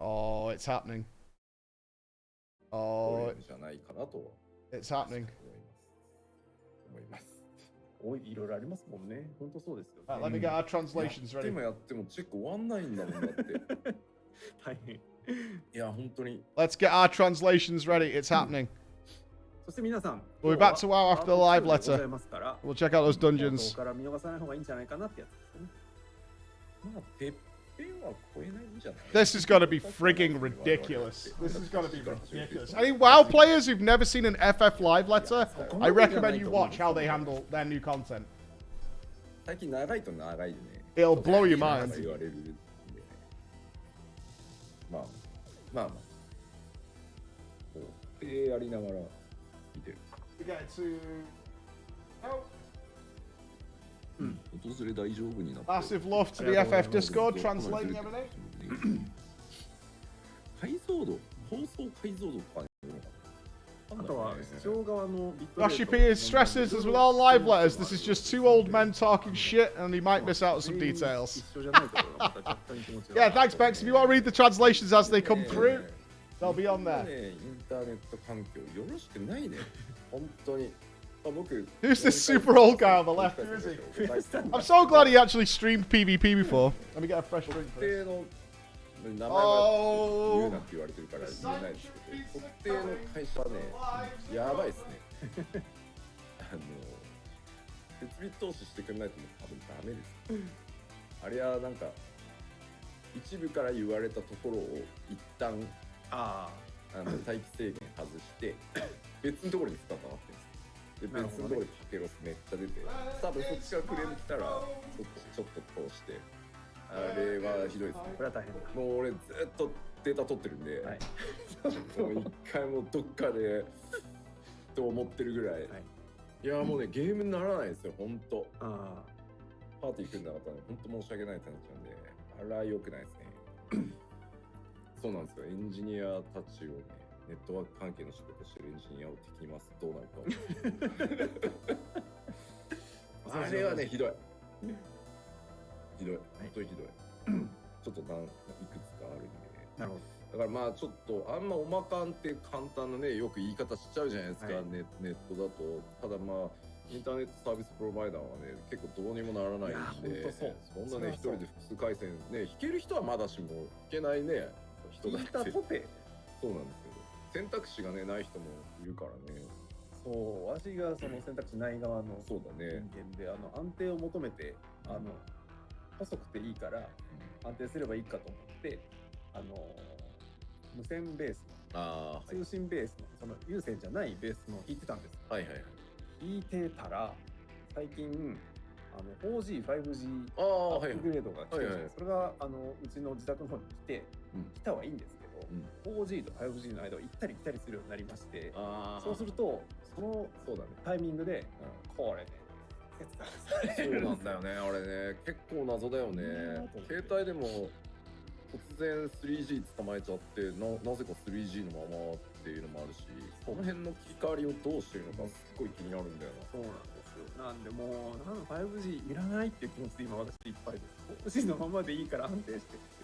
Oh, it's happening. Oh, it's happening. いろいろありますもんね。本当そうですよ。Right, let me get our translations で ready. もやってもチェック終わんないんだもんだって。大変。いや、本当に。 Let's get our translations ready. It's happening. そして皆さん、 We'll be back to WoW after the live ござい letter. ますから、 We'll check out those 冒 dungeons. 頭から見逃さない方がいいんじゃないかなってやつですよね。まあ、てっぺんは超えないんじゃない This is going to be frigging ridiculous. This is going to be ridiculous. Any WoW players who've never seen an FF live letter, I recommend you watch how they handle their new content. 最近長いと長いでね。 It'll blow your mind. 言われるんでね。まあ、まあまあ。こうでやりながら見てる。We get to... Oh. 訪れ大丈夫になって。 Massive love to the FF Discord, translating everything. 解像度、放送解像度とかによるのかな。あとは視聴側のビットレート Yoshi P is stresses as with all live letters. This is just two old men talking shit, and he might miss out on some details. 一緒じゃないところがまた若干気持ちが Yeah, thanks, Bex. If you want to read the translations as they come through, they'll be on there. インターネット環境よろしくないね。本当に。僕 Who's this super old guy on the left? Who is he? I'm so glad he actually streamed PvP before. Let me get a fresh drink for 特 this. 定の名前は言うなって言われてるから言えないですけど、特定の会社はね、やばいですね。設備投資してくれないと多分ダメです。あれはなんか一部から言われたところを一旦待機制限外して別のところに負荷が上がってるんです。で別のところでパケロスめっちゃ出て、多分そっちからクレーム来たらそっちちょっと通して、あれはひどいですね。これは大変だ。もう俺ずっとデータ取ってるんで、もう一回もどっかでと思ってるぐらい、いやもうねゲームにならないですよ本当。パーティー組んだ方に本当申し訳ないってなっちゃうんで、あれは良くないですね。そうなんですよ、エンジニアたちをね、ネットワーク関係の仕事してるエンジニアを敵に回すとどうなるか。あれはねひどい。ひどい、本当にひどい。ちょっといくつかあるんで。なるほど。だからまあちょっとあんまおまかんって簡単なねよく言い方しちゃうじゃないですか、ネットだと。ただまあインターネットサービスプロバイダーはね結構どうにもならないんで、そんなね一人で複数回線ね弾ける人はまだしも弾けないね人だって。そうなんですよ。選択肢がねない人もいるからね。そう、私がその選択肢ない側の人間で、安定を求めて細くていいから安定すればいいかと思って無線ベースの通信ベースのその有線じゃないベースの弾いてたんです。弾いてたら最近4G、5G アップグレードが来て、それがうちの自宅の方に来たはいいんですけど、4G と 5G の間を行ったり来たりするようになりまして、そうするとそのタイミングでこれねそうなんだよね。あれね結構謎だよね。携帯でも突然 3G 捕まえちゃってなぜか 3G のままっていうのもあるし、その辺の切り替わりをどうしてるのかすっごい気になるんだよな。そうなんですよ。なんでもう5G いらないっていう気持ちで今私いっぱいです。4G のままでいいから安定してって。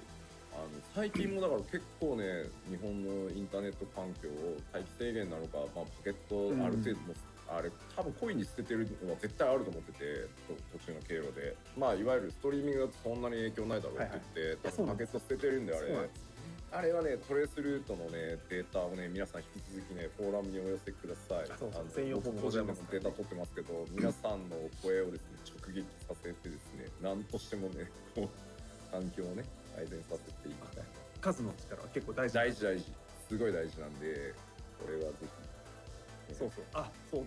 最近もだから結構ね日本のインターネット環境を待機制限なのか、パケットある程度も、あれ多分故意に捨ててるのは絶対あると思ってて、途中の経路でまあいわゆるストリーミングだとそんなに影響ないだろうって言って、多分パケット捨ててるんであれはねトレースルートのねデータをね皆さん引き続きねフォーラムにお寄せください。専用フォーム個人のデータ取ってますけど、皆さんの声をですね直撃させてですね、何としてもね環境をね改善させていきたい。数の力は結構大事すごい大事なんで、これはぜひ。そう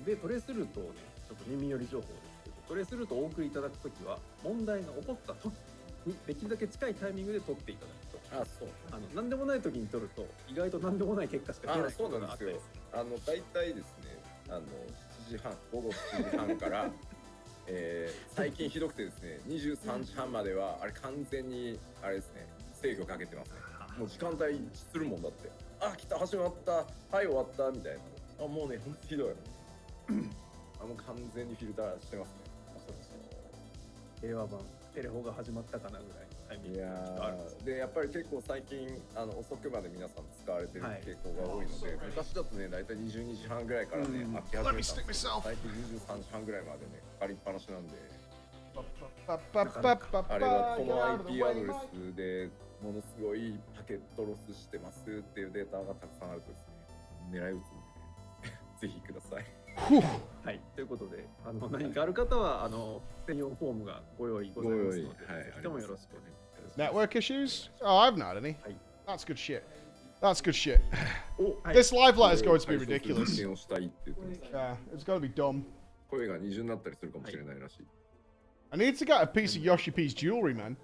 でトレースルートをねちょっと耳寄り情報ですけど、トレースルートをお送りいただくときは問題が起こった時にできるだけ近いタイミングで取っていただくと、何でもない時に取ると意外と何でもない結果しか出ないことがあったりする。大体ですね午後7時半から最近ひどくてですね23時半まではあれ完全にあれですね制御かけてますね。もう時間帯するもんだって、来た始まったはい終わったみたいな、もうねほんとひどい。もう完全にフィルターしてますね。平和版テレホが始まったかなぐらい。タイミングいやがあるんです。ーでやっぱり結構最近遅くまで皆さん使われてる傾向が多いので、昔だとね大体22時半ぐらいからね飽き始めたんですけど、最近23時半ぐらいまでねかかりっぱなしなんで、あれはこの IP アドレスでものすごいパケットロスしてますっていうデータがたくさんあるとですね、狙い撃つんでぜひください。はい、ということで何かある方は専用フォームがご用意ございますので、ぜひともよろしくお願いします。 Network issues? Oh, I've not any. はい。 That's good shit. That's good shit. はい This live letter is going to be 実 ridiculous. 験をしたいって言ってます。 Yeah, it's going to be dumb. 声が二重になったりするかもしれないらしい。 I need to get a piece of Yoshi P's jewelry, man.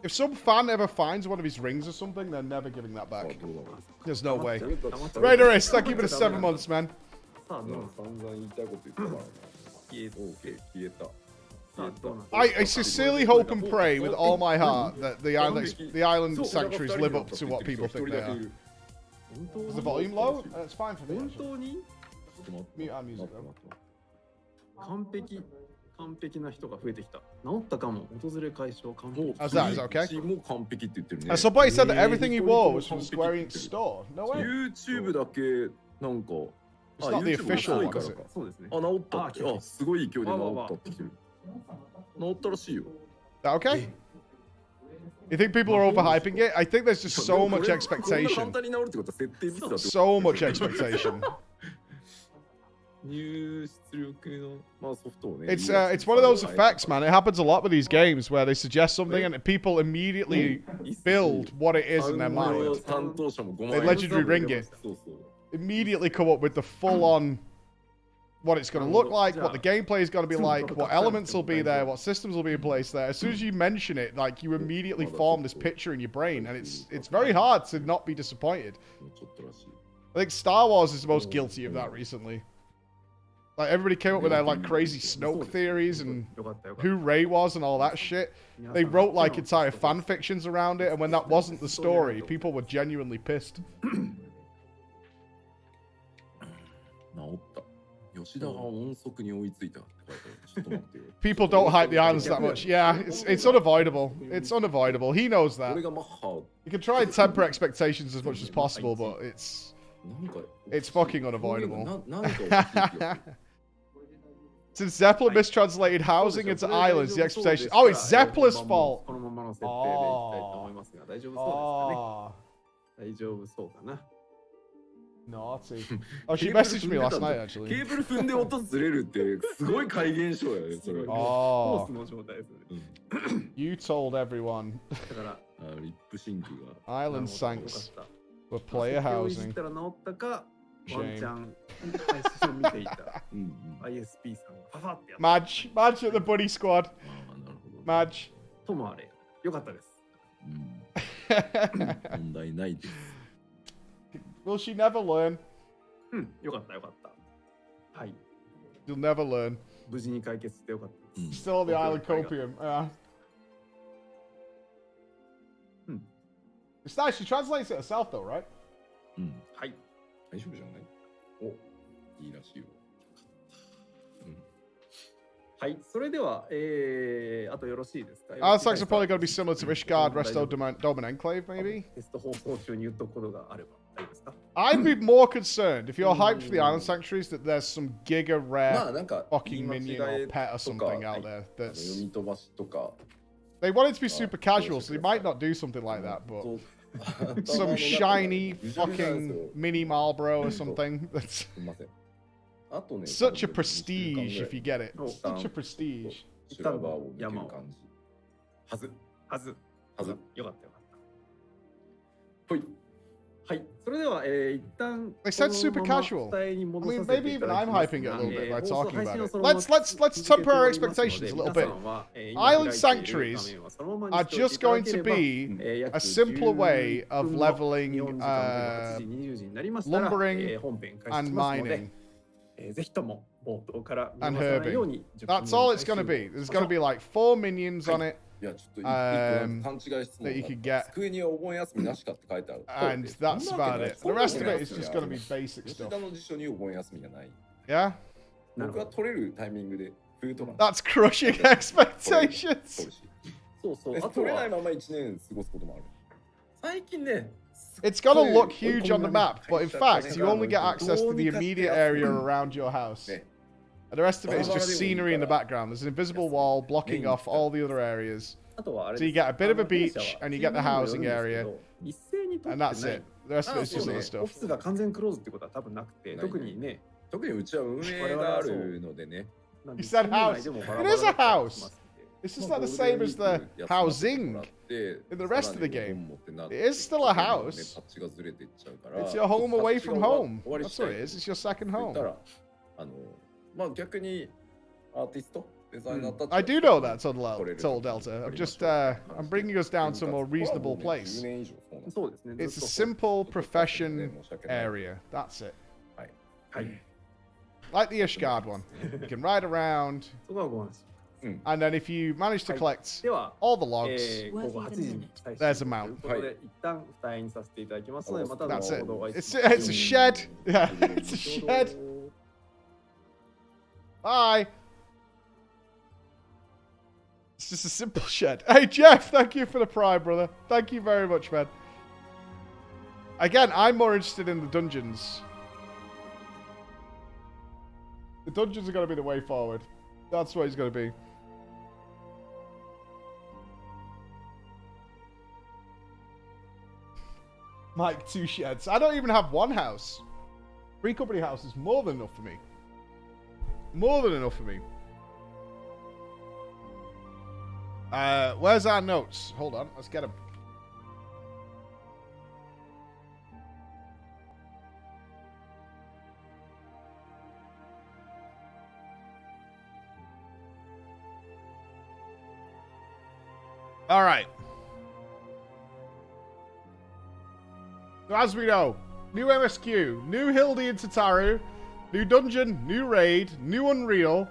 If some fan ever finds one of his rings or something, they're never giving that あ back. どうだろう。 There's no way. それだって Raideris, thank you for the 7 months, man. さあどうなんですか。散々言いたいこと言ったからね。消えオーケー消えた。さあどうなんですか。 I sincerely hope and pray with all my heart that the island sanctuaries live up to what people think they are. 本当 Is the volume low? It's fine for me. 本 Actually. 当に Mute our music though. 完璧な人が増えてきた。治ったかも。訪れ解消完璧。 How's that? Is that okay? もう完璧って言ってるね。 Somebody said that everything he wore was from Square Enix store. No way. YouTube だけなんか。 It's not the official one, か is ら it? か。そうですね。あ、治ったって。あ、すごい勢いで治ったって来てる。治ったらしいよ。 That okay? You think people are overhyping it? I think there's just so much こんな expectation. 簡単に治るってことは設定ミスだってこと。 So much expectation. 入出力のまあソフトをね。 It's one of those effects, man. It happens a lot with these games where they suggest something and people immediately build what it is in their mind. 担当者も5 They 万円。 legendary ring it. そうそう。 Immediately come up with the full-on what it's going to look like, what the gameplay is going to be like, what elements will be there, what systems will be in place there. As soon as you mention it, like you immediately form this picture in your brain, and it's very hard to not be disappointed. ちょっとらしい。 I think Star Wars is the most guilty of that recently. Like everybody came up with their like crazy Snoke theories and よかったよかった。 who Rey was and all that shit. They wrote like entire fan fictions around it, and when that wasn't the story, people were genuinely pissed. 治った。吉田が音速に追いついたって書いてある。ちょっと待ってよ。 People don't hype the islands that much. Yeah, it's unavoidable. It's unavoidable. He knows that. 俺がマッハを You can try and temper expectations as much as possible, butなんか it's fucking unavoidable. 何かおかしい気がする。 Since Zeppelin mistranslated housing into islands, the expectation. Oh, it's Zeppelin's fault. このままの設定でいきたいと思いますが、大丈夫そうですかね。 Oh, 大丈夫そうかな。 naughty. Oh, she messaged me last night ケ actually. ーブル踏んで音ずれるってすごい怪現象やねそれ。コー Oh, スの状態ですね。 you told everyone だから、あリップシンクが。 island よ sinks かった were player 設定をいじっ housing. たら治ったか、ワン Shame. チャン配信を見ていたうんうん。 ISP さんがパパってやった Madge at the buddy squad. ああなるほど。 Madge. ともあれ、よかったです。うん。問題ないです。 Will she never learn? うん、よかったよかった。はい、 You'll never learn. 無事に解決してよかったです。 Still on the island copium. It's nice. She translates it herself, though, right? うん。はい、大丈夫じゃない？お、いいらしいよ。はい、それでは、あとよろしいですか。 Artifacts are probably going to be similar to Ishgard, Resto, Domin Enclave, maybe? テスト放送中に言っとくことがあれば大丈夫ですか。 I'd be more concerned if you're hyped for the island sanctuaries that there's some giga まあ rare なんか fucking minion or pet or とか something out there 読 that's. み飛ばしとか。 They want it to be super casual, so they might not do something like that, but some shiny fucking mini Marlboro or something. That's すみません。あとね。 such a prestige if you get it. Oh, Such a prestige. 修羅場を抜ける感じ。はず。はず、はず。よかったよかった。ほい。はい、それでは、一旦 They said super casual. I mean, maybe even I'm hyping it a little bit by talking about it. Let's temper our expectations a little bit. Island sanctuaries are just going to be a simpler way of leveling lumbering and mining ぜひとも冒頭から and 見逃さないように herbing. That's all it's going to be. There's going to be like 4 minions on it いや、ちょっと一個勘違い質 that you 問 could get, 机にお盆休みなしかって書いてある。 and that's about it. The rest of it is just going to be basic 吉 stuff. 田の辞書にお盆休みがない。 Yeah? 僕は取れるタイミングで冬とか That's crushing expectations. 取るしそうそう。あと取れないは、まま1年過ごすこともある最近ね It's gonna look huge on the map, but in fact, you only get access to the immediate area around your house. And the rest of it is just scenery in the background. There's an invisible wall blocking off all the other areas. あとはあれ So you get a bit of a beach, and you get the housing area, 一斉に取 and って that's ない it. The rest of it is just other オフ stuff. ィスが完全クローズってことは多分なくて、ない特にね、特にうちは運営があるのでね You said house. It is a house. It's just not the same as the housing in the rest of the game. It is still a house. It's your home away from home. That's what it is. It's your second home. まあ逆にアーティストデザイナーたち I do know that, Total Delta. I'm just, I'm bringing us down to a more reasonable place. そうですね。 It's a simple profession area. That's it. はい。 Like the Ishgard one. You can ride around, そこはごめんなさい。 and then if you manage to collect では、 all the logs, 午後8時に There's a mount. ということで、一旦付帯にさせていただきますので、また後 that's it. ほどお会いしま It's, しょう。 it's a shed. Yeah, it's a shed. Bye. It's just a simple shed. Hey, Jeff, thank you for the prime, brother. Thank you very much, man. Again, I'm more interested in the dungeons. The dungeons are going to be the way forward. That's what it's going to be. Mike, 2 sheds. I don't even have 1 house. 3 company house is more than enough for me. More than enough for me. Where's our notes? Hold on, let's get them. All right. So as we know, new MSQ, new Hildy and Tataru, new dungeon, new raid, new Unreal,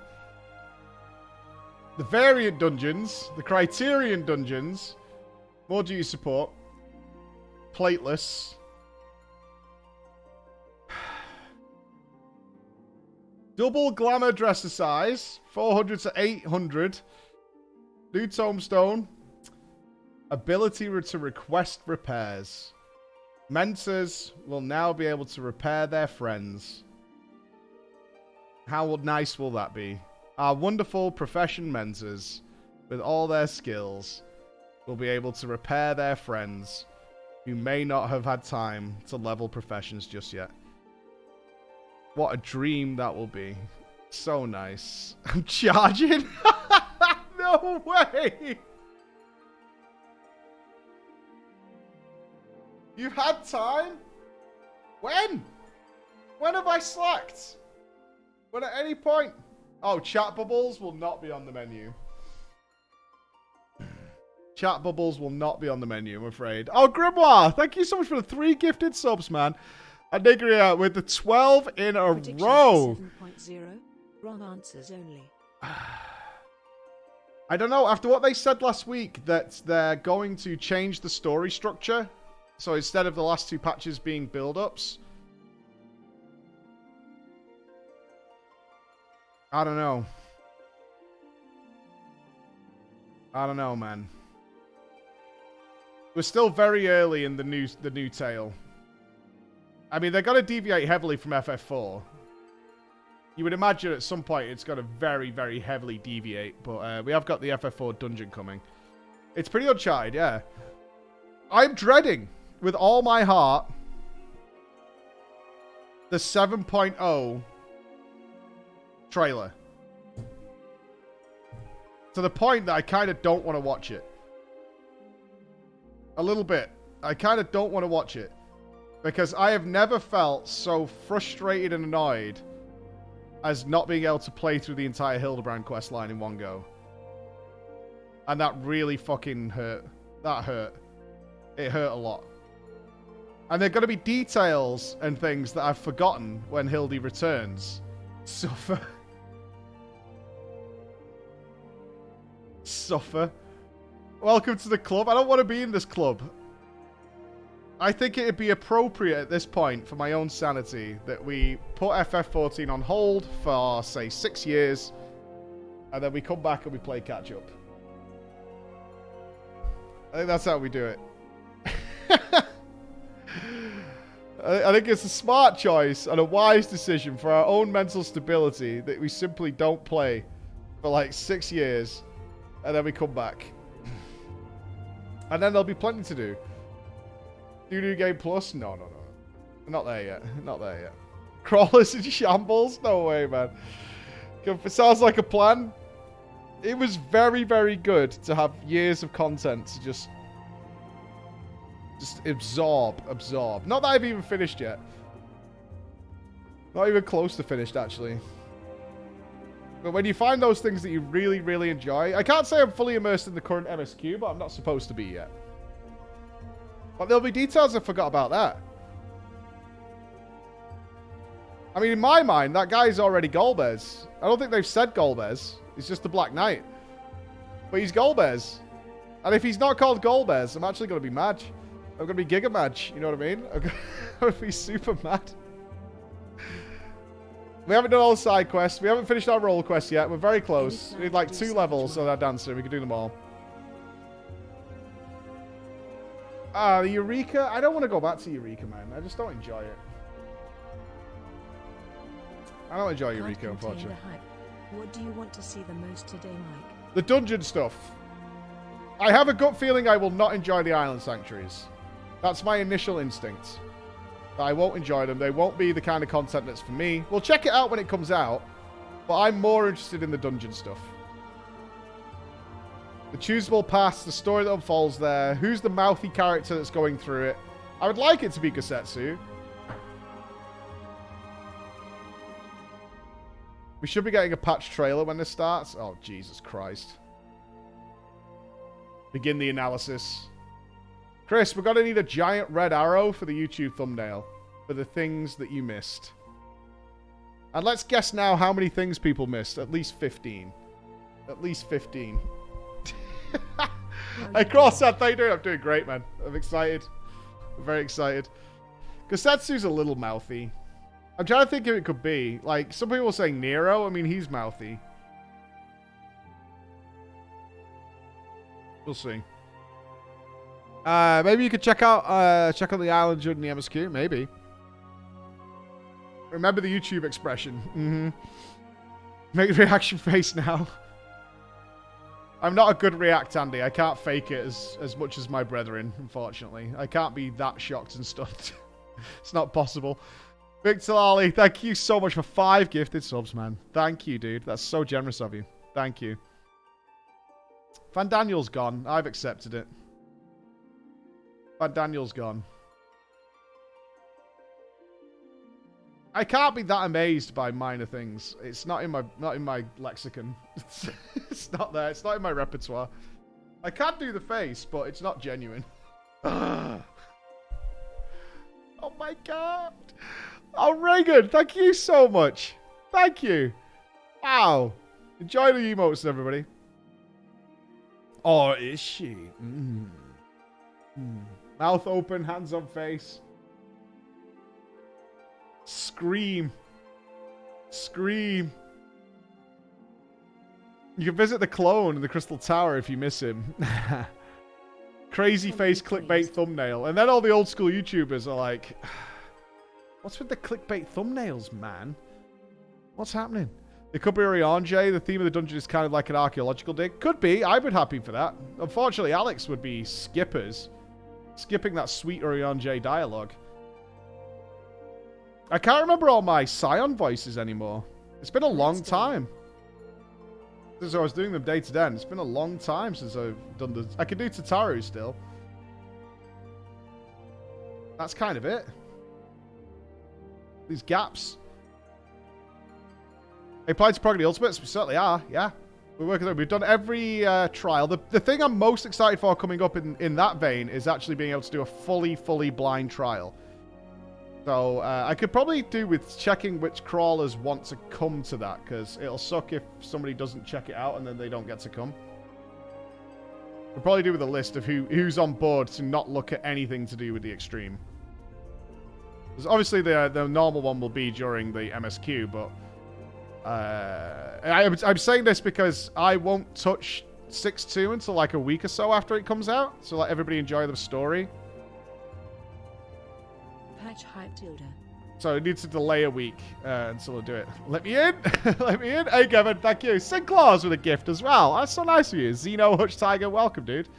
the variant dungeons, the Criterion dungeons, more duty support, plateless, double glamour dresser size, 400 to 800, new tombstone, ability to request repairs. Mentors will now be able to repair their friends. How nice will that be? Our wonderful profession mentors, with all their skills, will be able to repair their friends who may not have had time to level professions just yet. What a dream that will be. So nice. I'm charging? No way! You've had time? When? When have I slacked? When at any point? Oh, chat bubbles will not be on the menu. Chat bubbles will not be on the menu, I'm afraid. Oh, Grimoire, thank you so much for the 3 gifted subs, man. And Nigria with the 12 in a row. 7.0. Wrong answers only. I don't know, after what they said last week, that they're going to change the story structure. So instead of the last 2 patches being build-ups, I don't know. I don't know, man. We're still very early in the new tale. I mean, they're going to deviate heavily from FF4. You would imagine at some point it's going to very, very heavily deviate, but we have got the FF4 dungeon coming. It's pretty Uncharted, yeah. I'm dreading, with all my heart, the 7.0 trailer. To the point that I kind of don't want to watch it. A little bit. I kind of don't want to watch it. Because I have never felt so frustrated and annoyed as not being able to play through the entire Hildebrand questline in one go. And that really fucking hurt. That hurt. It hurt a lot. And there are going to be details and things that I've forgotten when Hildy returns. Suffer. Suffer. Welcome to the club. I don't want to be in this club. I think it'd be appropriate at this point, for my own sanity, that we put FF14 on hold for, say, 6 years. And then we come back and we play catch up. I think that's how we do it. I think it's a smart choice and a wise decision for our own mental stability that we simply don't play for like 6 years and then we come back. And then there'll be plenty to do. Do New Game Plus? No. Not there yet. Not there yet. Crawlers in shambles? No way, man. It sounds like a plan. It was very, very good to have years of content to just absorb. Not that I've even finished yet. Not even close to finished, actually. But when you find those things that you really, really enjoy... I can't say I'm fully immersed in the current MSQ, but I'm not supposed to be yet. But there'll be details I forgot about that. I mean, in my mind, that guy's already Golbez. I don't think they've said Golbez. He's just the Black Knight. But he's Golbez. And if he's not called Golbez, I'm actually going to be mad. I'm going to be Giga mad. You know what I mean? I'm going to be super mad. We haven't done all the side quests. We haven't finished our role quest yet. We're very close. We need like 2 levels on our dancer. We can do them all. The Eureka. I don't want to go back to Eureka, man. I just don't enjoy it. I don't enjoy Eureka, unfortunately. What do you want to see the most today, Mike? The dungeon stuff. I have a gut feeling I will not enjoy the island sanctuaries. That's my initial instinct. I won't enjoy them. They won't be the kind of content that's for me. We'll check it out when it comes out, but I'm more interested in the dungeon stuff. The choosable paths, the story that unfolds there, who's the mouthy character that's going through it. I would like it to be Gosetsu. We should be getting a patch trailer when this starts. Oh, Jesus Christ. Begin the analysis. Chris, we're going to need a giant red arrow for the YouTube thumbnail. For the things that you missed. And let's guess now how many things people missed. At least 15. At least 15. Hey, Crossad, how you doing? I'm doing great, man. I'm excited. I'm very excited. Gosetsu's a little mouthy. I'm trying to think who it could be. Like, some people are saying Nero. I mean, he's mouthy. We'll see. Maybe you could check out the island during the MSQ. Maybe. Remember the YouTube expression. Mm-hmm. Make the reaction face now. I'm not a good react, Andy. I can't fake it as much as my brethren, unfortunately. I can't be that shocked and stuffed. It's not possible. Victor Ali, thank you so much for 5 gifted subs, man. Thank you, dude. That's so generous of you. Thank you. Van Daniel's gone. I've accepted it. Van Daniel's gone. I can't be that amazed by minor things. It's not in my lexicon. It's not there. It's not in my repertoire. I can do the face, but it's not genuine. Oh my god. Oh, Reagan, thank you so much. Thank you. Wow. Enjoy the emotes, everybody. Oh, is she? Mouth open, hands on face. Scream. Scream. You can visit the clone in the Crystal Tower if you miss him. Crazy face clickbait thumbnail. And then all the old school YouTubers are like, what's with the clickbait thumbnails, man? What's happening? It could be Oriange. The theme of the dungeon is kind of like an archaeological dig. Could be. I'd be happy for that. Unfortunately, Alex would be skippers. Skipping that sweet Oriange dialogue. I can't remember all my Scion voices anymore. It's been a long time. Since I was doing them day to day. It's been a long time since I've done the... I can do Tataru still. That's kind of it. These gaps. They applied to Prog the Ultimates? We certainly are, yeah. We're working on it. We've done every trial. The thing I'm most excited for coming up in that vein is actually being able to do a fully blind trial. So I could probably do with checking which crawlers want to come to that, because it'll suck if somebody doesn't check it out and then they don't get to come. We'll probably do with a list of who's on board to not look at anything to do with the extreme. Because obviously the normal one will be during the MSQ, but I'm saying this because I won't touch 6.2 until like a week or so after it comes out. So let everybody enjoy the story. Patch hype tilde. So it needs to delay a week until we'll do it. Let me in. Let me in. Hey, Kevin. Thank you. St. Claus with a gift as well. That's so nice of you. Zeno Hutch Tiger. Welcome, dude.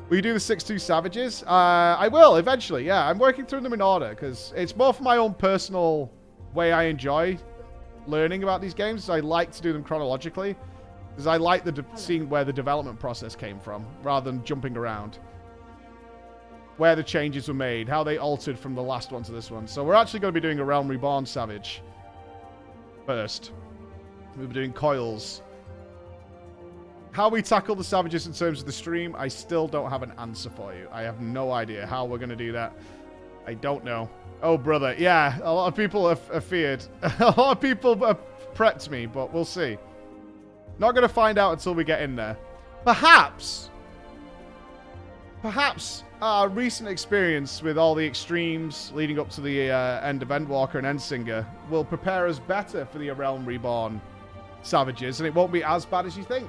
Will you do the 6.2 Savages? I will, eventually, yeah. I'm working through them in order, because it's more for my own personal way I enjoy learning about these games. I like to do them chronologically, because I like seeing where the development process came from, rather than jumping around. Where the changes were made, how they altered from the last one to this one. So we're actually going to be doing a Realm Reborn Savage first. We'll be doing Coils. How we tackle the Savages in terms of the stream, I still don't have an answer for you. I have no idea how we're going to do that. I don't know. Oh, brother. Yeah, a lot of people have feared. A lot of people have prepped me, but we'll see. Not going to find out until we get in there. Perhaps our recent experience with all the extremes leading up to the end of Endwalker and Endsinger will prepare us better for the Realm Reborn Savages, and it won't be as bad as you think.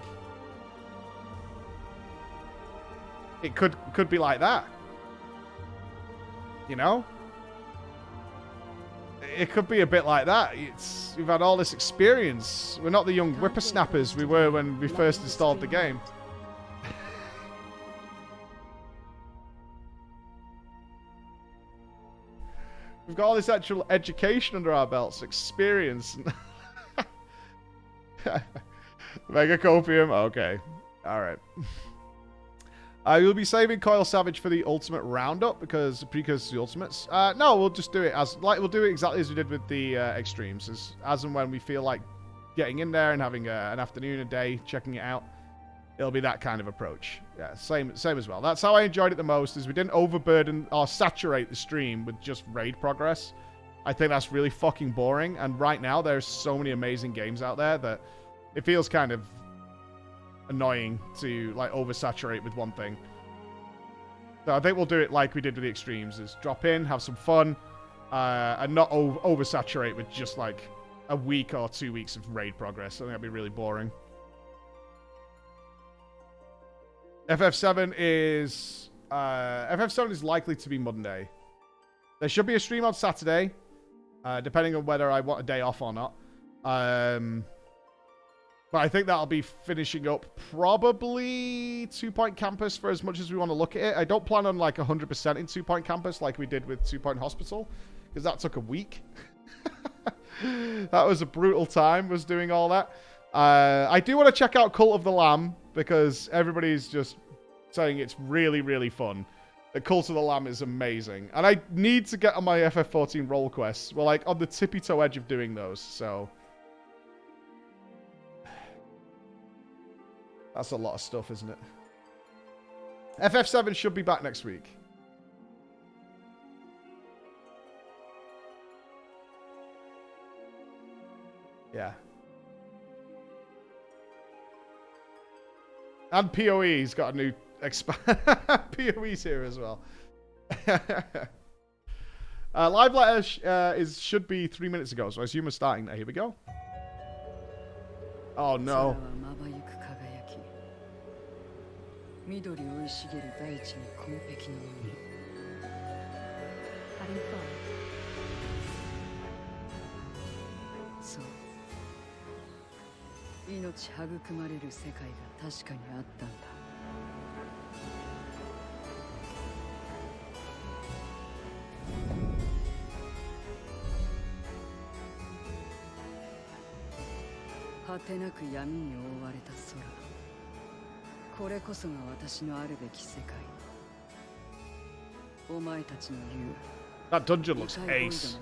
It could be like that. You know? It could be a bit like that. We've had all this experience. We're not the young whippersnappers we were when we first installed the game. We've got all this actual education under our belts, experience. Mega Copium. Okay. All right. You'll be saving Coil Savage for the Ultimate Roundup because precursor to the Ultimates. No, we'll just do it we'll do it exactly as we did with the Extremes, as and when we feel like getting in there and having an afternoon, a day, checking it out. It'll be that kind of approach. Yeah, same as well. That's how I enjoyed it the most, is we didn't overburden or saturate the stream with just raid progress. I think that's really fucking boring. And right now, there's so many amazing games out there that it feels kind of annoying to like oversaturate with one thing. So I think we'll do it like we did with the Extremes, is drop in, have some fun, and not oversaturate with just like a week or 2 weeks of raid progress. I think that'd be really boring. FF7 is likely to be Monday. There should be a stream on Saturday, depending on whether I want a day off or not. But I think that'll be finishing up probably 2 Point Campus for as much as we want to look at it. I don't plan on like 100% in 2 Point Campus like we did with 2 Point Hospital, because that took a week. That was a brutal time, was doing all that. I do want to check out Cult of the Lamb, because everybody's just saying it's really, really fun. The Cult of the Lamb is amazing. And I need to get on my FF14 role quests. We're like on the tippy-toe edge of doing those, so that's a lot of stuff, isn't it? FF7 should be back next week. Yeah. And PoE's got a new PoE's here as well. Live letter should be 3 minutes ago, so I assume we're starting there. Here we go. Oh no. That dungeon looks ace.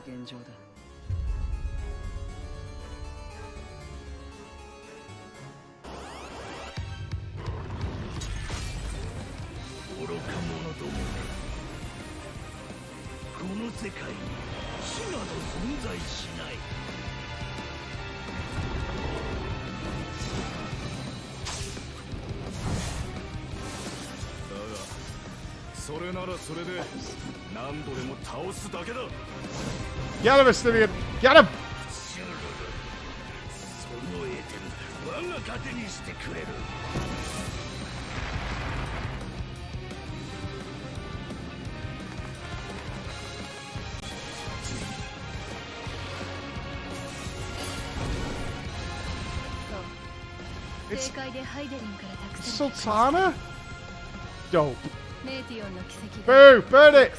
Get him, Astymian! Get him! It's Sultana? Dope. Boo! Burn it!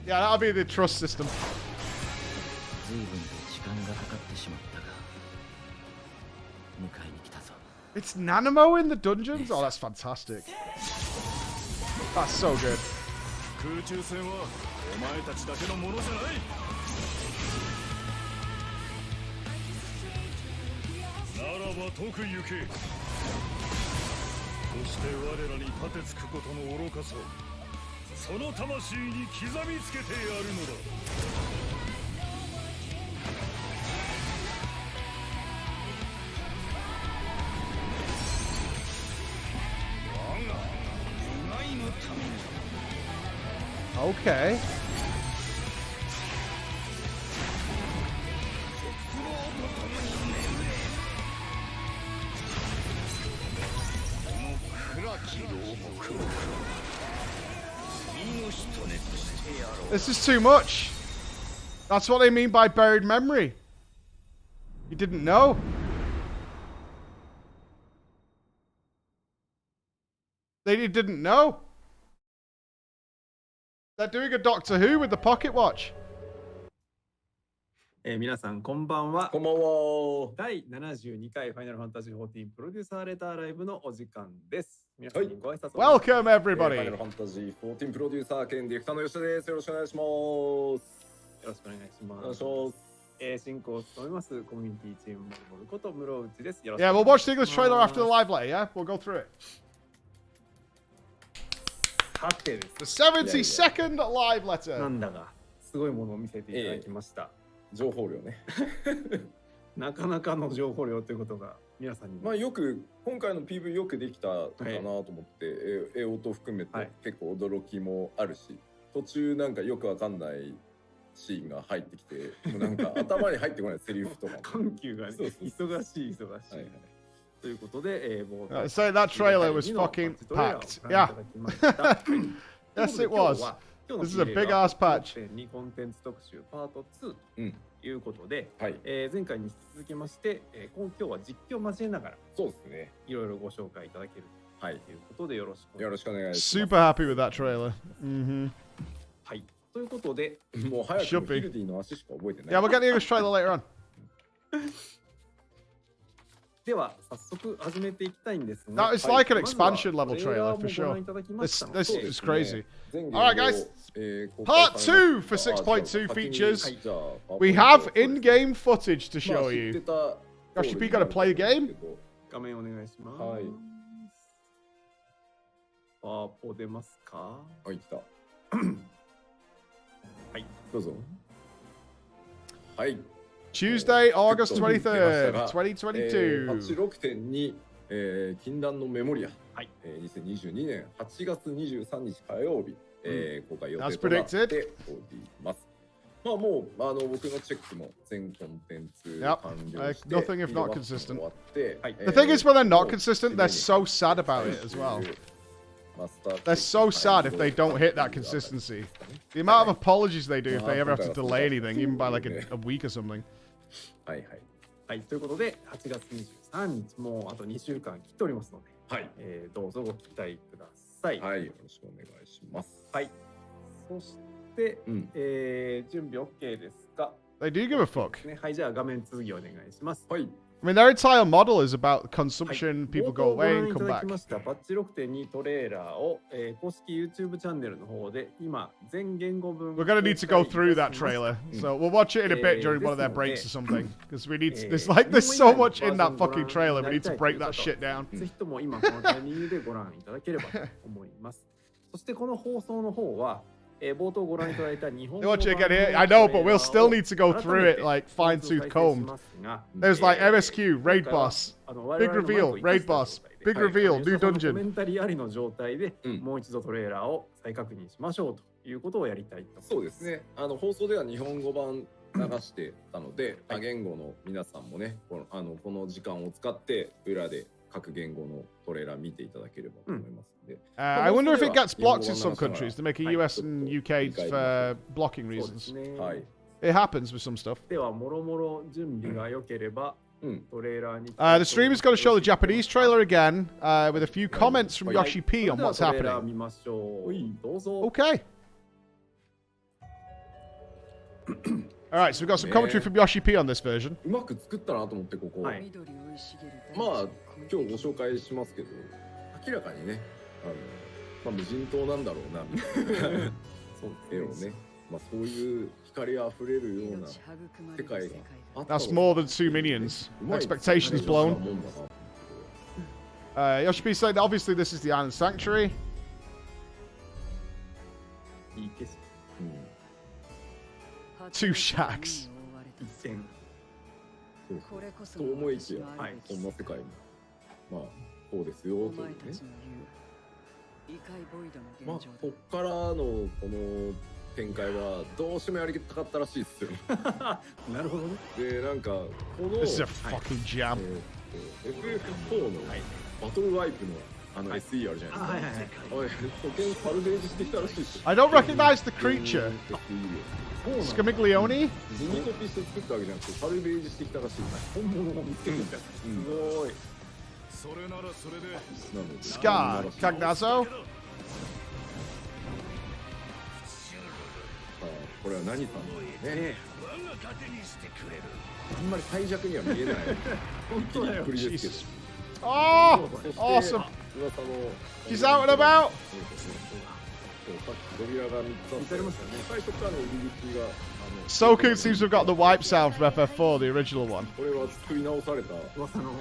Yeah, that'll be the trust system. It's Nanamo in the dungeons? Oh, that's fantastic. That's so good. Okay. This is too much. That's what they mean by buried memory. You didn't know. They didn't know. They're doing a Doctor Who with the pocket watch. 皆さんこんばんは。こんばんは。第72回ファイナルファンタジー14プロデューサーレターライブのお時間です。皆さんにご挨拶を。Welcome ファイ everybody. ナルファンタジー14プロデューサー兼ディレクターの吉田です。よろしくお願いします。よろしくお願いします。お願いします。進行を務めますコミュニティチームモルこと室内です。よろしくお願いします。Yeah, we'll watch the English trailer after the live later, yeah? We'll go through it. さてです。The 72nd live letter. なんだが、すごいものを見せていただきました。情報量ね。なかなかの情報量ということが皆さんに。まあよく今回の PV よくできたかなと思って、絵音含めて結構驚きもあるし、途中なんかよくわかんないシーンが入ってきて、もうなんか頭に入ってこないセリフとか。緩急がね、忙しい。ということで、So that trailer was fucking packed. Yeah. Yes, it was. This is a big ass patch. コンテンツ特集パート2ということで、前回に引き続きまして、今日は実況を交えながら、そうですね。いろいろご紹介いただけるということでよろしくお願いします。 Super happy with that trailer. はい。ということで、もう早くヒルディの足しか覚えてない。Yeah, we'll get the English trailer later on. では早速始めていきたいんですが、 That is like an expansion level trailer for sure. This is crazy. Alright guys, part 2 for 6.2 features. We have in-game footage to show you. Yoshi P gotta play the game. 画面お願いします。はい。パワポ出ますか？はい、来た。はい、どうぞ。はい。Tuesday, August 23rd, 2022. 86.2、禁断のメモリア。はい。2022年8月23日火曜日、公開予定となっております。まあもう僕のチェックも全コンテンツ完了して、nothing if not consistent. 終わって、The thing is, when they're not consistent, they're so sad about it as well. They're so sad if they don't hit that consistency. The amount of apologies they do if they ever have to delay anything, even by like a week or something. はいはい。はい、ということで、8月23日、もうあと2週間切っておりますので、はい。どうぞご期待ください。はい、よろしくお願いします。はい。そして、準備 OK ですか？ They do give a fuck. ね、はい、じゃあ画面続きお願いします。はい。I mean, their entire model is about consumption, people go away and come back. パッチ 6.2 トレーラーを、公式 YouTube チャンネルの方で今全言語分 We're gonna need to go through that trailer, so we'll watch it in a bit during one of their breaks or something. Because we need, there's so much in that fucking trailer. We need to break that shit down. ぜひとも今このタイミングでご覧いただければと思います。そしてこの放送の方は冒頭ご覧いただいた日本 They want you to get here. I know, but we'll still need to go through it like fine-tooth combed. There's like MSQ, raid boss, big reveal, raid boss, big reveal, new コメ dungeon. ンタリーありの状態でもう一度トレーラーを再確認しましょうということをやりたいと。そうですね。放送では日本語版流してたので、多言語の皆さんもね、この時間を使って裏で各言語のトレーラー見ていただければと思いますので。I wonder if it gets blocked in some countries. They make a US and UK for blocking そうで reasons. すね。はい。 It happens with some stuff. ではもろもろ準備が良ければトレーラーに。The stream is going to show the Japanese trailer again with a few comments from Yoshi P on what's トレーラー happening. 見ましょう。どうぞ。 Okay. All right, so we've got some commentary from Yoshi P on this version. うまく作ったなと思ってここ。はいまあ今日ご紹介しますけど、明らかにね、まあ無人島なんだろうなみたいなそう絵をね、まあそういう光あふれるような世界があったの。 That's more than 2 minions. Expectations blown. Yoshi P said, obviously this is the Island Sanctuary. いい景色。 2 shacks. 一点。と思いきや、こんな世界もまあこうですよというね。まあこっからのこの展開はどうしてもやりたかったらしいですよ。なるほどね。でなんかこの This is a fucking jam. FF4 のバトルワイプのSE あるじゃないですか。保険サルベージしてきたらしいですよ。 I don't recognize the creature. Scamiglione? ミニコピして作ったわけじゃなくてサルベージしてきたらしいです。本物を見つけてみた。すごい。 Scar, Cagnazzo? これは何さんだね。あんまり最弱には見えない。本当だよ。プリですけど。 Oh, awesome. She's out and about. 扉が3つありましたね。最初からの入り口が Soku seems to have got the wipe sound from FF4, the original one. これは作り直された。噂の。こ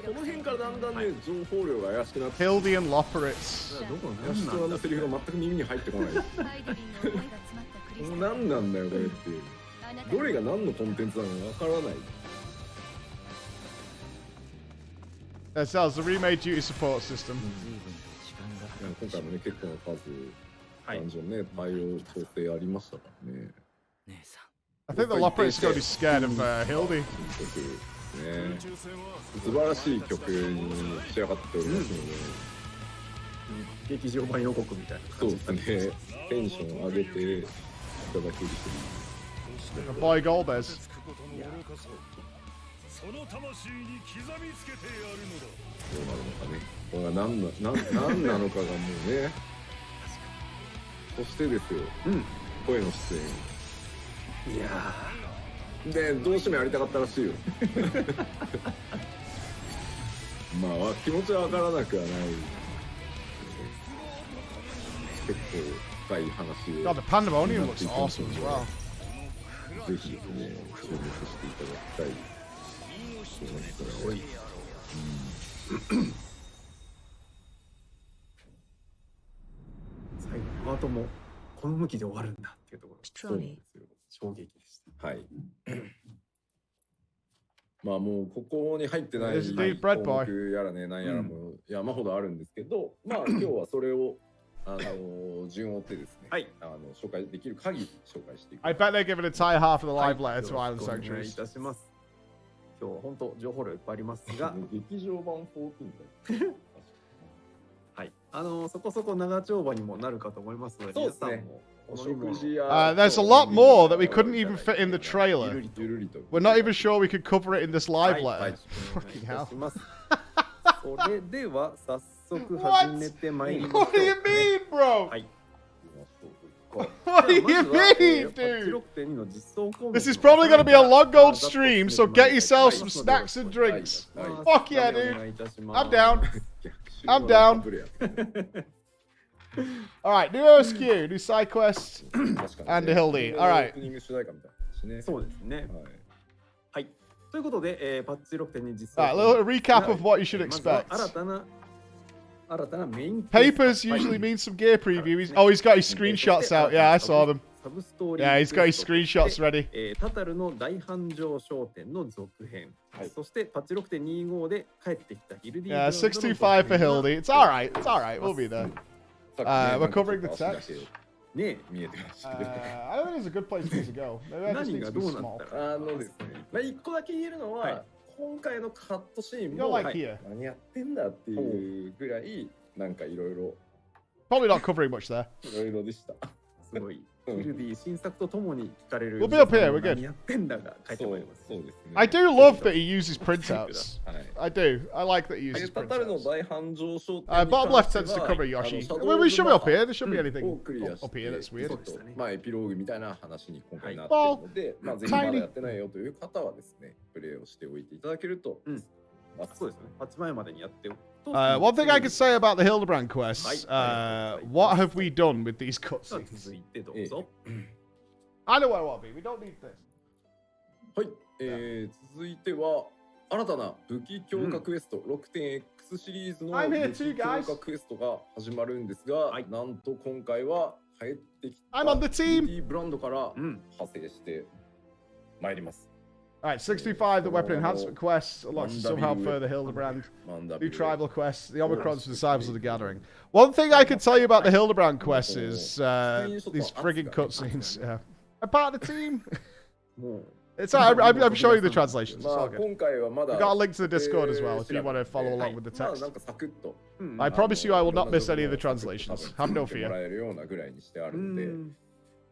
の辺からだんだんね、情報量が怪しくなって。Hildian Loporits. ヤシトラのセリフが全く耳に入ってこない。何なんだよこれっていう。どれが何のコンテンツなのかわからない。 It sells the remade duty support system. 今回もね結構な数ダンジョンね対応調整ありましたからね。I think the Loporits going to be scared of Hildy. 素晴らしい曲に仕上がっておりますので、劇場版予告みたいなそうですね。テンション上げていただけると。 Boy Golbez. どうなるのかね。これが何なのかがもうね。そしてですよ。声の出演。いやでどうしてもやりたかったらしいよ。まあ気持ちはわからなくはない。結構深い話を。 God, the Pandemonium looks awesome as well. ぜひですね注目していただきたい。最後後もこの向きで終わるんだっていうところ。そうなんですよ。衝撃でした。はい。まあもうここに入ってない項目やらねなんやらも山ほどあるんですけど、まあ今日はそれを順を追ってですね、紹介できる限り紹介していく。 I bet they give an entire half of the live letter to Island お願い Sanctuaries. いたします。今日は本当情報量いっぱいありますが、劇場版14だよ。はい、そこそこ長丁場にもなるかと思いますので、そうですね。There's a lot more that we couldn't even fit in the trailer. We're not even sure we could cover it in this live letter. Fucking hell. それでは早速始めてまいりましょう。What do you mean, bro? はい。 What do you mean, dude? This is probably going to be a long gold stream, so get yourself some snacks and drinks. Fuck yeah, dude. I'm down. I'm down. Alright, new OSQ, new side quest, and a Hildy. Alright. そうですね。はい。ということで、パッチ6.2実装。Alright, a little recap of what you should expect. 新たな新たなメイン Papers usually mean some gear preview. Oh, he's got his screenshots out. Yeah, I saw them. サブストーリー Yeah, he's got his screenshots ready. タタルの大繁盛商店の続編、そしてパッチ 6.25 で帰ってきたギルディ Yeah, 625 for Hildy. It's alright. It's alright. We'll be there. We're covering the text. ね見えてましたけど I think it's a good place for us to go. Maybe I just need to be small. ですね、まあ一個だけ言えるのは、今回のカットシーン You don't も like here. 何やってんだっていうぐらいなんかいろいろ Probably not covering much there. いろいろでした。すごい。ギルディ新作とともに聞かれる。We'll be up here, we're good. 何やってんだが書いてもらいます。そうですね。I do love that he uses printouts. I do. I like that he uses タタルの printouts. 大繁盛商店 Bottom left tends to cover Yoshi. Well, we should be up here. There shouldn't be anything をクリアして up here that's weird. まあエピローグみたいな話に今回なってるので、まあぜひまだやってないよという方はですね、プレイをしておいていただけると、そうですね。8前までにやっておくと。One thing I could say about the Hildebrand quests, what have we done with these 続 cutscenes? いてどうぞ。I know where I want to be. We don't need this. はい、続いては新たな武器強化クエスト 6.X シリーズの I'm 武 here 器 too, 強 guys. 化クエストが始まるんですが、なんと今回は帰ってきた I'm on the team. BT ブランドから派生してまいります。Alright, 65, the weapon enhancement quests, unlocks some help for the Hildebrand. New tribal quests, the Omicrons for Disciples of the Gathering. One thing I can tell you about the Hildebrand quests is these frigging cutscenes. Yeah. I'm part of the team. It's I'm showing you the translations. It's ま all あ good. 今回はまだ We've got a link to the Discord as well if you want to follow along with the まあ text. なんかサクッと I promise you I will not miss any of the translations. Have no もら fear. えるようなぐらいにしてあるので、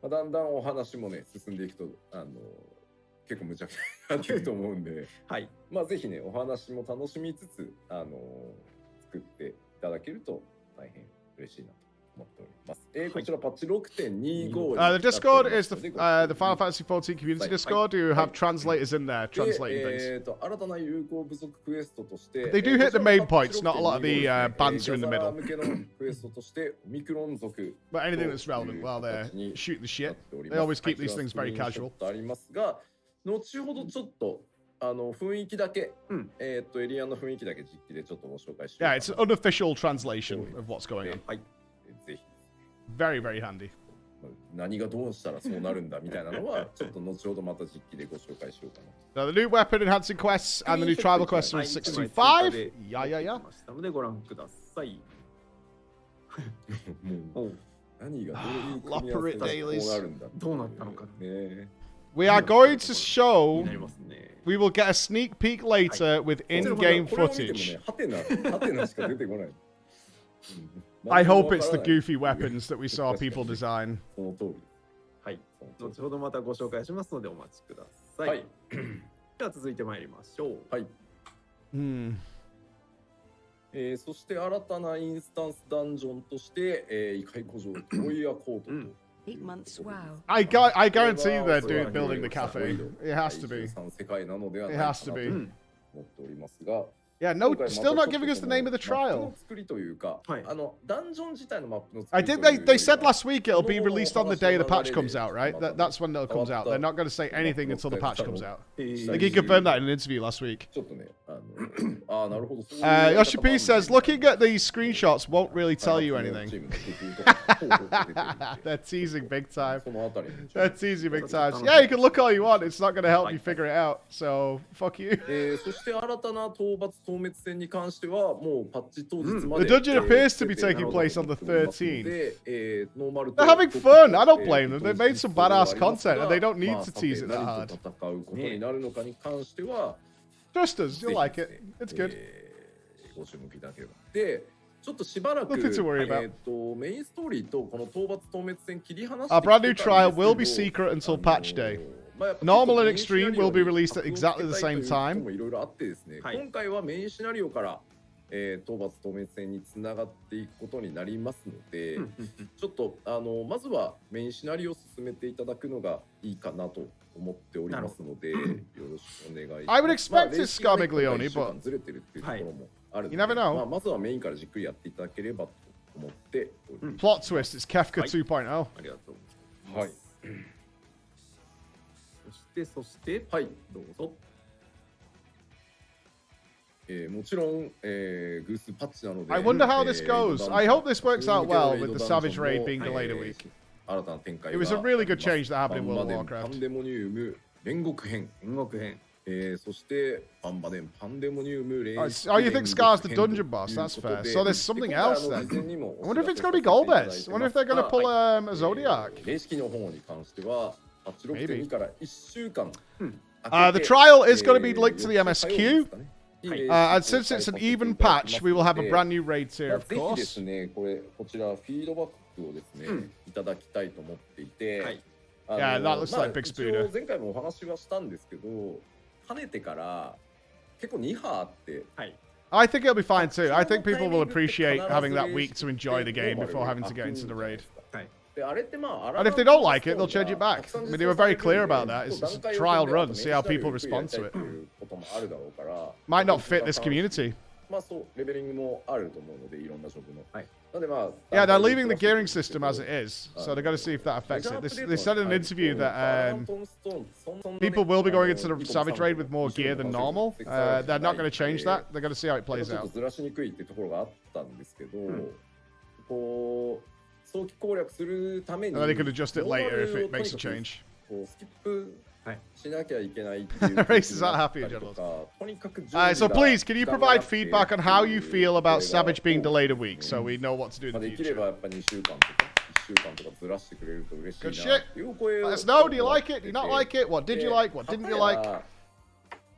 まあだんだんお話もね進んでいくと結構無茶苦茶になってると思うんで、はい。まあぜひねお話も楽しみつつ作っていただけると大変嬉しいなと思っております。こちらパッチ 6.25 The Discord is the Final Fantasy XIV community Discord. You have translators in there translating things. 新たな有効不足クエストとして They do hit the main points, not a lot of the banter in the middle. 向けのクエストとしてオミクロン族 But anything that's relevant while they're shooting the shit. They always keep these things very casual. ありますが、後ほどちょっと雰囲気だけ、エリアの雰囲気だけ実機でちょっとご紹介しよう Yeah, it's an unofficial translation of what's going on. はい。ぜひ Very, very handy. 何がどうしたらそうなるんだみたいなのはちょっと後ほどまた実機でご紹介しようかな。Now, the new weapon enhancing quests and the new tribal quests are in 625. Yeah, yeah, yeah. なのでご覧ください。もう何がどういう組み合わせでこうなるんだどうなったのかね。We are going to show. なりますね。We will get a sneak peek later with in-game これを見てもね footage. ハテナしか出てこない。I hope it's the goofy weapons that we saw people design. その通り。はい。後ほどまたご紹介しますのでお待ちください。はい。では続いてまいりましょう。はい。そして新たなインスタンスダンジョンとして、異界古城トイヤコートと。8 months, wow. I guarantee they're building the cafe. It has to be. 世界なのでは It ないかな has と to be. 思っておりますが。 Yeah, no, still not giving us the name of the trial. 作りというか、ダンジョン自体のマップの I did. They said last week it'll be released on the day the patch comes out, right? That's when it comes out. They're not going to say anything until the patch comes out. Like he confirmed that in an interview last week. ちょっとね、なるほど。Yoshi P says, looking at these screenshots won't really tell you anything. They're teasing big time. They're teasing big time. Yeah, you can look all you want. It's not going to help you figure it out. So, fuck you. そして新たな討伐討滅戦に関してはもうパッチ当日ま The で dungeon appears to be taking place on the 13th. で、ノーマル They're having fun. I don't blame them. They made some badass content and they don't need to tease it that 何 hard. と戦うことになるのかに関しては Trust us. You'll like it. It's good. ご注目いただければ。で、ちょっとしばらく Nothing to worry about. メインストーリーとこの討伐討滅戦切り離して Our brand new trial will be secret until patch day. Normal and extreme will be released at exactly the same time. いろいろあってですね、今回はメインシナリオから討伐討滅戦につながっていくことになりますので、ちょっとまずはメインシナリオを進めていただくのがいいかなと思っておりますので、よろしくお願いします。I would expect it's Scarmiglione, but ずれてるっていうところもあるので、 You never know. まずはメインからじっくりやっていただければと思っております。 plot twist. It's Kefka 2.0. ありがとうございます。そして、はい、どうぞ。もちろん、グースパッチなので I wonder how this goes. I hope this works out well with the Savage Raid being delayed a week. 新たな展開 It was a really good change that happened in World of パ Warcraft. ンデモニウム煉獄編 そしてパンデモニウム煉獄編 Oh, you think Scar's the dungeon boss? That's fair. So there's something else then. I wonder if it's going to be Golbez. I wonder if they're going to pull a Zodiac. 霊式の方に関してはパッチ 6.2 から1週間 The trial is going to be linked to the MSQ. And since it's an even patch, we will have a brand new raid tier, of ぜひで course. すね、こちらフィードバックをですね、いただきたいと思っていて、Yeah, that looks like Big 一応 Spooner. 前回もお話はしたんですけど、かねてから結構2波あって、 I think it'll be fine too. I think people will appreciate having that week to enjoy the game before having to get into the raid. であれってまあ And if they don't like it, they'll change it back. I mean, they were very clear about that. It's just a trial run, see how people respond to it. こともあるだろうから、 Might not fit this community. まあそうレベリングもあると思うので、いろんな職の。なんでまあ Yeah, they're leaving the gearing system as it is, so they're going to see if that affects it. They said in an interview that people will be going into the Savage Raid with more gear than normal. They're not going to change that. They're going to see how it plays ちょっ out. とずらしにくいっていうところがあったんですけど、こう早期攻略するために And then they can adjust it later if it makes a change. こうスキップしなきゃいけないっていう Races aren't happy in general. とにかく So please, can you provide feedback on how you feel about Savage being delayed a week, so we know what to do in で the きれば future? やっぱ2週間とか1週間とかずらしてくれると嬉しい Good な shit. っていう声を Let us know. Do you like it? Do you not like it? What did you like? What didn't you like?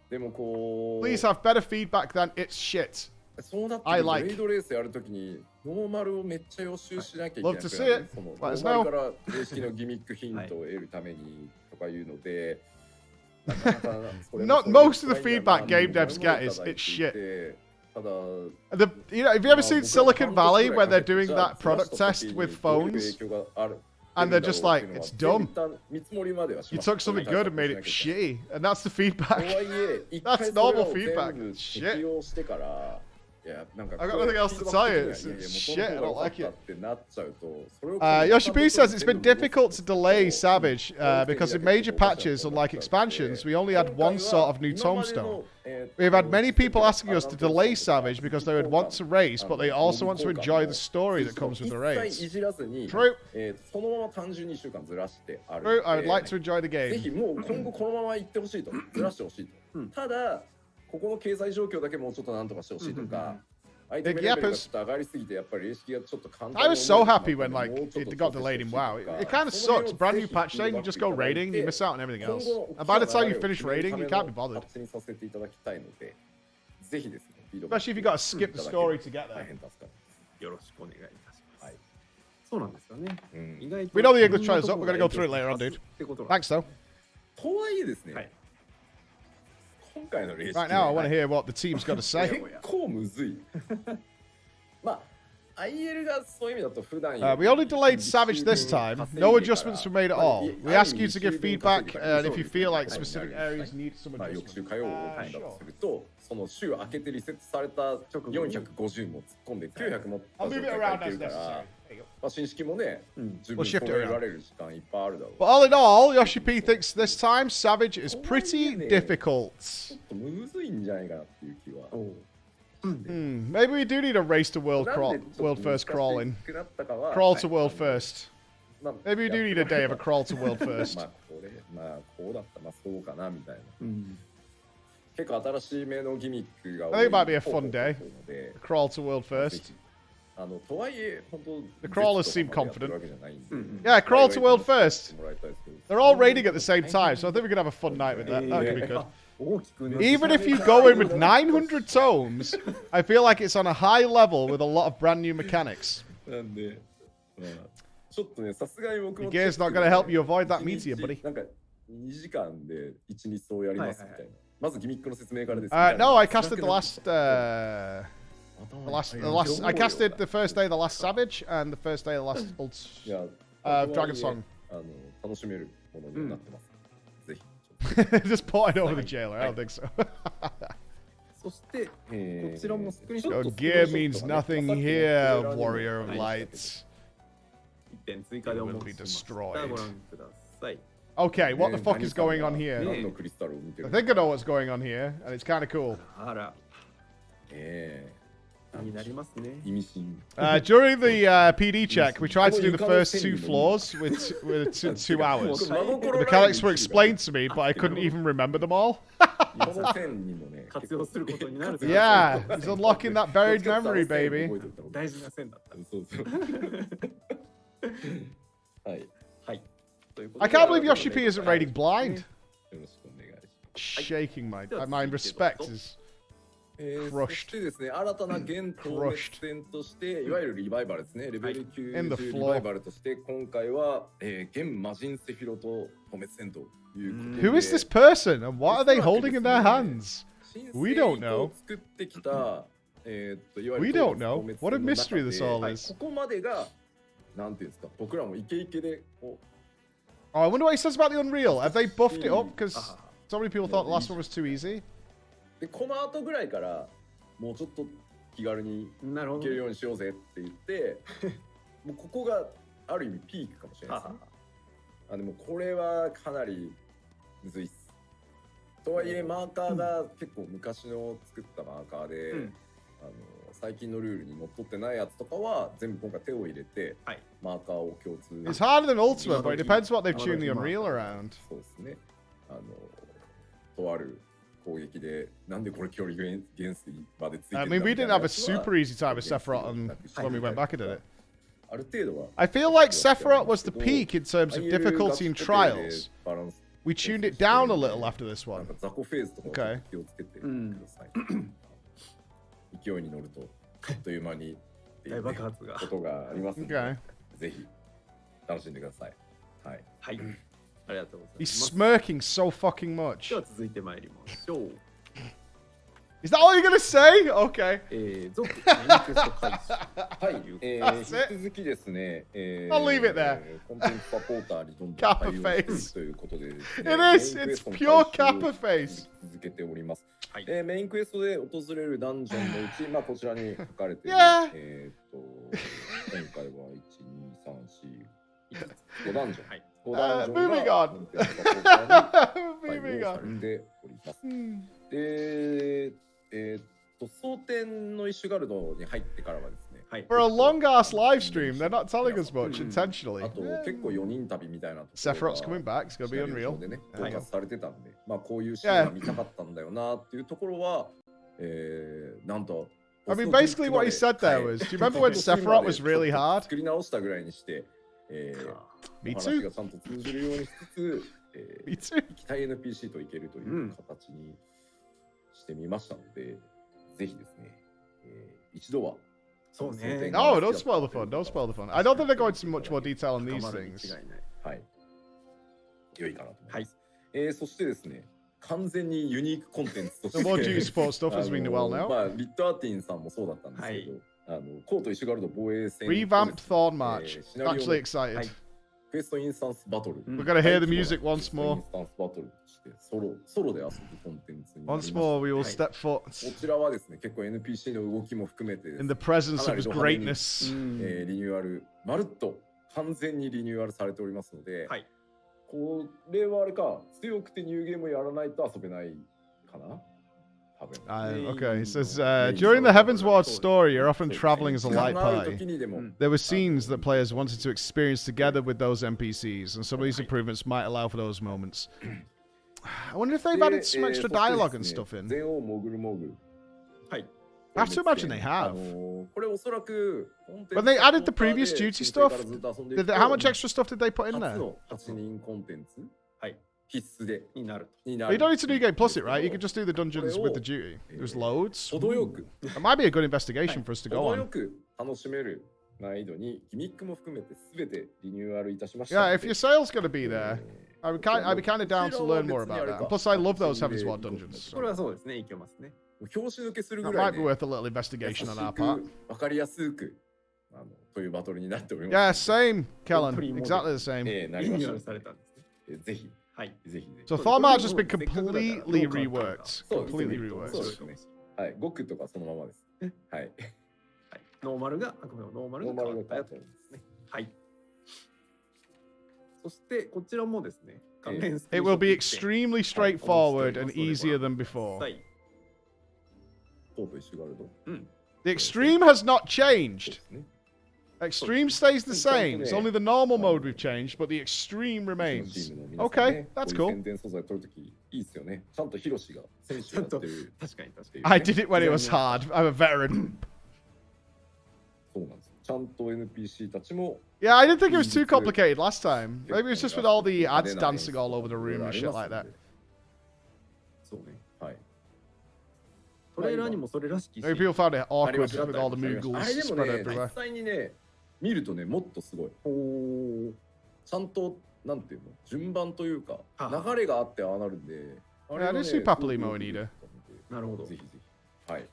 でもこう Please have better feedback than it's shit. そうなって I くると like. レイドレースやるときにノーマルをめっちゃ予習しなきゃいけない Love to see it. その Let us ノー know. マルから正式のギミックヒントを得るためにとかいうのでなかなかそれも Not most of the feedback game devs get is it's shit. ただ You know, have you ever seen Silicon Valley where they're doing that product test with phones and they're just like, it's dumb. You took something good and made it shitty, and that's the feedback. That's normal feedback. Shit. I've got nothing else to tell you. It's shit. I don't like it. Yoshi P says it's been difficult to delay Savage because in major patches, unlike expansions, we only had one sort of new tombstone. We've had many people asking us to delay Savage because they would want to race, but they also want to enjoy the story that comes with the raids. True. True. I would like to enjoy the ぜひ game. もう今後このまま行ってほしいと、ずらしてほしいと。ただ、ここの経済状況だけもうちょっとなんとかしてほしいとか、アイテムレベルがちょっと上がりすぎて、やっぱり霊式がちょっと簡単に I was so happy when like it got delayed in WoW. It kind of sucks. Brand new patch day, you just go raiding, you miss out on everything else. And by the time you finish raiding, you can't be bothered. 勝手にさせていただきたいので、ぜひですね、フィード Especially if you got to skip the story to get 大 there. 変助かる。よろしくお願いいたします。そうなんですよね。うん意外と We know the English trial's up. We're going to go through it later on, dude. ってことなん Thanks, though. とはいえですね、はい今回の霊式 Right now, I want to hear what the team's got to say. 結構むずい。まあ、IL がそういう意味だと普段 We only delayed Savage this time. No adjustments were made at all. We ask you to give feedback, and if you feel like specific areas need some まあ、翌週 adjustment. 火曜日だとすると、その週明けてリセットされた450も突っ込んで900も I'll move it い around け as るから necessary. There you go. まあ、新式もね、十 We'll 分 shift it 捉えられる時間いっぱいあるだろう。 But all in all, Yoshi P thinks this time Savage is pretty difficult. ちょっとむずいんじゃないかなっていう気は。 Maybe we do need a race to world first crawling. Crawl to world first. Maybe we do need a day of a crawl to world first. まあこうだったまあそうかなみたいな。結構新しいめのギミックが多い I think it might be a fun day. ので Crawl to world first. とはいえ本当 The crawlers seem やって confident. るわけじゃないんで Yeah, crawl to world first. もらいたいですけど They're all raiding at the same time, so I think we can have a fun night with that. That could be good. 大きくね Even if you go in with 900 tomes, I feel like it's on a high level with a lot of brand new mechanics. なんで、まあ、ちょっとねさすがに僕も Your gear's not going to help you avoid that meteor, buddy. なんか2時間で1、2層やりますみたいな。まずギミックの説明からです。 No, I casted the last. I casted the first day, the last Savage, and the first day, the last Dragon Song. 楽しめるものになってます。ぜひ。 Just point over the jailer. I don't think so. そしてこちらもスクリーンショ Your ット gear means nothing here, Warrior of Light. 1点追加でお持ちしました。ご覧ください。 Okay, what the fuck is going on here? 何のクリスタルを見て I る think I know what's going on here, and it's kind of cool. あら気になりますね。意味深。During the PD check, we tried to do the first 2 floors with 2 hours. The mechanics were explained to me, but I couldn't even remember them all. この線にもね、活用することになる。Yeah, he's unlocking that buried memory, baby. 大事な線だった。そうそう。はい。はい。 I can't believe Yoshi P isn't rating blind. よろしくお願いします。 Shaking my respect is そ crushed. してですね、新たな現当滅戦として、いわゆるリバイバルですね。レベル90リバイバルとして、今回は、現魔人セフィロト破滅戦ということで。Who is this person and what are they holding in their hands? We don't know. 作ってきた、We don't know. What a mystery this all is. ここまでが、なんていうんですか、僕らもイケイケで、Oh, I wonder what he says about the Unreal. Have they buffed it up? Because so many people thought the last one was too easy. でこの後ぐらいからもうちょっと気軽にいけるようにしようぜって言ってもうここがある意味ピークかもしれないですね。でもこれはかなりむずいっす。とはいえマーカーが結構昔の作ったマーカーで、最近のルールにのっとってないやつとかは全部今回手を入れて、マーカーを共通。It's harder than Ultimate, but it depends what they've tuned the Unreal around. そうですね。とある攻撃でなんでこれ距離減衰までついてる I mean, we didn't have a super easy time with Sephiroth when we went back and did it. ある程度は I feel like Sephiroth was the peak in terms of difficulty and trials. We tuned it down a little after this one. 雑魚フェーズとか気をつけてください。勢いに乗るとあっという間に大爆発がことがありますので、 Okay. ぜひ楽しんでください。はい。はい。ありがとうございま He's す。 smirking so fucking で much. は続いてまいりましょう。 Is that all you're gonna say? Okay. 続メインクエスト開始。はい、引き続きですね、I'll leave it there. コンテンツサポーターにどんどん Kappa 対応していく face. ということでですね、 It is. メインクエ It's ストの pure 開 Kappa 始を face. 続けております。はいメインクエストで訪れるダンジョンのうち、まあこちらに書かれている、 Yeah. 今回は1、2、3、4、5ダンジョン。はい。 5ダンジョン moving が on. コンテンツサポーターに Moving 対応さ on. れております。 Hmm. で、蒼天のイシュガルドに入ってからはですね、 For a long ass live stream, they're not telling us much intentionally. あと結構4人旅みたいなところが Sephiroth's coming back. It's gonna be シナリオ unreal. 上でね、フォーカスされてたんで、まあこういうシーンが見たかったんだよなっていうところは、なんと I mean, basically what he said there was, do you remember when Sephiroth was really hard? 作り直したぐらいにして、Me 話 too. がちゃんと通じるようにしつつ、 Me too. 行きたい NPC と行けるという形にしてみましたので、ぜひですね、一度はそうね。 No, don't spoil the fun. Don't spoil the fun. I don't think they're going into much more detail on these 深まるに things. 違いない。はい。良いかなと思います。そしてですね、完全にユニークコンテンツとして The more duty support stuff, as we well ま know. あ、リットアーティンさんもそうだったんですけど、コートイシュガルド防衛戦 Revamped Thorn March. シナリオ Actually excited. クエストインスタンスバトル。 We're gonna hear the music once クエ more. ストインスタンスバトルとしてソロで遊ぶコンテンツになりま Once す。 more, we will はい step foot こちらはですね、結構 NPC の動きも含めてですね in the presence of his greatness. リニューアル、まるっと完全にリニューアルされておりますので、はい。これはあれか、強くてニューゲームをやらないと遊べないかな多分。 Okay, it says, during the Heaven's Ward story, you're often traveling as a light party. There were scenes that players wanted to experience together with those NPCs, and some of these improvements might allow for those moments. I wonder if they've added some extra dialogue and stuff in. 全王モグルモグ。はい。 I have to imagine they have. これおそらく When they added the previous duty stuff, how much extra stuff did they put in 初 there? の8人コンテンツはい。必須でになると。にな Well, る。 you don't need to New Game Plus it, right? You could just do the dungeons with the duty. There's loads. 程よく That might be a good investigation for us to go 程よ on. く楽しめる難易度にギミックも含めて全てリニューアルいたしました。 Yeah, if your sale's going to be there, I'd be kind of down to learn more about that. And plus, I love those Heaven's Ward dungeons. これはそうですね。いけますね。拍子抜けする That ぐらい might ね be worth a little investigation on our part. わかりやすくというバトルになっており Yeah, ます。 same, Kellen. Exactly the same. なりましたリニューアルされたんですね。ぜひはい。ぜひぜひ。 So Thorn March has been completely reworked. Completely そう reworked. ですね。はい、5区とかそのままです。はい。はい。ノーマルが、あくまでもノーマルが変わったやつですね。はい。そして、こちらもですね、関連スクリ It ーンショ will ット be 1点 extremely straightforward and easier than before. はい。とうとう石ガルド。The extreme has not changed. ね。 Extreme stays the same. It's only the normal mode we've changed, but the extreme チ remains. ームの皆さん Okay, ね that's こういう cool. 宣伝素材取るときいいっすよね。ちゃんとヒロシが選手やってる。確かに確かに。 I did it when it was hard. I'm a veteran. そうなんですよ。ちゃんと NPC たちも Yeah, I didn't think it was too complicated last time. Maybe it was just with all the ads dancing all over the room and shit like that. そうね。はい。トレーラーにもそれらしきし Maybe people found it あり awkward ました with all the ありました Moogles あれでも spread ね、 everywhere. 実際にね、見るとね、もっとすごい。ちゃんと、なんていうの、順番というか、流れがあってああなるんで。あれ Yeah, は I ね didn't see Papalymo in either. なるほど。ぜひぜひ。はい。ぜ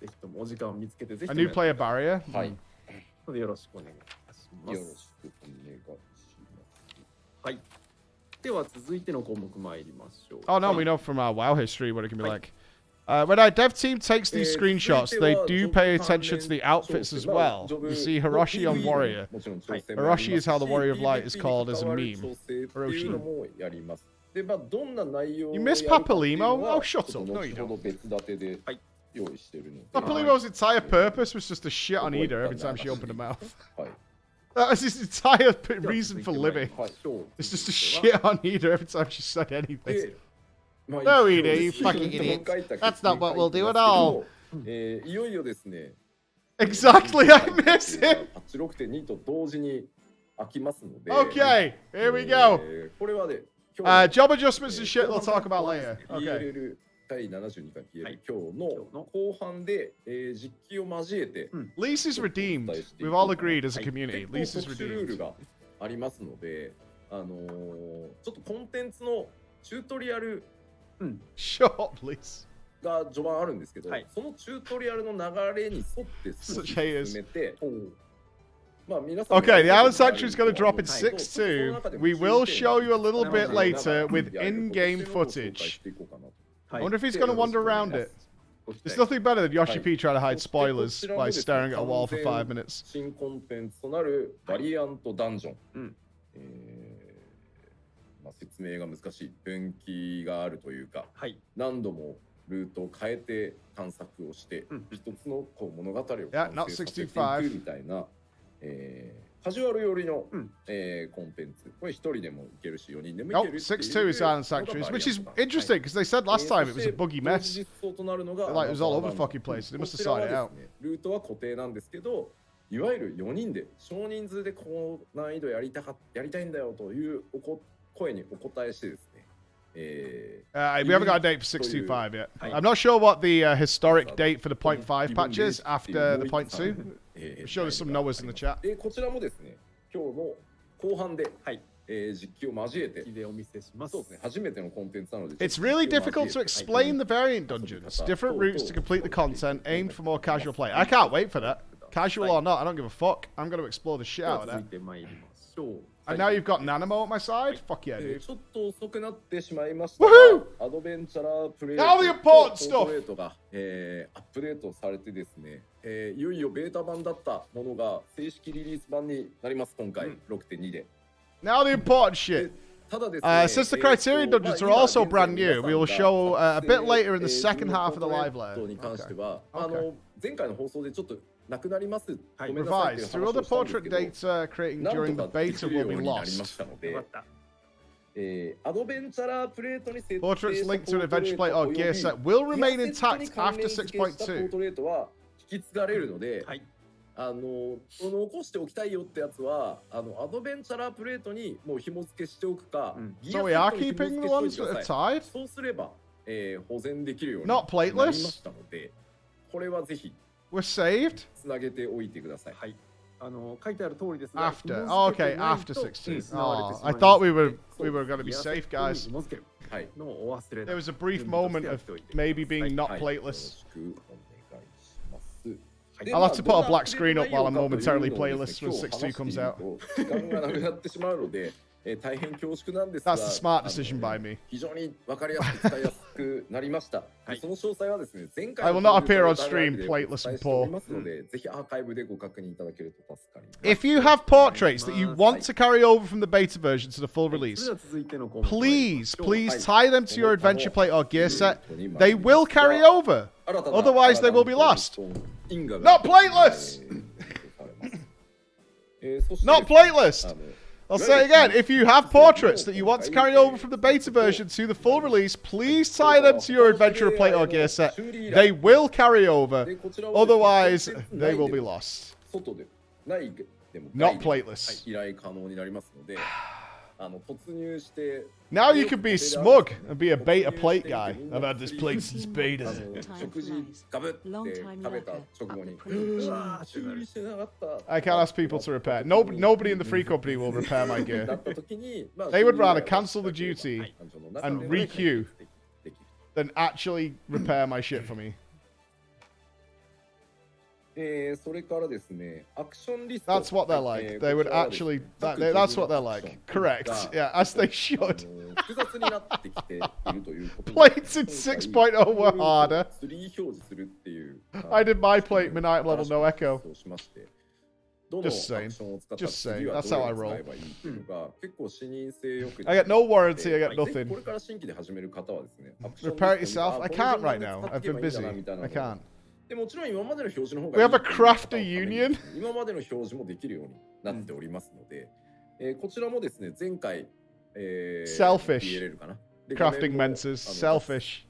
ひともお時間を見つけて、ぜひ A とも new player barrier. はい。のでよろしくお願いいたしまよろしす。くお願いします。はい。では続いての項目参りましょう。 Oh no, we know from our WoW history what it can be like. When our dev team takes these screenshots, they do pay attention to the outfits as well. You see Hiroshi on Warrior. Hiroshi is how the Warrior of Light is called as a meme. Hiroshi. You miss Papalymo? Oh, shut up. No, you don't. Papalymo's entire purpose was just to shit on Ida every time she opened her mouth. That was his entire reason for living. It's just to shit on Ida every time she said anything. No, Ida, you fucking idiot. That's not what we'll do at all. いよいよですね。 Exactly, I miss it. パッチ 6.2 と同時に開きますので。 Okay, here we go. これはね、 Job adjustments and shit we'll talk about later. Okay. PLL 第72回 PL 今日の後半で実機を交えて Lease is redeemed. We've all agreed as a community. Lease is 特殊ルール redeemed. がありますので、ちょっとコンテンツのチュートリアル Shut up, please. が序盤あるんですけど、はいそのチュートリアルの流れに沿って少し Such haters. 進めて、まあ皆さん Okay, the Island Sanctuary is going to drop in 6.2. We will show you a little bit later with in-game footage. I wonder if he's going to wander around it. There's nothing better than Yoshi P trying to hide spoilers by staring at a wall for 5 minutes. 新コンテンツとなるバリアントダンジョン。まあ説明が難しい分岐があるというか、何度もルートを変えて探索をして一つのこう物語を完成させていくみたいな、カジュアル寄りの、コンテンツ。これ一人でもいけるし4人でもいける。 6.2 is Island Sanctuaries, which is interesting because they said last time it was a buggy mess. 実装となるのが Like it was all over the fucking place. They must have sorted it out. ルートは固定なんですけど、いわゆる4人で少人数でこう難易度やりたいんだよという声にお答えしてですね。We haven't got a date for 6.25 yet. I'm not sure what the historic date for the 0.5 patch is after the 0.2. I'm sure there's some Noahs in the chat. こちらもですね、今日の後半で、実機を交えて、お見せします。そうですね、初めてのコンテンツなので。 It's really difficult to explain the variant dungeons. Different routes to complete the content aimed for more casual play. I can't wait for that. Casual or not, I don't give a fuck. I'm going to explore the shit out of that. And now you've got Nanamo at my side? Fuck yeah, dude. ちょっと遅くなってしまいましたが、アドベンチャラープレイト All the important と stuff. ポートレートが、アップデートされてですね、いよいよベータ版だったものが正式リリース版になります、今回、6.2 で。Now the important shit. ただですね、Since the Criterion dungeons are also brand new, we will show a bit later in the second half of the live layer. に関して Okay. は、前回の放送でちょっとなくなります。 Revised. Through other portrait data creating during the beta will be lost. アドベンチャラープレートに設定した Portraits linked to an adventure plate or gear set will remain intact after 6.2. ポートレートは引き継がれるので、残しておきたいよってやつはアドベンチャラープレートにもう紐付けしておくか、So we are keeping the ones that are tied? そうすれば、保全できるように Not なりま plateless? したので、これはぜひ We're saved? つなげておいてください。書いてある通りですが、 After. Oh, okay, after 16. Oh, I thought we were going to be safe, guys. のをお忘れ There was a brief moment of maybe being not plateless. I'll have to put a black screen up while I'm momentarily playless when 6.2 comes out. 時間がなくなってしまうので、大変恐縮なんですが、 That's a smart decision by me. 非常に分かりやすく伝えやすくなりました。その詳細はですね、前回 I will not appear on stream plateless and poor. ますので、ぜひアーカイブでご確認いただけると助かります。If you have portraits that you want to carry over from the beta version to the full release, please tie them to your adventure plate or gear set. They will carry over. Otherwise, they will be lost. Not plateless! Not plateless! I'll say it again. If you have portraits that you want to carry over from the beta version to the full release, please tie them to your adventurer plate or gear set. They will carry over. Otherwise, they will be lost. Not plateless. Now you can be smug and be a beta plate guy. I've had this plate since beta. I can't ask people to repair. Nobody in the free company will repair my gear. They would rather cancel the duty and re-queue than actually repair my shit for me. That's what they're like. They would actually... That's what they're like. Correct. Yeah, as they should. Plates in 6.0 were harder. I did my plate midnight level, no echo. Just saying. Just saying. That's how I roll. I get no warranty, I get nothing. Repair it yourself? I can't right now. I've been busy. I can't. We have a crafter union? Selfish. Crafting mentors. Selfish.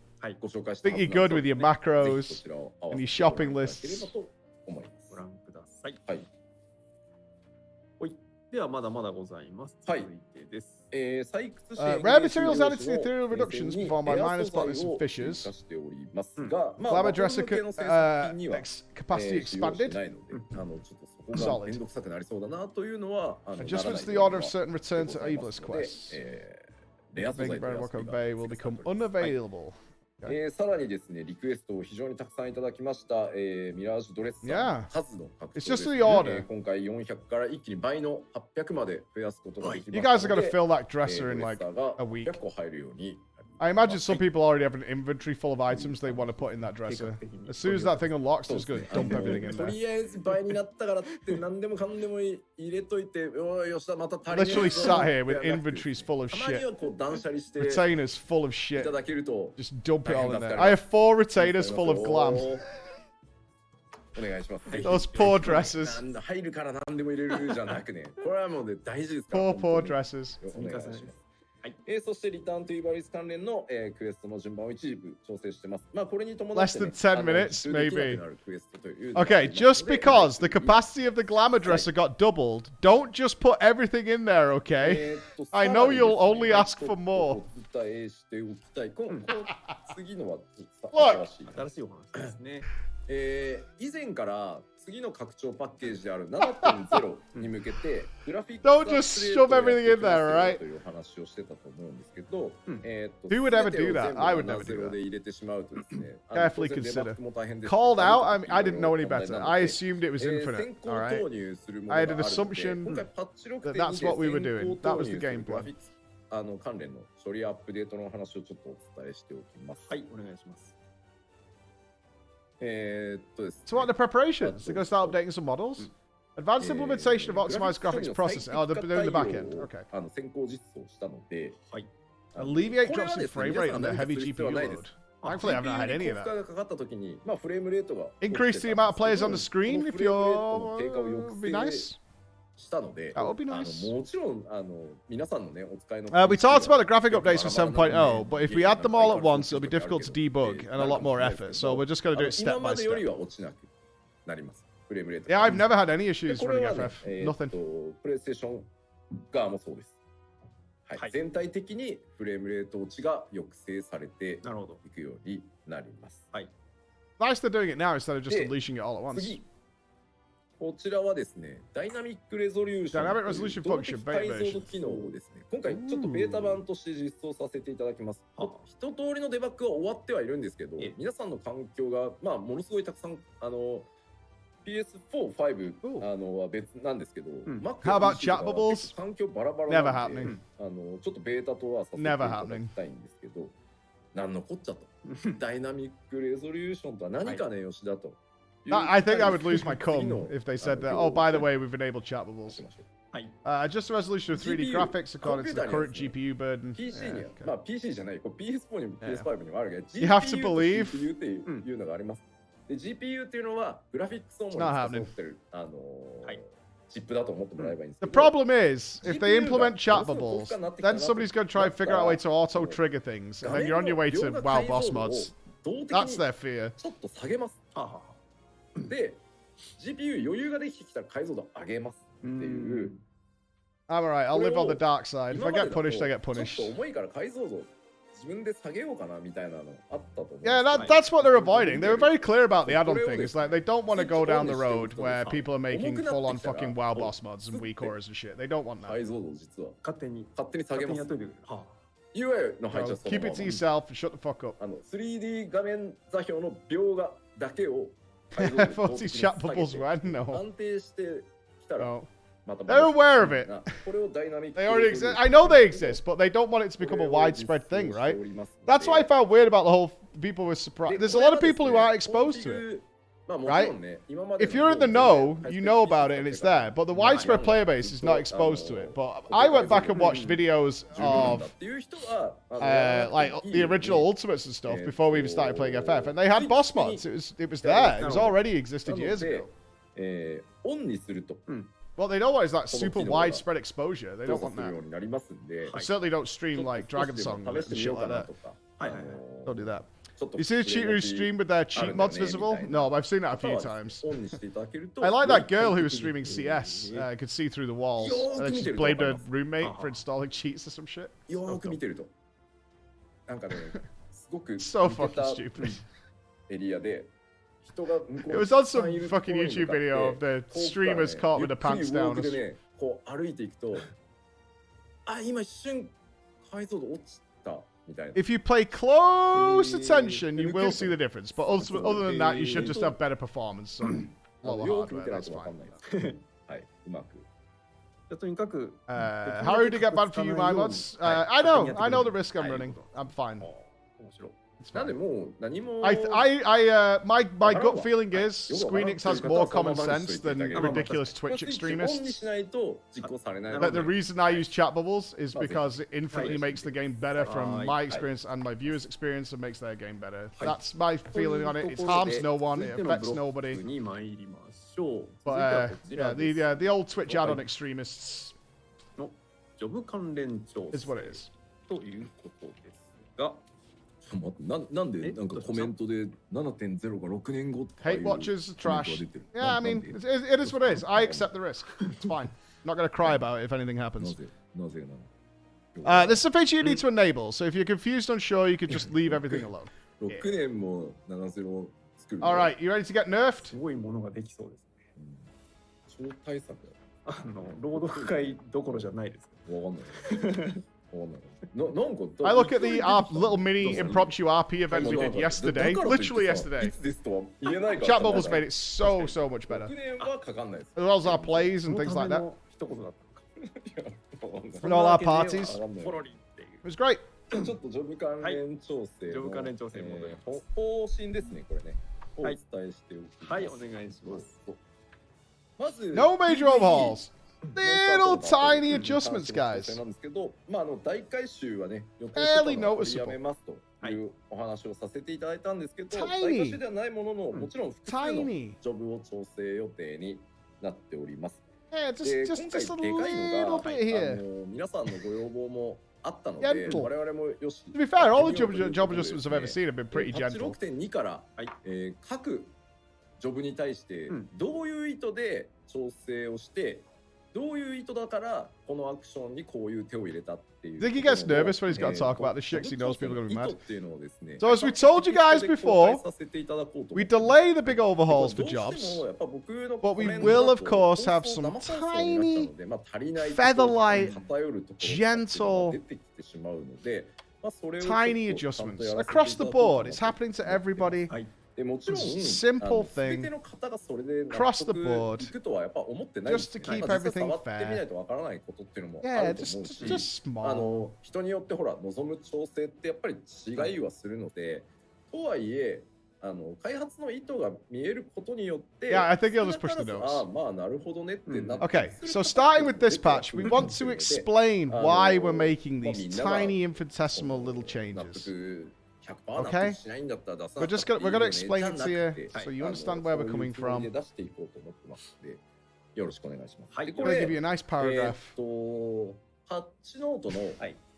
Think you're good with your macros and your shopping lists. ではまだまだございます。はい。続いてです。Rare materials added to the ethereal reductions performed by miners, plotters, and fishers. Glamour dresser capacity expanded. Solid. Adjustments to the order of certain return to Evil's quests. Making Baron Walker Bay will become unavailable. さらにですね、リクエストを非常にたくさんいただきました、ミラージュドレッサー数の獲得ですね。今回400から一気に倍の800まで増やすことができましたので、 You guys are going to fill that dresser in like a week. I imagine some people already have an inventory full of items they want to put in that dresser. As soon as that thing unlocks, they're just going to dump everything in there. Literally sat here with inventories full of shit. Retainers full of shit. Just dump it all in there. I have 4 retainers full of glam. Those poor dressers. Poor dressers. そしてリターンとイバリス関連の、クエストの順番を一部調整してます。まあこれに伴って、ね、Less than 10 minutes, maybe. Okay, just because the capacity of the glamour dresser got doubled, don't just put everything in there, okay? I know you'll only ask for more. 次のは Look! 新しいお話ですね。以前から次の拡張パッケージである 7.0 に向けてグラフィック Don't just shove everything in there, right? という話をしてたと思うんですけど、Who would ever do that? I would never do で入れてしまうとですね、 Carefully consider. Called out? I didn't know any better. I assumed it was infinite, alright? I had an assumption that that's what we were doing. That was the game plan. 関連の処理アップデートの話をちょっとお伝えしておきます。はい、お願いします。So what are the preparations? They're going to start updating some models? Advanced implementation of optimized graphics processing. Oh, they're doing the back end. Okay. Alleviate drops in frame rate under heavy GPU load. Thankfully, I've not had any of that. Increase the amount of players on the screen if you're... Would be nice. That would be nice. We talked about the graphic updates for 7.0, but if we add them all at once, it'll be difficult to debug and a lot more effort. So we're just going to do it step by step. Yeah, I've never had any issues running FF. Nothing. 全体的にフレームレート落ちが抑制されていくようになります。Nice they're doing it now instead of just unleashing it all at once. こちらはですね、ダイナミックレゾリューションという動的解像度機能をですね、今回ちょっとベータ版として実装させていただきます。一通りのデバッグは終わってはいるんですけど、皆さんの環境がまあものすごいたくさん PS4、5は別なんですけど、Mac How about と PC とかは chat 結構環境バラバラ Never なんで happening. ちょっとベータとはさせていただきたいんですけど、なんのこっちゃと。ダイナミックレゾリューションとは何かね、吉田と。I think I would lose my cum if they said that. Oh, by the way, we've enabled chat bubbles. Just the resolution of 3D graphics according to the current GPU burden. PC には、まあ PC じゃない、PS4 にも PS5 にもあるけど、You have to believe. GPU っていうのがあります。で、GPU っていうのはグラフィックスを主に使ってるチップだと思ってもらえばいいんですけ The ど。problem is, if they implement chat bubbles, then somebody's going to try and figure out a way to auto trigger things, and then you're on your way to WoW boss mods. That's their fear. ちょっと下げます。で、GPU 余裕ができてきたら解像度上げますっていう。I'm alright, I'll live on the dark side. If I get punished, I get punished. ちょっと重いから解像度自分で下げようかなみたいなのあったと思う。Yeah, that's what they're avoiding. They were very clear about the add-on thing. It's like they don't want to go down the road where people are making full-on fucking WoW boss mods and weak auras and shit. They don't want that. 解像度実は勝手に下げます。は UI の配置 So はその keep it to yourself and shut the fuck up. 3D 画面座標の描画だけを FFXIV chat bubbles when? No. 安定してきたら No. また They're aware of it. これをダイナミック They already exist. I know they exist, but they don't want it to become a widespread thing, right? That's what I found weird about the whole. People were surprised. There's a lot of people who aren't exposed to it, right? If you're in the know, you know about it and it's there. But the widespread player base is not exposed to it. But I went back and watched videos of like the original Ultimates and stuff before we even started playing FF, and they had boss mods. It was there. It was already existed years ago. オンにすると What they don't want is that super widespread exposure. They don't want する that. ようになりますんで They certainly don't stream like Dragon Song and shit like that. Don't do that. You see the cheater who streamed with their cheat mods visible? No, I've seen that a few times. I like that girl who was streaming CS. Could see through the walls. And then she blamed her roommate for installing cheats or some shit. よく見てるとなんかねすごく So fucking stupid. エリアで It was on some fucking YouTube video of the streamers caught with their pants down. こう歩いていくとあ今一瞬解像度落ちたみたいな If you play close attention, you will see the difference. But other than that, you should just have better performance. So, lower よく見 hardware, てない that's とわか fine. んないですはい、うまく とにかく How to get bad for you, my mods? I know the risk I'm running. I'm fine. 面白い なんでもう何も My gut feeling is Squeenix has more common sense than ridiculous Twitch オンに extremists. しないと実行されない But the reason I use chat bubbles is because it infinitely makes the game better from my experience and my viewers' experience and makes their game better. That's my feeling on it. It harms no one, it affects nobody. に参りましょう But yeah, the old Twitch add-on extremists のジョブ関連調 is 査 what it is. ということですがなんでなんかコメントで 7.0 が6年後 Hate watchers, trash. Yeah, I mean, it is what it is. I accept the risk. It's fine. I'm not going to cry about it if anything happens. なぜなの This is a feature you need to enable, so if you're confused on sure, you could just leave everything alone. 6年も7-0作る Alright, you ready to get nerfed? すごいものができそうですね超大作朗読会どころじゃないですわかんないなんか I look at the little mini impromptu RP event we did yesterday, literally yesterday. Chat bubbles made it so much better. 6年はかかんないです As well as our plays and things like that. 一言だったのか And all our parties. ポロリっていう It was great. ちょっとジョブ関連調整のジョブ関連調整戻ります方針ですねこれねをお伝えしておきますはいお願いしますまず No major overhauls. Little tiny adjustments, guys. なんですけど、まあ大改修はね予定 Fairly してたのを noticeable. 取りやめますというお話をさせていただいたんですけど、 Tiny. 大改修ではないもののもちろん複数の Tiny. ジョブを調整予定になっております。 Yeah, で just 今 a 回でかいの little が bit here. 皆さんのご要望もあったので Gentle. 我々もよし To be fair, all the job adjustments I've ever seen have been pretty パッチ gentle. 6.2 から、各ジョブに対してどういう意図で調整をして、どういう意図だからこのアクションにこういう手を入れたっていう。I think he gets nervous when he's got to talk about this shit because he knows people are going to be 意 mad. 図っていうのをですね So as we told you guys before, させていただこうと思って we delay the big overhauls for どうしても jobs, やっぱ僕の but we コメント will だ of と course have 放 some 送生放送になっちゃうのでまあ足りないところ feather-light, 偏るところ gentle, 出てきてしまうので、まあそれをちょっと tiny ちゃんと adjustments やらせていただこうと across the 思って board. It's happening to everybody. でもちろん Simple 全 thing. ての方がそれで Across the 納 board. 得いくとはやっぱ思ってないんですよ。 Just to keep まあ実 everything 際触ってみないとわからないことっていうのもあ Yeah, ると思うし、 just small. 人によってほら望む調整ってやっぱり違いはするので、とはいえ開発の意図が見えることによって、 Yeah, I think you'll just push the 少な notes. からずああまあなるほどねってなって Okay, する so 方 starting も with this 出ては patch, く we る want んです to よ。 explain で、why we're making まあ these みんなが tiny infinitesimal little 納 changes. 得 100% 納 Okay. 得しないんだったら出さ We're なく just てい gonna い we're よ gonna ね explain じゃ it な to you くて、 so you そう understand where we're いう coming つもり from. で出していこうと思ってますので、よろしくお願いします。で I'm gonna give you a nice paragraph. パッチノートの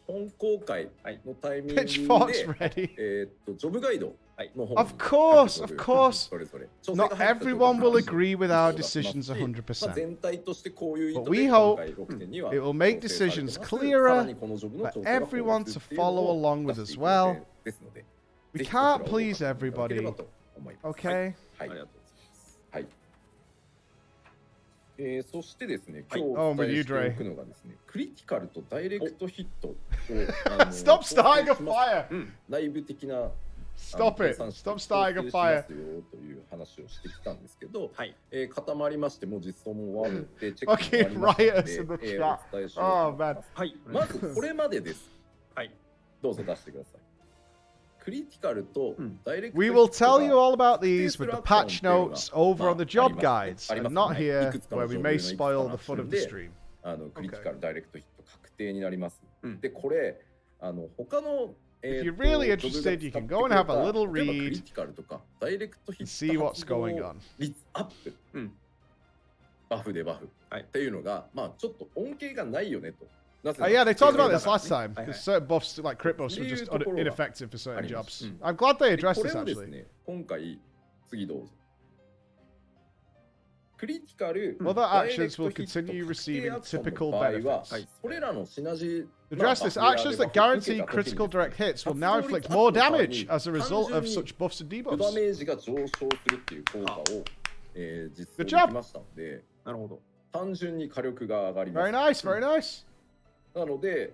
本公開のタイミングで、 Pitchfork's ready. ジョブガイドの方 Of course, of course. それぞれ Not everyone will agree with our decisions まあ 100%. 全体としてこういう意 But 図 we で hope 今回6点には it will make 調整されて decisions ます。 clearer さらにこのジョブの for 調整が everyone 法律 to っていうの follow を along with 出 as していく予定 well. ですので、 We ぜひこちらを can't ご please 確認いただけれ everybody. ばと思います。 Okay? はい。ありがとうございます。はい。そしてですね、今日 Oh, お with 伝え you, してお Dre. くのがですね、クリティカルとダイレクトヒットをStop starting a 調整します fire. 内部的な Stop 計 it. 算式 Stop を starting a 構成し fire. ますよという話をしてきたんですけど、はい。固まりましてもう実装も終わってチェックも終わ Fucking りましたの riotous in the で、 chat. お伝えしようと Oh, 思い man. ます。はい。まずこれまでです。はい。どうぞ出してください。クリティカルとダイレクト We ヒッ will ト tell が you all about these with the patch notes over on the job guides and not here where we may spoil the fun of the stream. クリティカルダイレクトヒット確定になります。うんで、これ、他の If you're really interested, you can go and have a little 例えばクリ read ティカルとかダイレクトヒ and ッ see ト what's going on. 率アップ、うんバフでバフ、っていうのが、まあちょっと恩恵がないよねと。なぜ Yeah, they talked about this だから last time はいはい because certain buffs, like crit buffs, were っていう just ところが ineffective for certain あります jobs. うん I'm glad they で addressed これ this をです actually. ね、今回、次どうぞ。クリティカル、 Other ダイレク actions ト will ヒット continue 確定 receiving アクションの typical 場合は benefits. それらのシナジー Address this. Actions that guarantee critical direct hits will now inflict more damage as a result of such buffs and ダ debuffs. メージが上昇するっていう効果を、実装 Good で job. きましたので、なるほど。単純に火力が上がりま Very す。 nice, very nice. なので、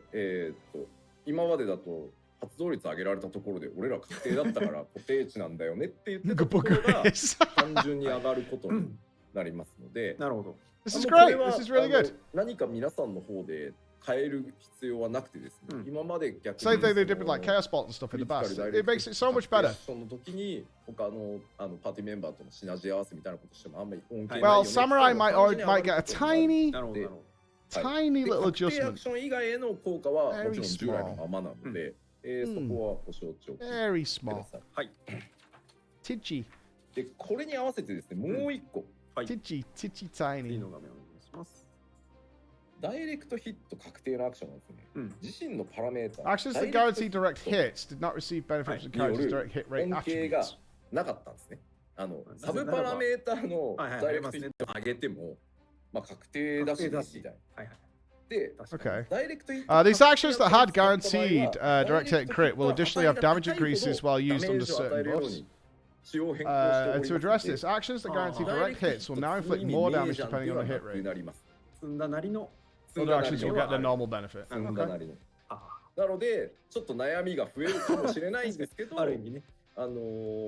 今までだと発動率上げられたところで俺ら確定だったから固定値なんだよねって言ってたところが Good 単純に上がることになりますので、なるほど。This is これ great. は This is really good. 何か皆さんの方で変える必要はなくてですね、うん今まで逆 Same thing they did with like chaos bolt and stuff in the past. It makes it so much better. その時に他のパーティーメンバーとのシナジー合わせみたいなことしてもあんまり恩恵ない Well, よね Samurai might 単純に might get a tiny, なるほど。なるほど。tiny で little 確定アク adjustment. ション以外への効果は Very もちろん従来のままなので、そこはご承知おきく Very だ small. さい。はい。 Titchy, で、これに合わせてですね、もう一個、はい。 titchy 次 tiny. の画面お願いします。ダイレクトヒット確定のアクションなんですね。うん。自身のパラメータ Actions that guarantee direct hits did not receive benefits from characters' direct hit rate 恩恵が attributes. なかったんですね。ぜサブパラメータのはいはいダイレクトヒット上げても、まあ確定だしね、確定だしみたいな。はいはい。で、確かに Okay. ダイレクトヒット These actions that had guaranteed direct hit and crit will additionally have damage increases while used under certain buffs. And to address this, actions that guarantee direct hits will now inflict more damage depending on the hit rate. 積んだなりの。 Other actions will get their normal benefit. 積んだなりの。あなので、ちょっと悩みが増えるかもしれないんですけど、ある意味ね。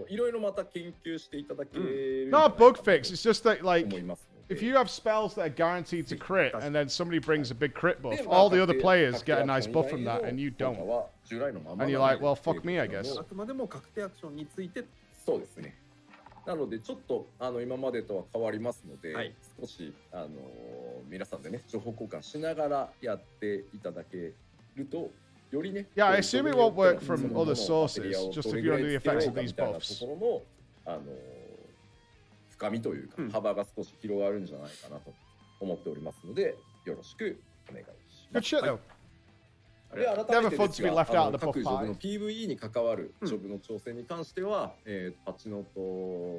いろいろまた研究していただける Not a bug fix, it's just that, と like, 思いますので if you have spells that are guaranteed to crit and then somebody brings a big crit buff, all the other players get a nice buff from that and you don't. And you're like, well, fuck me, I guess. あくまでも確定アクションについて。そうですね。なのでちょっと今までとは変わりますので、はい少し皆さんでね情報交換しながらやっていただけるとよりね。 Yeah, I assume it won't work from other sources, そ just の if you're under the どれぐらい effects of つけようか these みたいな buffs. ところの深みというか、うん幅が少し広がるんじゃないかなと思っておりますので、よろしくお願いしま Good す。 shit, though. で改めて Never fun です to be が left out of the 各 buff ジョブ pie. の PVE に関わるジョブの調整に関しては、パッチノー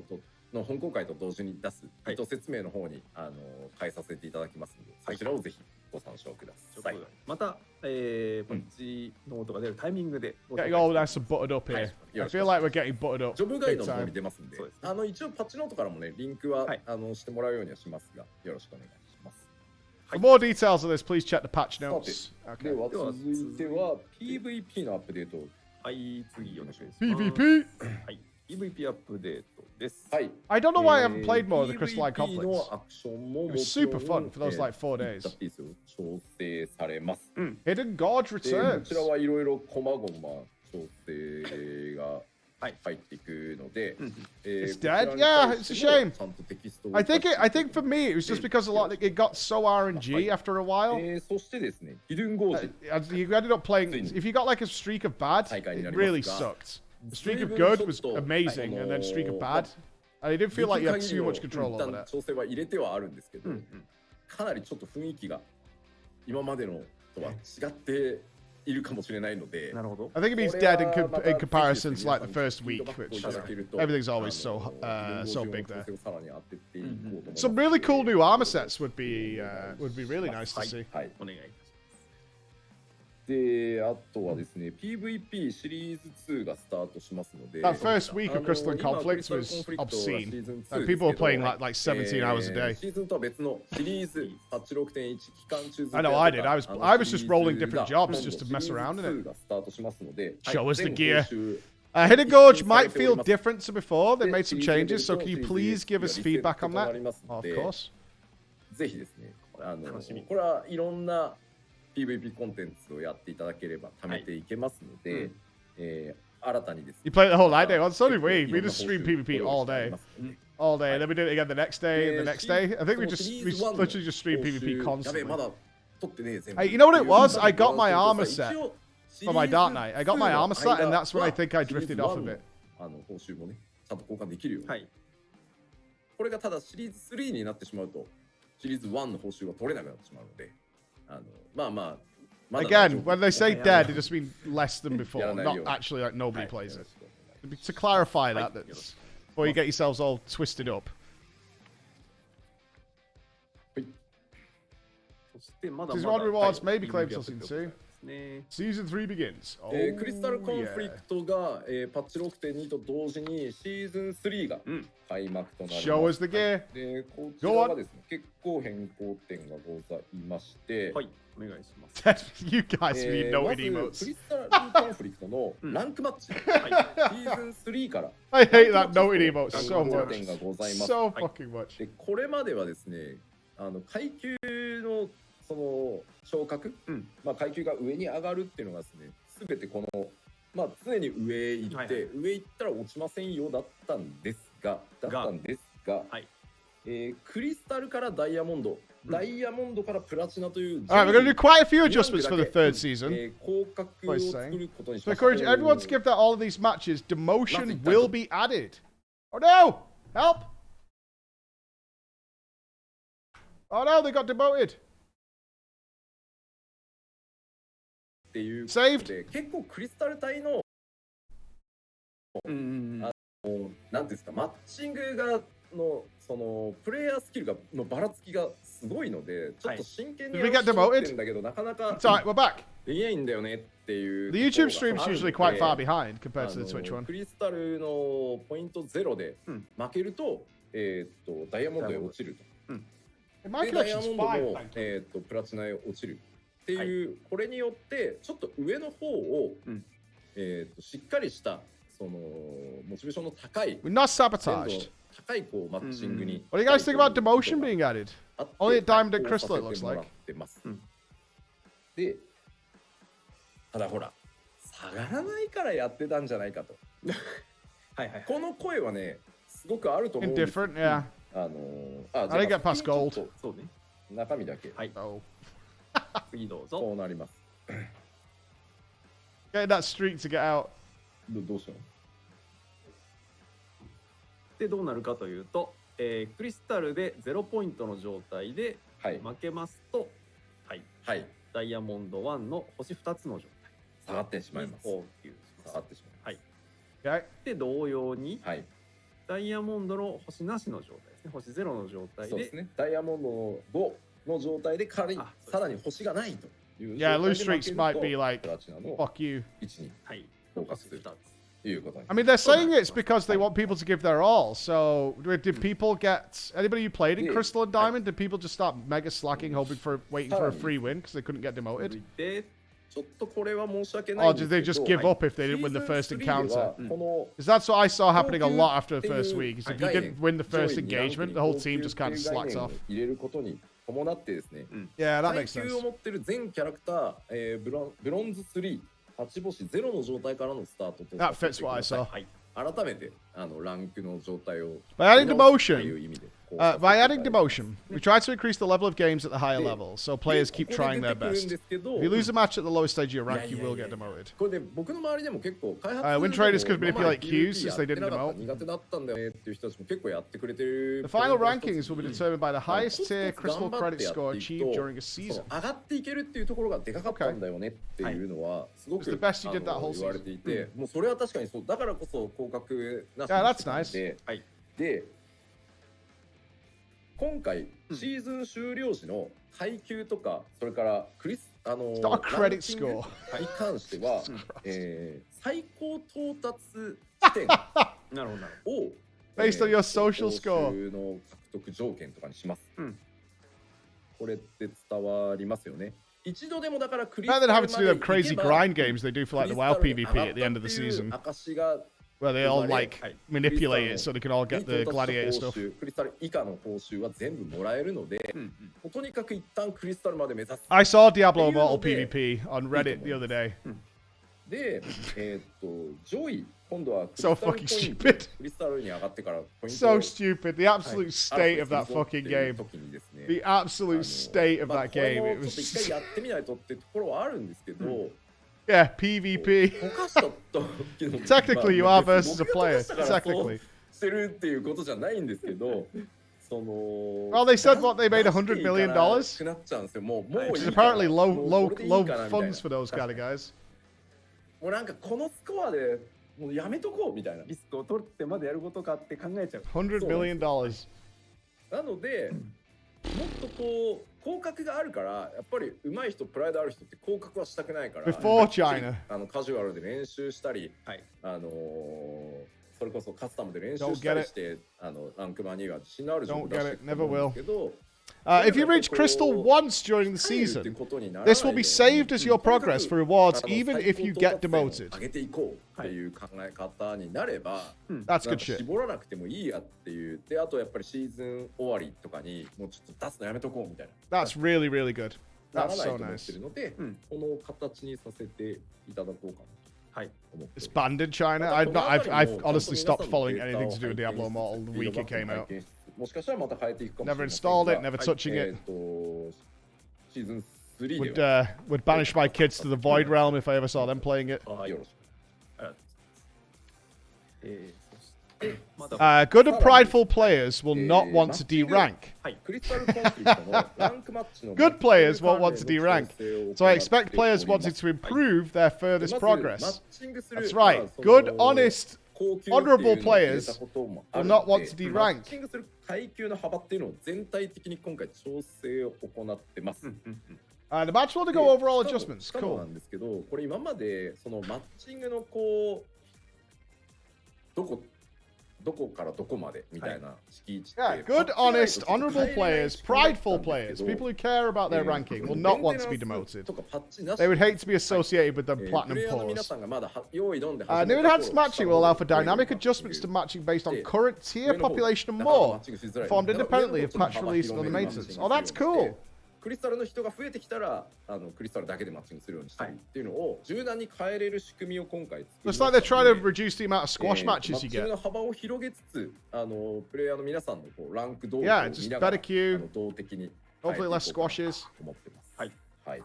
トの本公開と同時に出す意図説明の方に変えさせていただきますので、そちらをぜひご参照ください。また、パッチノートが出るタイミングで。 Getting all nice and buttered up here. I feel like we're getting buttered up ジョブガイ big ドの方に time. 出ますんでそうですね、一応パッチノートからもね、リンクは、はいしてもらうようにはしますが、よろしくお願いします。 For more details of this, please check the patch notes. で Okay. は続いては PVP のアップデートをはい、次お願いします。 PvP. はい。PVP アップデートです。はい。I don't know why I haven't played more of the Crystalline PVP conflicts. のアクションも It was super fun for those like 4 days. ピースを調整されます。Hidden Gorge で、こ returns. ちらはいろいろ細々調整が入っていくので、It's dead? Yeah, it's a shame. I think for me it was just because a lot it got so RNG after a while. そしてですね、ヒルンゴージ You ended up playing. If you got like a streak of bad, it really sucked. The streak of good was amazing, and then streak of bad. I didn't feel like you had too much control over that. 調整は入れてはあるんですけど、かなりちょっと雰囲気が今までのとは違っているかもしれないので。なるほど。 I think it means dead in comparison to like the first week, which everything's always so big there. Some really cool new armor sets would be really nice to see. はい、お願いいたします。で、あとはですね、PVP シリーズ2がスタートしますので、 That first week of Crystalline Conflicts was obscene. Like, people were playing like 17 hours a day. シーズンとは別のシリーズパッチ 6.1 期間中 I know I did. I was just rolling different jobs just to mess around in it. がスタートしますので、 Show us the gear. 全報酬 Hidden Gorge might feel different to before. They made some changes, so can you please give us feedback on that? Oh, of course. ぜひですね、これはいろんな PVP コンテンツをやっていただければ貯めていけますので、新たにですね。You play the whole night day. Well, so did we. We just stream PvP all day. All day. Then we did it again the next day and the next day. I think we literally just stream PvP constantly. Hey, you know what it was? I got my armor set for my Dark Knight. I got my armor set, and that's when I think I drifted off a bit. 報酬もね、ちゃんと交換できるように。これがただシリーズ3になってしまうと、シリーズ1の報酬は取れなくなってしまうので、まあまあ。Again, when they say dead, it just means less than before. Not actually like nobody plays it. To clarify that, that's before you get yourselves all twisted up. そしてまだ Season 1 rewards may be claimed till Season 2. Season 3 begins. クリスタルコンフリクトが、パッチ 6.2 と同時にシーズン3が開幕となります。Show us the gear. で、こちらがですね、結構変更点がございまして、はい、お願いします。You guys need no まず emotes. クリスタルコンフリクトのランクマッチ、シーズン3から I hate that noted emote so 変更 much. 点がございます。 So fucking much. で、これまではですね、階級のその昇格、まあ階級が上に上がるっていうのがですね、すべてこのまあ常に上行って、上行ったら落ちませんよだったんですが、クリスタルからダイヤモンド、ダイヤモンドからプラチナという。Alright, we're going to do quite a few adjustments for the third season. 降格を作ることにし So ま I した。 encourage everyone to give that all of these matches. Demotion will be added. Oh no! Help! Oh no, they got demoted. っていう Saved. 結構クリスタル隊のなんていうんですか、マッチングがのそのプレイヤースキルがのばらつきがすごいので、ちょっと真剣にやってるんだけどなかなか It's alright, we're back. できないんだよねっていう。 The YouTube stream's usually quite far behind compared to the Twitch one. クリスタルのポイント0で負けると、ダイヤモンドへ落ちると。 My でダイヤ connection's モンド fine. も Thank you. プラチナへ落ちるっていう、これによってちょっと上の方を、しっかりしたそのモチベーションの高い We're not sabotaged. 高いこうマッチングに。 What do you guys think about demotion being added? Only at Diamond and Crystal, it looks like. で、ただほら、下がらないからやってたんじゃないかと。この声はね、すごくあると思うんです。 Indifferent, yeah. I didn't get past gold. そうね。中身だけ。はい。 Oh. 次どうぞ。そうなります。 Getting that streak to get out. どうしたの？でどうなるかというと、クリスタルで0ポイントの状態で負けますと、ダイヤモンド1の星2つの状態下がってしまいます。下がってしまいます。で同様に、ダイヤモンドの星なしの状態ですね、星0の状態で、そうですね、ダイヤモンド5の状態で仮にさらに星がないという。Yeah, loose streaks might be like, fuck you. 1にフォーカスするということに。 I mean, they're saying it's because they want people to give their all. So, did people get anybody who played in Crystal and Diamond? Did people just start mega slacking, waiting for a free win because they couldn't get demoted? でちょっとこれは申し訳ない Or んで did す they け just ど、 give up if they didn't win the first シーズン3では encounter? この Because that's what I saw happening a lot after the first week. Is if you 概 didn't 念 win the first 上位にランク engagement, に the whole 高級 team just kind of っていう概 slacks 念を off. 入れることに伴ってですね、 Yeah, that 階 makes 級 sense. を持ってる全キャラクター、ブロンズ3、8星0の状態からのスタートと That させ fits てく what I ださい。 saw. はい。改めてランクの状態を By adding 見直すと demotion, いう意味で by adding demotion, we try to increase the level of games at the higher level, so players keep ここで trying 出 their てくるん best. ですけど、 If you lose a match at the lowest stage of your いや rank, い you やい will や get demoted. これで僕の周りでも結構開発 win traders could でも manipulate queues since やっ they て didn't なかった demote. 苦手だったんだよねっていう人たちも結構やってくれてる。 The final rankings will be determined by the highest tier コツコツ crystal credit 頑張ってやって score いく achieved と during a そ season. の上がっていけるっていうところがでかかったんだよねっていうのはすごく It's the best you did that whole 言われていて、もうそれは確かにそうだからこそ降格なし Yeah, に that's したん nice. で、はい、で今回シーズン終了時の階級とかそれからNot a credit score. に関しては、最高到達地点なるほど。を Based on your social 報 score. 酬の獲得条件とかにします。これって伝わりますよね。一度でもだからクリスタ Rather ル than ま having で to do 行 them け crazy ば grind games they do for like the WoW PvP at the end of the season, 証が where they all like はい manipulate it so they can all get the に到達 gladiator した報 stuff. 酬クリスタル以下の報酬は全部もらえるので、もうとにかく一旦クリスタルまで目指す。 I saw Diablo Immortal っていうので PvP on Reddit the other day. で、上位今度はクリス So タル fucking ポイント stupid. クリスタルに上がってからポイント So を stupid. The absolute state of that fucking game. The absolute state of that game. It ちょっと一回 was やってみないとってところはあるんですけど、 yeah, PvP. 溶かした時の Technically, you まあ are versus a 僕が player. 溶かしたからそう Technically. してるっていうことじゃないんですけど、その Well, they said what they made $100 million. くなっちゃうんですよ。もういい Which is から apparently もうこれでいい low かなみたいな funds for those kind of guys. もうなんかこのスコアでもうやめとこうみたいな。リスクを取ってまでやることかって考えちゃう。 $100 million. なので、もっとこう降格があるからやっぱり上手い人プライドある人って降格はしたくないから。 Before China. カジュアルで練習したり、はいそれこそカスタムで練習したりしてランクマニが自信のある状況を出していくと思うんですけど。If you reach Crystal once during the season, this will be saved as your progress for rewards even if you get demoted. 上げていこうっていう考え方になれば、 That's good shit. 絞らなくてもいいやっていう。で、あとやっぱりシーズン終わりとかにもうちょっと出すのやめとこうみたいな。 That's really, really good. な That's らない so と思って nice. るので、この形にさせていただこうかな。はい。 It's banned in China. I've honestly stopped following anything to do with Diablo Immortal the week it came out. もしかしたらまた変えていくかもしれ Never ませんが installed it, never touching it. シーズン3では Would banish my kids to the Void Realm if I ever saw them playing it. よろしそしてまだ Good and prideful players will not want to D rank. く。クリスタルコンフリクトのランクマッチの Good players won't want to D rank, so I expect players wanting to improve their furthest progress. That's right. Good, honest, honorable players will not want to D マッ rank. チングする階級の幅っていうのを全体的に今回調整を行ってます。 The match will go overall し adjustments. かもな Cool. んですけど、これ今までそのマッチングのこうどこからどこまでみたいな敷地って、 Yeah, good, honest, honorable players, prideful players, people who care about their ranking will not want to be demoted. とかパッチなし They would hate to be associated with the プ platinum レイヤーの皆 pause. さんがまだ用意どんで New enhanced matching will allow for dynamic adjustments to matching based on current tier population and more, performed independently of patch release and other maintenance. Oh, that's cool. クリスタルの人が増えてきたらクリスタルだけでマッチングするようにしたりっていうのを柔軟に変えれる仕組みを今回作りま Looks した like they're trying to ので reduce the amount of squash matches you マッチング get. の幅を広げつつプレイヤーの皆さんのこうランク動向を Yeah, 見 just ながら better queue. 動的に Hopefully less squashes. 思ってます。はい。はい。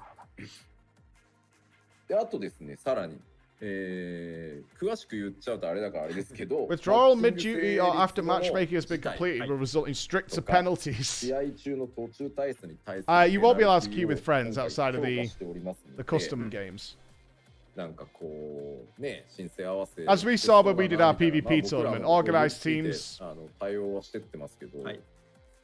で、あとですね、さらに、詳しく言っちゃうとあれだからあれですけど、 Withdrawal マッチング mid-duty or after 成立の matchmaking has been 事態 completed will result in stricter とか penalties. 試合中の途中退出に対する You won't be allowed to ペナルティ queue with friends を outside of 強 the 化しておりますので the custom games. なんかこうね、申請合わせ As we saw when we did our みたいな PvP 僕ら tournament, も organized こういう teams, 対応はしてってますけど、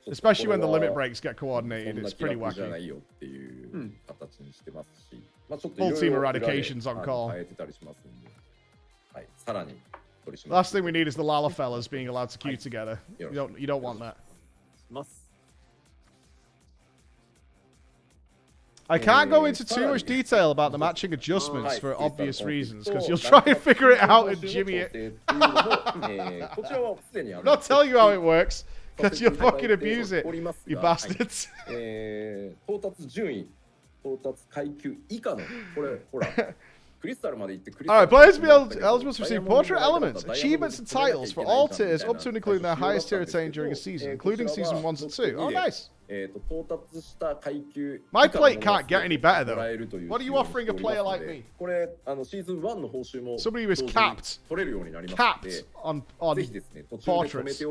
especially when the limit breaks get そ coordinated, んな it's 気 pretty 楽じゃな wacky. いよっていう形にしてますし、まあちょっと Full いろい team ろ裏で eradications on call. 変えてたりしますんで、はい、さらに取り締 The まり last thing we need is the Lala fellas being allowed to queue together. You don't want that. ます。I can't go into too much detail about the matching adjustments for obvious reasons, because you'll try and figure it out and jimmy it. I'm not telling you how it works, because you'll fucking abuse it, you bastards. 到達順位、到達階級以下の、これ、ほら。Alright, players will be eligible to receive portrait elements, achievements, and titles for all tiers up to and including their highest tier attained during a season, including season 1 to 2. Oh, nice. My plate can't get any better, though. What are you offering a player like me? Somebody who is capped on portraits.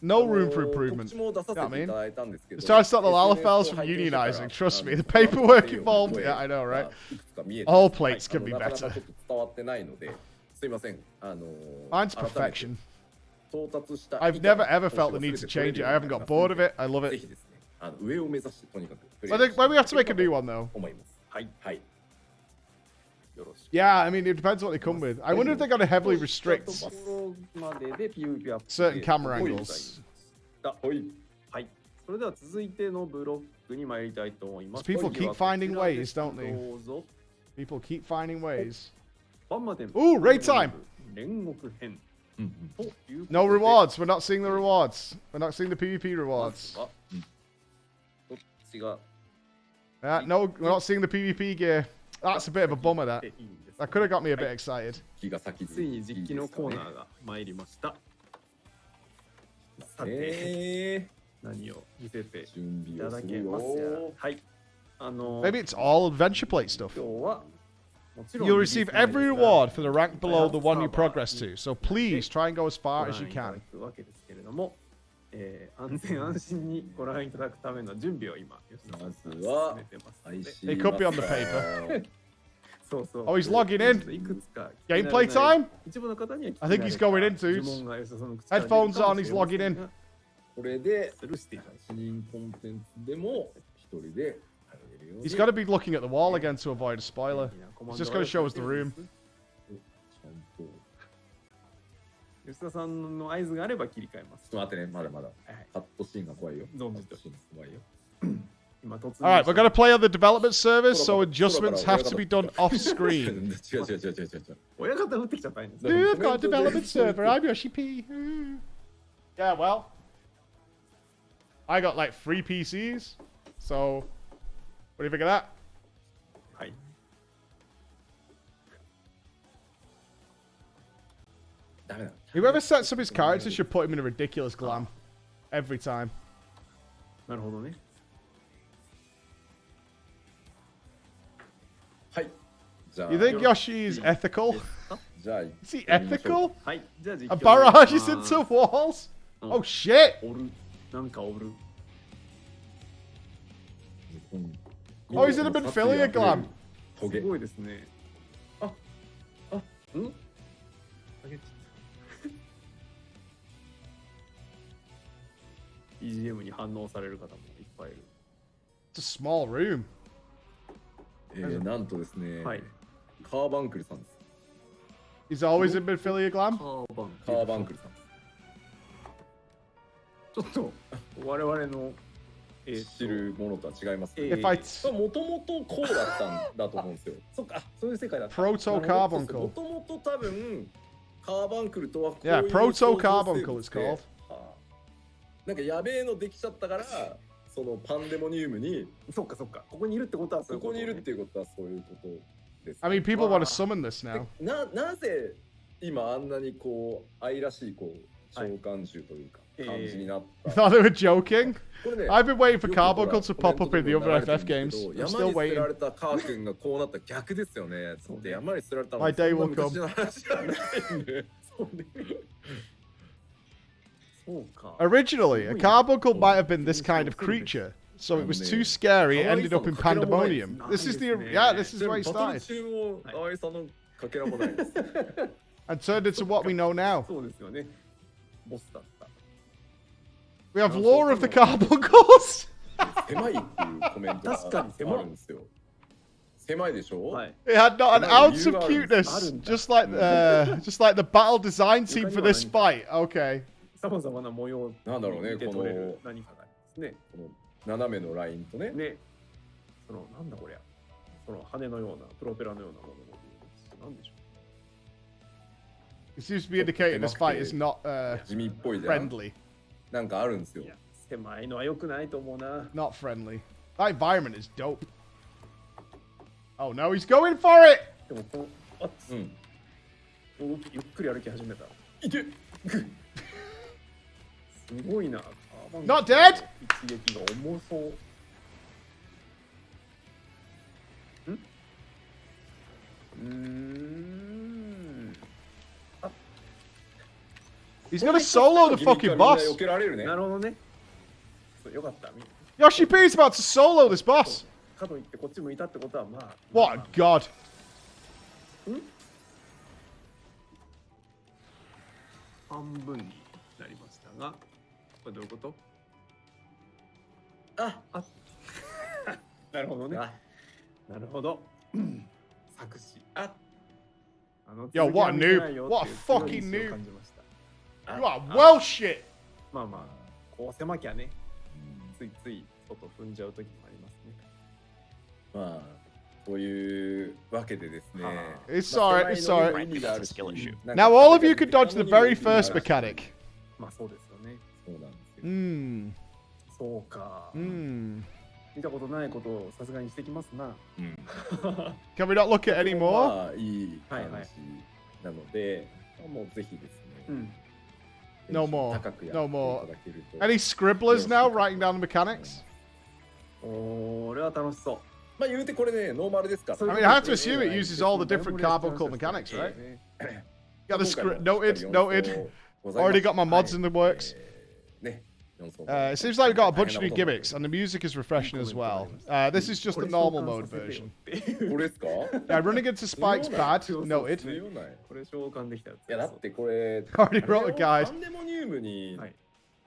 No room for improvement. You know what I mean? It's trying to stop the Lalafels from unionizing. Trust me, the paperwork involved. Yeah, I know, right? All plates can be better. Mine's perfection. I've never ever felt the need to change it. I haven't got bored of it. I love it. I think maybe we have to make a new one though. Yeah, I mean it depends what they come with. I wonder if they're going to heavily restrict certain camera angles. People keep finding ways, don't they? People keep finding ways. Ooh, raid time! No rewards. We're not seeing the rewards. We're not seeing the PvP rewards. No, we're not seeing the PvP gear. That's a bit of a bummer, that. That could have got me a bit excited. Maybe it's all adventure plate stuff. You'll receive every reward for the rank below the one you progress to, so please try and go as far as you can. It could be on the paper. Oh, he's logging in. Gameplay time? I think he's going in, dudes. Headphones on, he's logging in. He's got to be looking at the wall again to avoid a spoiler. He's just going to show us the room. Alright, we're going to play on the development servers, so adjustments have to be done off screen. We've got a development server, I'm Yoshi P. Yeah, well, I got like 3 PCs, so what do you think of that? Whoever sets up his character should put him in a ridiculous glam. Every time. You think Yoshi is ethical? Is he ethical? A barrage is into walls? Oh shit! Oh, he's in a Minfilia glam. It's a small room. なんとですね、カーバンクルさんです。He's always in Minfilia glam? カーバンクルさん。ちょっと我々の知るものとは違います。もともとこうだったんだと思うんですよ。そっか、そういう世界だった。Proto Carbuncle。もともと多分カーバンクルとはこういう。Yeah, Proto Carbuncle it's called. なんかやべえのできちゃったから、そのパンデモニウムに。そっかそっか。ここにいるってことはそういうこと。ここにいるっていうことはそういうことです。I mean, people want to summon this now. なぜ今あんなにこう愛らしいこう召喚獣というか。I thought they were joking. I've been waiting for Carbuncle to pop up in the other FF games. I'm still waiting. My day will come. Originally, a Carbuncle might have been this kind of creature, so it was too scary. It ended up in Pandemonium. This is the this is where it started. And turned into what we know now. We have lore of the Carbuncles. It had not an ounce of cuteness, just like the battle design team for this fight. Okay. ですね。この斜めのラインとね。ね、そのなんだこりゃ、その羽のようなプロペラのようなものがなんでしょう。It seems to be indicating this fight is not 地味っぽいじゃん。 friendly. なんかあるんですよい。や、狭いのは良くないと思うな。 Not friendly. That environment is dope. Oh no, he's going for it! でもこの動きゆっくり歩き始めた。いけ。すごいな。 Not dead! 一撃が重そう。He's gonna solo the fucking 避 boss. けられるね。なるほどね。よかった。 Yoshi P's about to solo this boss. かといってこっち向いたってことはまあ。 What a god. 半分になりましたが、これどういうこと？なるほどね。なるほど。作詞。Yo, what a noob. What a fucking noob. You are well shit. まあまあ、こう狭きゃね、ついつい外踏んじゃう時もありますね。まあ、というわけでですね。It's alright, it's alright. skill issue. Now all of you could dodge the very first mechanic. まあそうですよね。そうなんですよ。そうか。 Hmm. 見たことないことをさすがにしてきますな。Can we not look at any more? まあ、いい話なので、もうぜひですね。No more. 高くや No ってい more. ただけると。 Any scribblers now writing down the mechanics? これは楽しそう。まあ言うてこれね、ノーマルですから。 I mean, I have to assume it uses all the different carbuncle mechanics, right? Got the script noted, noted. Already got my mods in the works. ね。 It seems like we've got a bunch of new gimmicks, and the music is refreshing as well. This is just the normal mode version. これですか？ Yeah, running into spikes bad, noted. これ召喚できたやつ。いやだってこれ Already wrote a パ guide. ンデモニウムに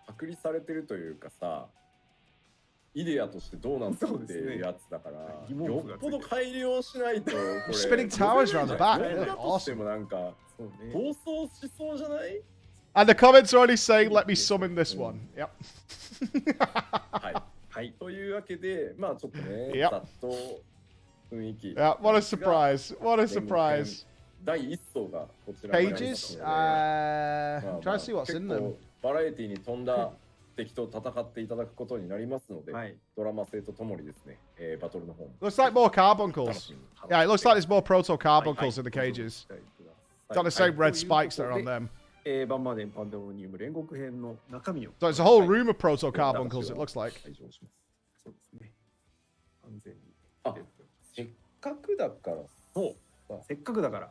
パクリされてるというかさ、イデアとしてどうなんだっていうやつだから、よっぽど改良しないとこれ。 Spinning towers around the back. だとしてもなんか暴走しそうじゃない？ And the comments are already saying, "Let me summon this one." Yep. はい。というわけで、まあちょっとね、 Yep. ざっと雰囲気。 Yeah. What a surprise! What a surprise! 第一層がこちらになります Pages. ので、まあ I'm trying to see what's in 結 them. 構バラエティに富んだ敵と戦っていただくことになりますので、ドラマ性とともにですね、バトルの方も Looks like more carbuncles. Yeah, it looks like there's more proto carbuncles in the cages. It's got the same red spikes that are on them. バンマーデンパンデモニウム煉獄編の中身を。 So it's a whole room of proto carbuncles. It looks like. そうですね。完全に。せっかくだから、せっかくだから。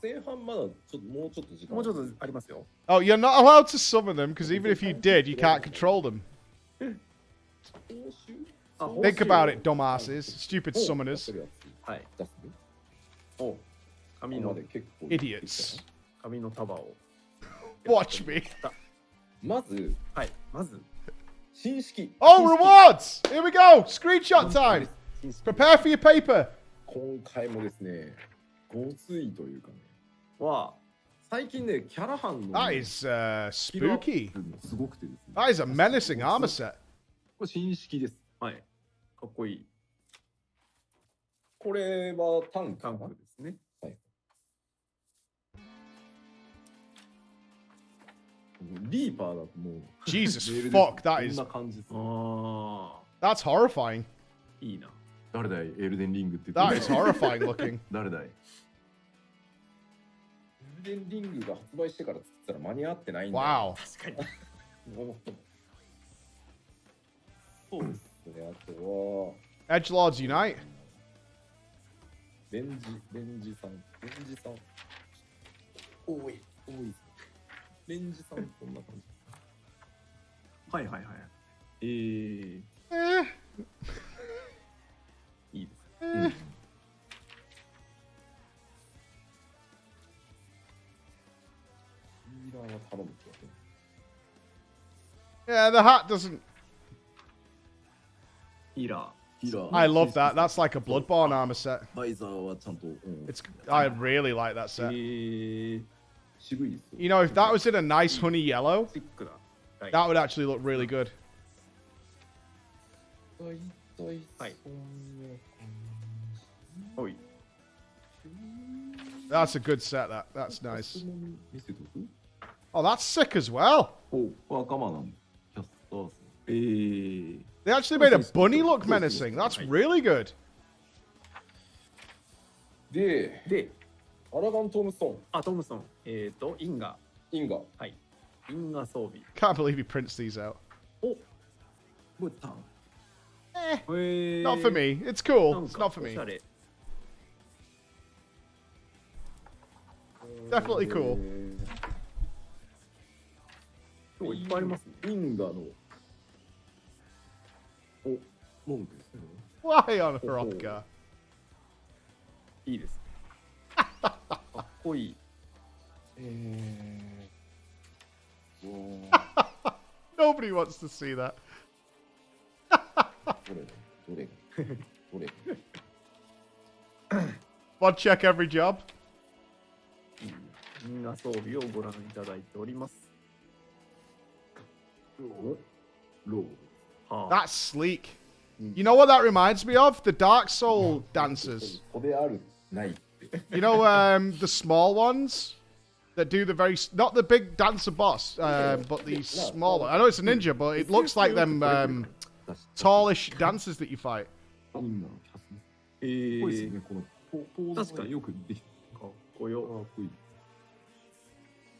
前半まだちょっともうちょっと時間。もうちょっとありますよ。 Oh, you're not allowed to summon them because even if you did, you can't control them. Think about it, dumbasses, stupid summoners, はい。お、紙の idiots. 紙の束を。 Watch me. まず、はい。まず、新式。 Oh, rewards! Here we go. Screenshot time. Prepare for your paper. 今回もですね、ごついというかね。は、最近ね、キャラハンの。 That is spooky. すごくてですね。 That is a menacing armor set. これ新式です。はい。かっこいい。これはタンクですね。はい。リーパーだともう。 Jesus fuck, that is. こんな感じです。That's horrifying. いいな。誰だいエルデンリングって。 That is horrifying looking. 誰だいエルデンリングが発売してから作ったら間に合ってないんだ。Wow. 確かに。そうですね。あとは。Edgelords unite. レンジさん。多い。レンジさん、こんな感じ。はいはいはい。いいです。リーダーは頼むってわけ。 Yeah, the hat doesn't. ヒーラー。I love that. That's like a Bloodborne armor set. バイザーはちゃんと。It's. I really like that set. 渋いですよ。 You know, if that was in a nice honey yellow, シックだ。that would actually look really good. はい。おい。 That's a good set. That's nice. Oh, that's sick as well. お、これ赤間なんだ。キャスターズ。They actually made a bunny look menacing. That's really good. で、アラガン・トムソン。あ、トムソン。インガ。インガ。はい。インガ装備。 Can't believe he prints these out. お、ボタン。Not for me. It's cool. It's not for me. Definitely cool. いっぱいありますね。インガの。お、文句ですね。 Why on a rock car? いいです。かっこいい。Nobody wants to see that. どれ One check every job. インガ装備をご覧いただいております。ロー。That's sleek. You know what that reminds me of? The Dark Soul dancers. これあるないって。 You know, the small ones that do the very not the big dancer boss, but the small one. I know it's a ninja, but it looks like them tallish dancers that you fight. 確かによくできた。かっこよ。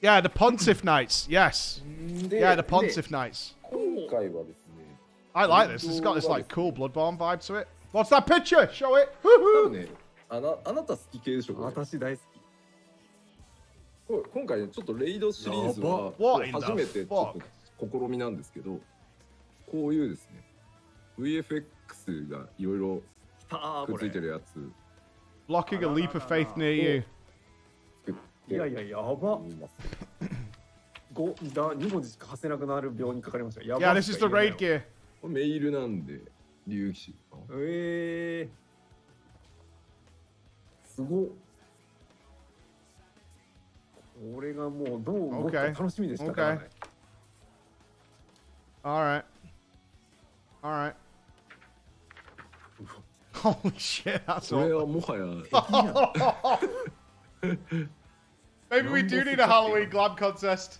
Yeah, the Pontiff Knights. Yes. Yeah, the Pontiff Knights. 今回はですね。 I like this. It's got this like cool Bloodborne vibe to it. What's that picture? Show it. 多 Woohoo! 分ね、あなた好き系でしょ。これ私大好き。今回ね、ちょっとレイドシリーズは What in the 初めてちょっと試みなんですけど、こういうですね、FFXIV がいろいろくっついてるやつ Blocking a leap of faith near you. 作って。いやいや、やば。2文字しか発せなくなる病にかかりました。やば Yeah, this is the raid gear. これメールなんで、竜騎士。すごっ。これがもうどう動くか楽しみでしたからね。All right. All right. Holy shit, that's これ all. はもはや Maybe we do need a Halloween glam contest.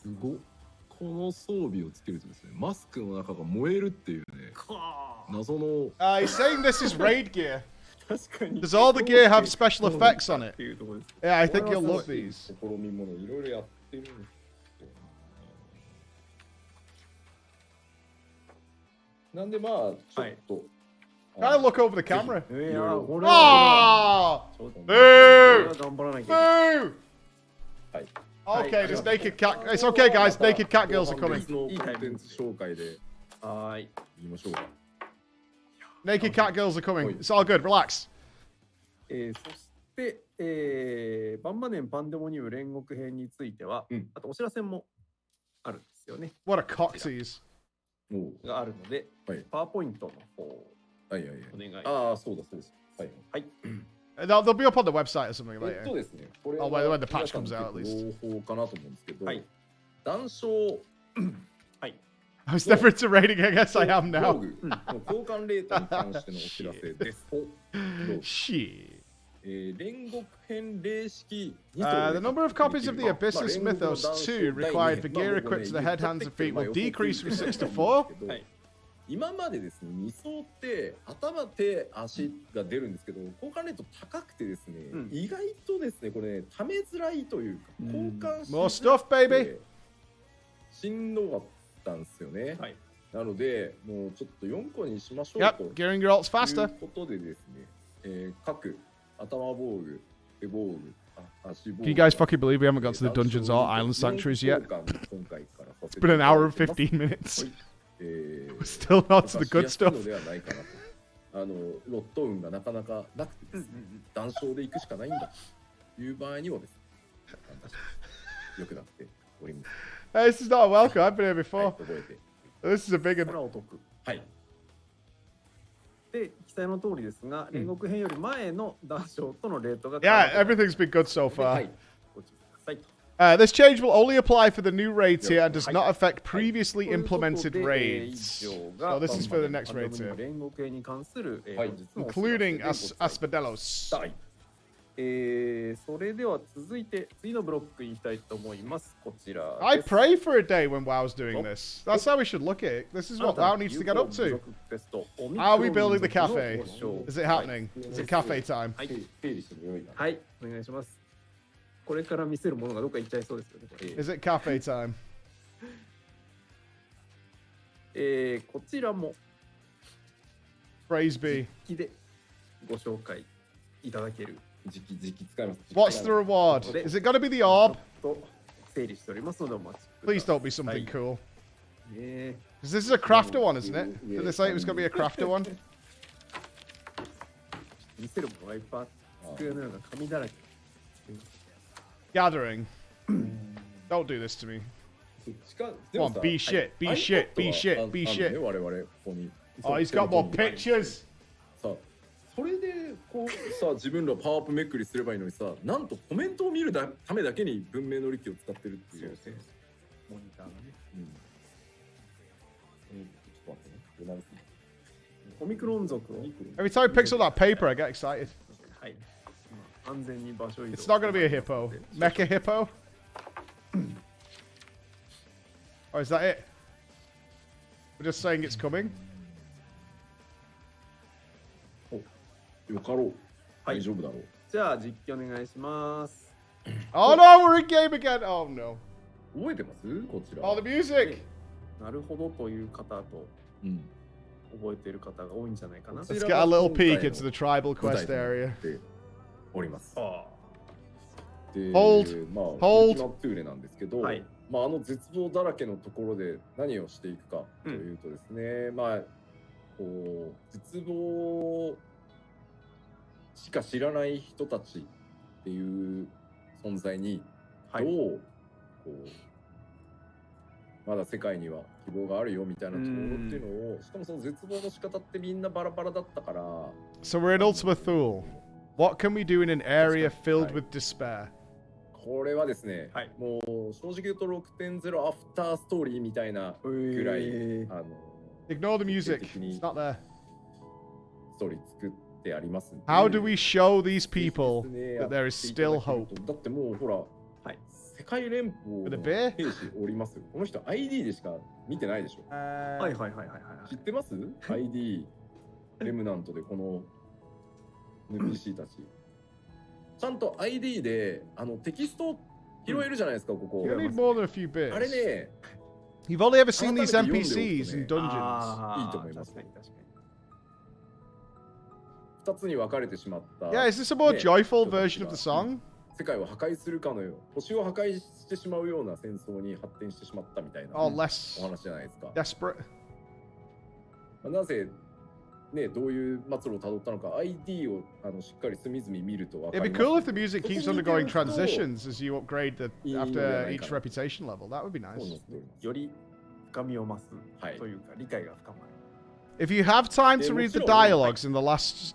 すごっ。この装備をつけるとですね、マスクの中が燃えるっていうね、謎の。He's saying this is raid gear. 確かに。 Does all the gear have special effects on it? Yeah, I think you'll love these. 試みもね、いろいろやってるんですけど。なんでまあ、ちょっと。Can I look over the camera? いや、これ Oh! 頑 Boo! 張らなきゃいけない。 Boo! Okay, there's naked cat. It's okay, guys. Naked cat girls are coming. いいコンテンツ紹介ではい。言いましょうか。 Naked cat girls are coming. It's all good. Relax. そして、バンバネンパンデモニウム煉獄編については、あとお知らせもあるんですよね。 What a cock tease. があるので、パワーポイントの方をお願い。ああ、そうだそうです。はい。はい。They'll be up on the website or something later. ですね。これ Oh, when the patch comes out, at 情報かなと思うんですけど、はい。談笑 I was never into raiding. I guess I am 防 now. 具の交換レートに関してのお知らせです。Shit. 煉獄編霊式 The number of copies of the Abyssus Mythos 2 required for gear equipped to the head, hands, and feet will decrease from 6 to 4. 今までですね、2層って頭、手、足が出るんですけど、交換レート高くてですね、意外とですね、これ、ね、ためづらいというか、交換し More stuff, baby. しんどかったんですよね。なので、もうちょっと4個にしましょう Yep, と。 gearing your ults faster. ということでですね、各頭防具、手防具、足防具。Can you guys fucking believe we haven't got to the dungeons or island sanctuaries yet? It's been an hour and 15 minutes. We're still not to the good stuff. ロット運がなかなかなくてですね、談笑で行くしかないんだという場合にはですね、良くなっております。Hey, this is not a welcome. I've been here before. 覚えて。This is a big これ one. はお得。はい。で、記載の通りですが、煉獄編より前の談笑とのレートが Yeah, everything's been good so は far. い。ご注意くださいと。This change will only apply for the new raid tier and does not affect previously implemented raids. So this is for the next raid tier. Including Aspedelos. それでは続いて次のブロックに行きたいと思います。こちら。I pray for a day when WoW's doing this. That's how we should look at it. This is what WoW needs to get up to. How are we building the cafe? Is it happening? Is it cafe time? はい、お願いします。これから見せるものがどっか行っちゃいそうですよね。Is it cafe time? こちらも Praise be. 実機でご紹介いただける。時期使います。What's the reward? Is it gonna be the orb? 整理しておりますのでお待ちください。 Please don't be something cool. ね Because this is a crafter one, isn't it? Did they say it was gonna be a crafter one? 見せるものがいっぱい机のような紙だらけ。Gathering. Don't do this to me. Come on, be shit, be shit, be shit, be shit. Oh, he's got more pictures. それでこうさ自分らパワーアップめくりすればいいのにさ、なんとコメントを見るためだけに文明の利器を使ってるっていう。モニターがね。ちょっと待ってね。オミクロン族を。 Every time he picks up that paper, I get excited. はい。安全に場所移動。 It's not gonna be a hippo. Mecha hippo? Or is that it? We're just saying it's coming? よかろう。大丈夫だろう。じゃあ実機お願いします。Oh no, we're in game again. Oh no. 覚えてますこちら。Oh, the music. なるほどという方と覚えている方が多いんじゃないかな。 Let's get a little peek into the tribal quest area. おります。Hold. まあ、Hold. ウルティマトゥーレなんですけど、はいまあ、絶望だらけのところで何をしていくかというとですね、まあ、こう、絶望しか知らない人たちっていう存在に、どう、こう、まだ世界には希望があるよみたいなところっていうのを、しかもその絶望の仕方ってみんなバラバラだったから。So we're in Ultima Thule. What can we do in an area filled with despair? これはですね、はい、もう正直言うと 6.0 アフターストーリーみたいなぐらい、Ignore the music. It's not there. ストーリー作ってありますんで。How do we show these people that there is still hope? だってもうほら、はい、世界連邦の兵士おりますよ。この人 ID でしか見てないでしょ。はいはいはいはいはい。知ってます ?ID レムナントでこの NPC たち。ちゃんと ID でテキスト拾えるじゃないですか、ここ。You need more than a few bits. あれね、 You've only ever seen these NPCs in dungeons. いいと思いますね。2つに分かれてしまった。Yeah, is this a more joyful version of the song? 世界を破壊するかのよう、星を破壊してしまうような戦争に発展してしまったみたいな Oh, less お話じゃないですか。desperate. なぜね、どういう末路をたどったのか ID をしっかり隅々見ると分か It'd り be ます。 cool if the music keeps undergoing transitions as you upgrade after each reputation level. That would be nice. より深みを増すというか、理解が深まる。If you have time to read the dialogues in the last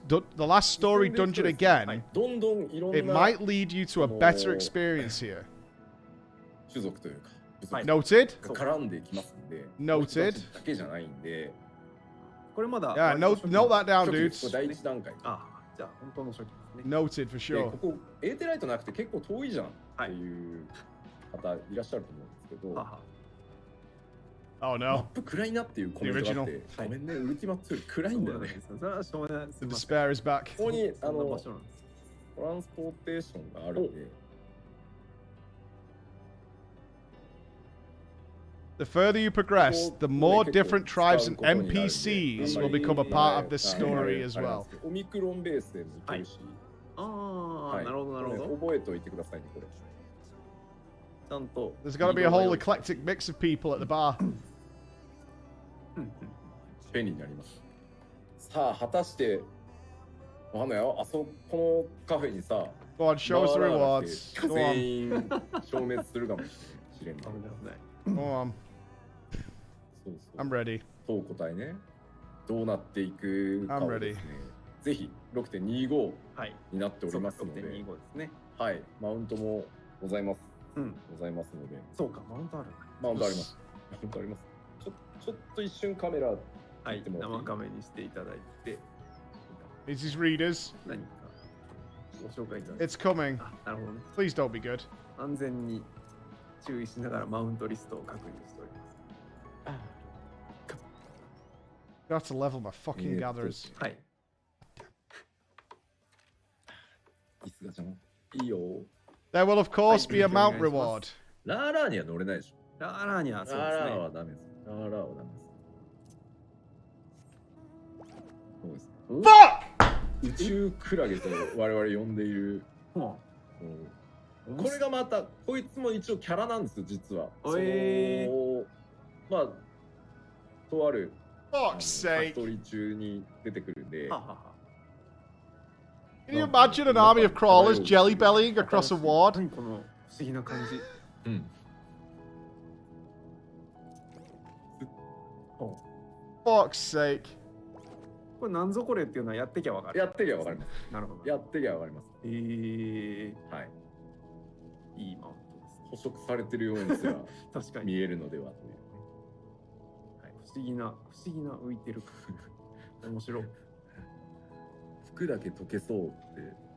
story dungeon again, どんどんいろんな it might lead you to a better experience here. 種族というか、Noted. 絡んできますんで、 Noted. だけじゃないんで。これまだ Yeah, note that down, dudes. 第一段階。ああ、じゃあ本当の初期ですね。 Noted for sure. ここエーテライトなくて結構遠いじゃんっていう方いらっしゃると思うんですけど、Oh マッ no. プ暗いなっていうコメントがあって、ごめんね、ウルティマトゥー暗いんだよね。それはしょうがない。 The despair is back. ここにそんな場所なんです。トランスポーテーションがあるんで。The further you progress, the more different tribes and NPCs will become a part of this story as well. オミクロンベースでもいけるし。ああ、なるほどなるほど。覚えておいてくださいね、これ。ちゃんと。 There's got to be a whole eclectic mix of people at the bar. 便利になります。さあ、果たして、わかんないよ。このカフェにさ、 Go on, show us the rewards. Go 全 on. 員消滅するかもしれない。 Go on. そうそう。 I'm ready. そう答えね。どうなっていくかをですね。ぜひ 6.25 になっておりますので、6.25ですね。はい、マウントもございます。ございますので。そうか、マウントある。マウントあります。マウントあります。ちょっと一瞬カメラ、はい、生カメにしていただいて。It's his readers. 何かご紹介いただいて。It's coming. なるほどね。 Please don't be good. 安全に注意しながらマウントリストを確認しております。You have to level my fucking gatherers. はい。椅子がちゃん。いいよ。There will, of course, be a mount reward. ラーラーには乗れないでしょ。ラーラーにはそうですね。ラーラーはダメです。ラーラーはダメです。そうです。Fuck! 宇宙クラゲと我々呼んでいる。これがまた、こいつも一応キャラなんですよ、実は。まあ、とある。Fuck's sake. ストーリー中に出てくるんで。Can you imagine an army of crawlers jelly bellying across a ward? 何この不思議な感じ。うん。Fuck's sake. これなんぞこれっていうのはやってきゃわかる。やってきゃわかります。なるほど。やってきゃわかります。はい。いいマウントです。捕食されてるようにすら確かに見えるのではという、ね。はい。不思議な浮いてる。面白い。服だけ溶けそうって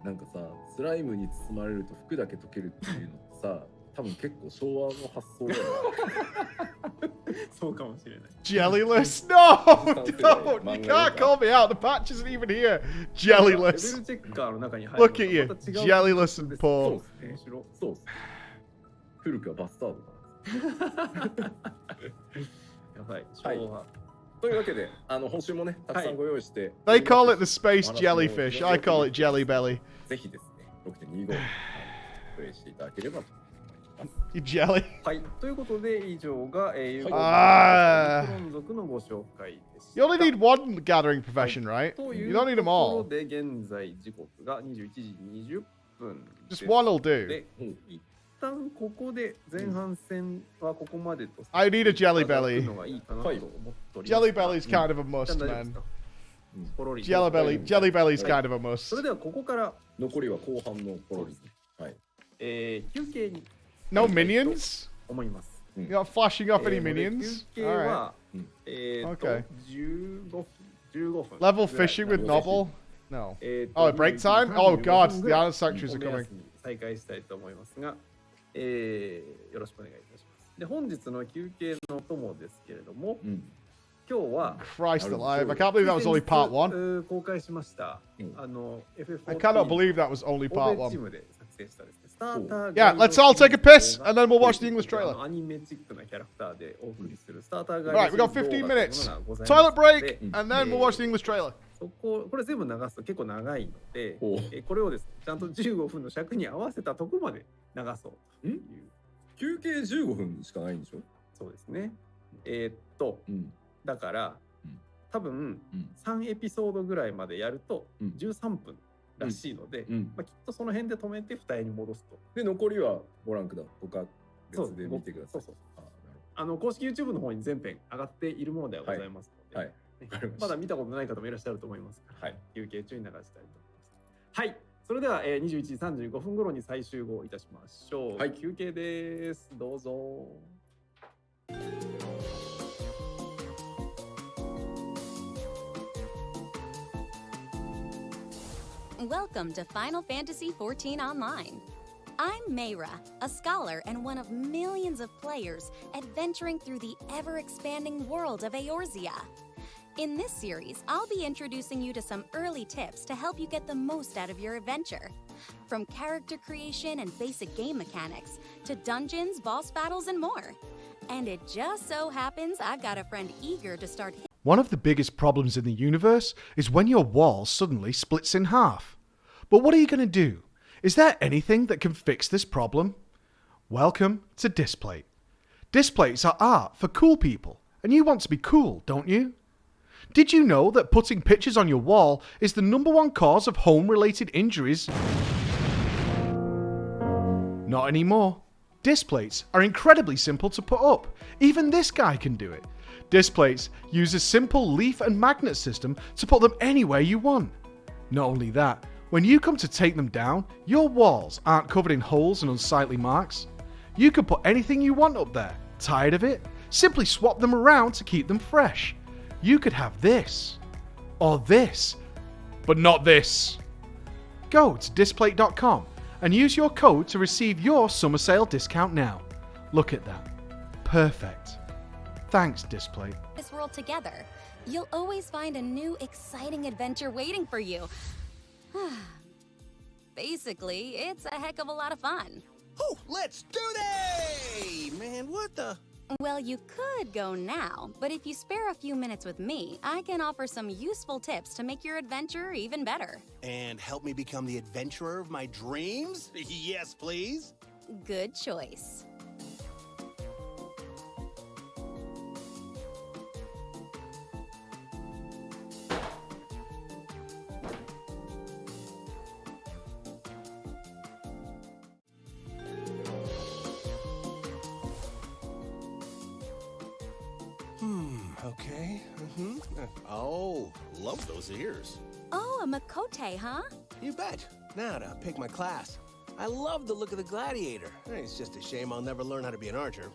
なんかさ、スライムに包まれると服だけ溶けるっていうのってさ、多分結構昭和の発想だよね。そうかもしれない。Jellyless? No! Don't! You can't call me out. The patch isn't even here. Jellyless. Look at you. Jellyless and poor. そう。古くはバスタードだ。やばい。昭和。というわけで、報酬もね、たくさんご用意して。They call it the space jellyfish. I call it jelly belly. ぜひですね、6.25 プレイしていただければと。You jelly? はい。ということで、以上が、You only need one gathering profession, right? You don't need them all. で、現在時刻が21時20分。Just one will do. 一旦ここで前半戦はここまでと。I need a jelly belly. のがいいかなと思っております。Jelly belly's kind of a must, man. Jelly belly's kind of a must. それではここから残りは後半の頃ですね。はい。休憩に。No minions? 思います。You're not flashing off any minions? 休憩は Okay. 15分。Level fishing with Noble? No. Oh, break time? Oh god, the island sanctuaries are coming. 再開したいと思いますが、よろしくお願いいたします。で、本日の休憩の友ですけれども、今日は Christ alive, I can't believe that was only part 1. 公開しましたFF14 I cannot believe that was only part チームで作成したですね。スターター Yeah, let's all take a piss and then we'll watch the English trailer. アニメチックなキャラクターでお送りするスターターガイ Right, we got 15 minutes. Toilet break and then we'll watch the English trailer. これ全部流すと結構長いので、これをですね、ちゃんと15分の尺に合わせたとこまで流そうという。休憩15分しかないんでしょ？そうですね。だから、多分3エピソードぐらいまでやると13分らしいので、きっとその辺で止めて二重に戻すと。で、残りはご覧ください。他別で見てください。公式 YouTube の方に全編上がっているものではございますので、まだ見たことない方もいらっしゃると思いますから、休憩中に流したいと思います。はい、それでは21時35分頃に再集合いたしましょう。休憩です。どうぞ。Welcome to Final Fantasy XIV Online. I'm Mayra, a scholar and one of millions of players adventuring through the ever-expanding world of Eorzea. In this series, I'll be introducing you to some early tips to help you get the most out of your adventure. From character creation and basic game mechanics, to dungeons, boss battles, and more. And it just so happens I've got a friend eager to start. One of the biggest problems in the universe is when your wall suddenly splits in half. But what are you going to do? Is there anything that can fix this problem? Welcome to Displate. Displates are art for cool people, and you want to be cool, don't you? Did you know that putting pictures on your wall is the #1 cause of home-related injuries? Not anymore. Displates are incredibly simple to put up. Even this guy can do it. Displates use a simple leaf and magnet system to put them anywhere you want. Not only that, when you come to take them down, your walls aren't covered in holes and unsightly marks. You could put anything you want up there. Tired of it? Simply swap them around to keep them fresh. You could have this. Or this. But not this. Go to displate.com and use your code to receive your summer sale discount now. Look at that. Perfect. Thanks, Displate. This world together, you'll always find a new, exciting adventure waiting for you. Basically, it's a heck of a lot of fun. Oh, let's do this! Man, what the? Well, you could go now, but if you spare a few minutes with me, I can offer some useful tips to make your adventure even better. And help me become the adventurer of my dreams? Yes, please. Good choice. Okay. Oh, love those ears. Oh, a Makote, huh? You bet. Now to pick my class. I love the look of the gladiator. It's just a shame I'll never learn how to be an archer.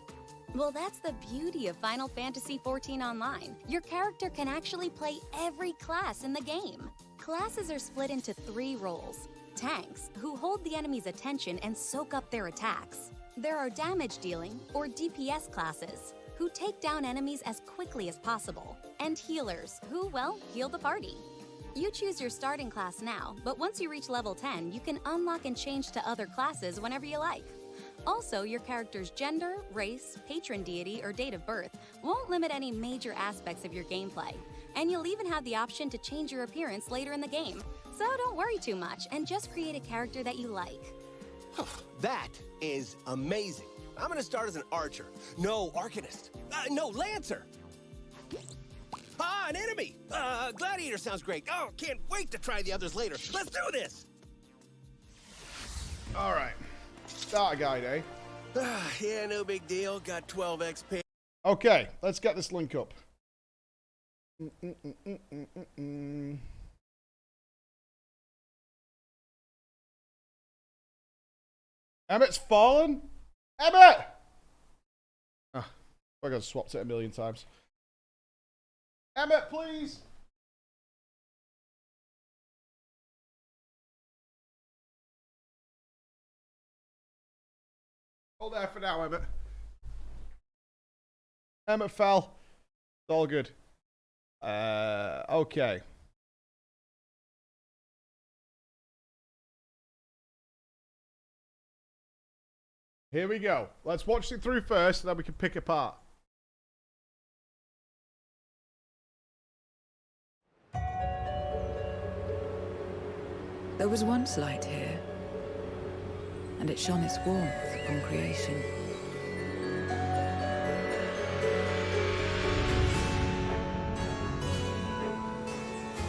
Well, that's the beauty of Final Fantasy XIV Online. Your character can actually play every class in the game. Classes are split into 3 roles. Tanks, who hold the enemy's attention and soak up their attacks. There are damage dealing, or DPS classes, who take down enemies as quickly as possible. And healers, who, well, heal the party. You choose your starting class now, but once you reach level 10, you can unlock and change to other classes whenever you like. Also, your character's gender, race, patron deity, or date of birth won't limit any major aspects of your gameplay. And you'll even have the option to change your appearance later in the game. So don't worry too much, and just create a character that you like. That is amazing. I'm gonna start as an archer. No, arcanist. No, lancer. An enemy. Gladiator sounds great. Oh, can't wait to try the others later. Let's do this. All right. Start guide, eh? Yeah, no big deal. Got 12 XP. Okay, let's get this link up. Emmett's fallen? Emmett! I got swapped it a million times. Emmett, please! Hold there for now, Emmett. Emmett fell. It's all good. Okay. Here we go. Let's watch it through first, and then we can pick apart. There was once light here, and it shone its warmth upon creation.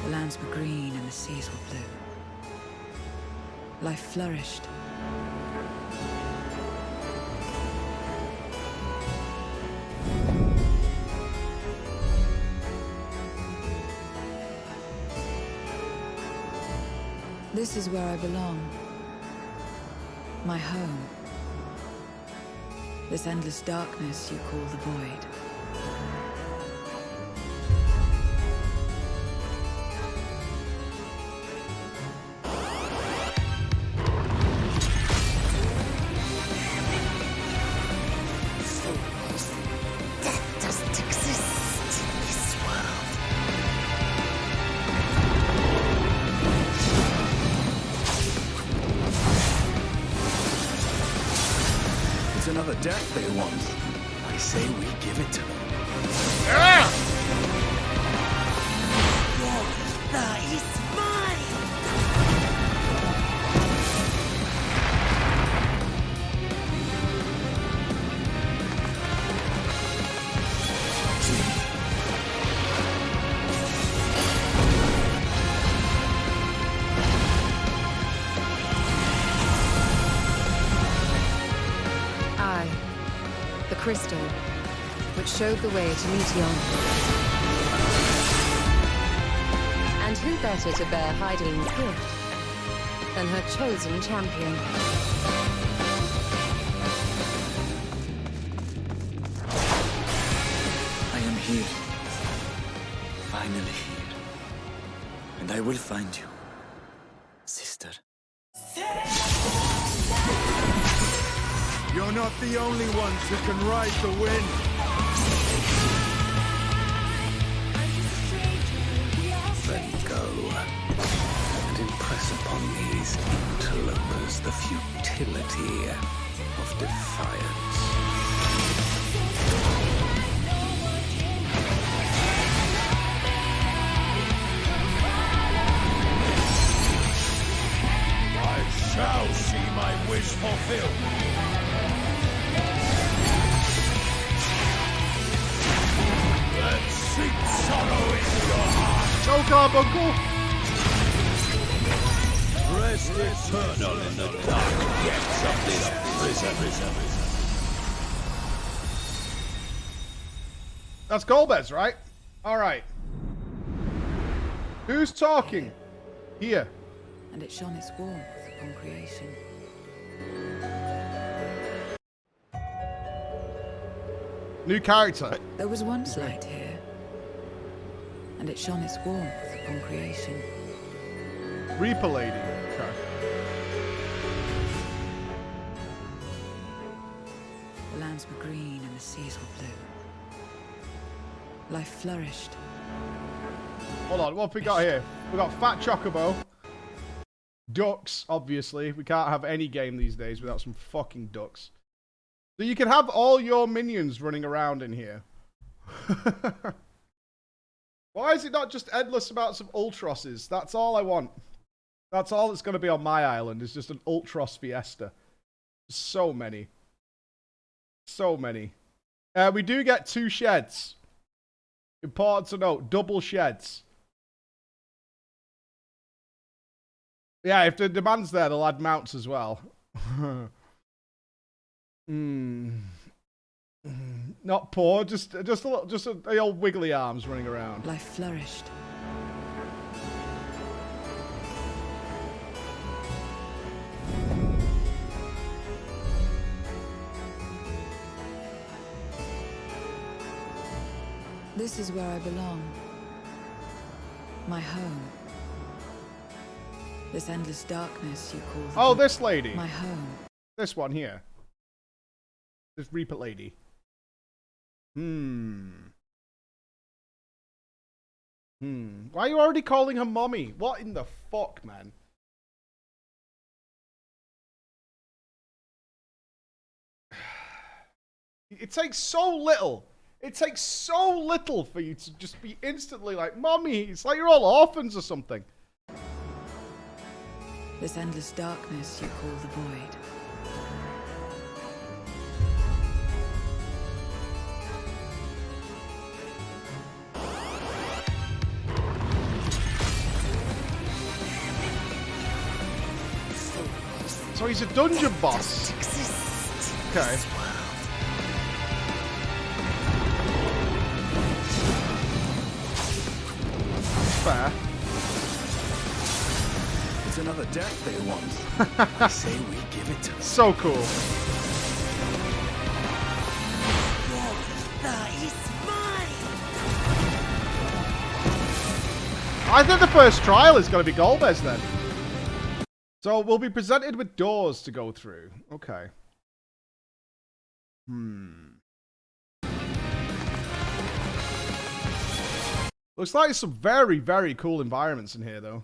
The lands were green and the seas were blue. Life flourished. This is where I belong. My home. This endless darkness you call the void. Death doesn't exist in this world. It's another death they want. I say we give it to them. That is mine! I, the crystal, which showed the way to Meteon. And who better to bear Heideling's gift than her chosen champion? here. Finally here. And I will find you, sister. You're not the only ones who can ride the wind. Then go and impress upon these interlopers the futility of defiance. I shall see my wish fulfilled. Let's seek sorrow into your heart. So Carbuncle. Rest eternal in the dark depths of this prison. That's Golbez, right? All right. Who's talking? Here. And it shone its warmth upon creation. New character. There was once light here, and it shone its warmth upon creation. Reaper Lady. Okay. The lands were green and the seas were blue. Life flourished. Hold on, what have we got here? We got Fat Chocobo. Ducks, obviously. We can't have any game these days without some fucking ducks. So you can have all your minions running around in here. Why is it not just endless amounts of Ultrosses? That's all I want. That's all that's going to be on my island, is just an Ultros fiesta. So many. So many. We do get 2 sheds. Important to note, double sheds. Yeah, if the demand's there, they'll add mounts as well. Not poor, just a little, the old wiggly arms running around. Life flourished. This is where I belong. My home. This endless darkness you call the Oh, this lady. my home. This one here. This Reaper lady. Why are you already calling her mommy? What in the fuck, man? It takes so little. It takes so little for you to just be instantly like, mommy. It's like you're all orphans or something. This endless darkness you call the void. So he's a dungeon boss. Okay. Fair. It's another death they want. I say we give it to them. So cool. I think the first trial is going to be Golbez then. So we'll be presented with doors to go through. Okay. Looks like some very, very cool environments in here, though.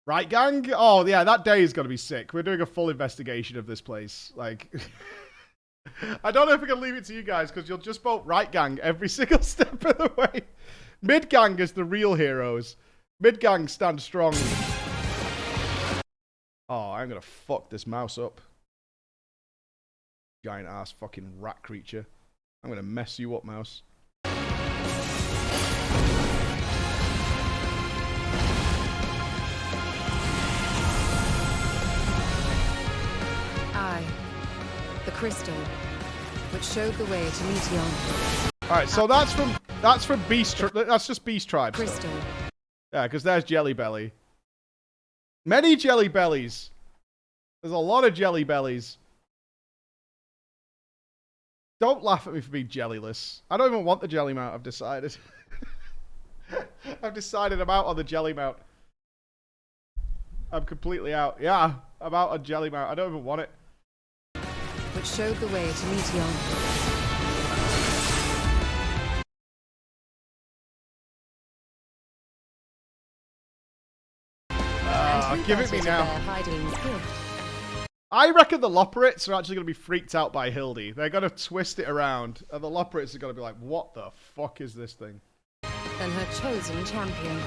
Right, gang? Oh, yeah, that day is going to be sick. We're doing a full investigation of this place. Like, I don't know if we can leave it to you guys, because you'll just vote right, gang, every single step of the way. Mid gang is the real heroes. Mid gang stand strong. Oh, I'm going to fuck this mouse up. Giant ass fucking rat creature. I'm going to mess you up, mouse. I, the crystal, which showed the way to Meteon. Alright, so that's from Beast. That's just Beast Tribe. Crystal. Yeah, because there's Jelly Belly. Many Jelly Bellies. There's a lot of Jelly Bellies. Don't laugh at me for being jellyless. I don't even want the jelly mount, I've decided. I've decided I'm out on the jelly mount. I'm completely out. Yeah, I'm out on jelly mount. I don't even want it. Which showed the way to Meteion. Give it me now. I reckon the Loporrits are actually going to be freaked out by Hildy. They're going to twist it around, and the Loporrits are going to be like, what the fuck is this thing? And her chosen champion.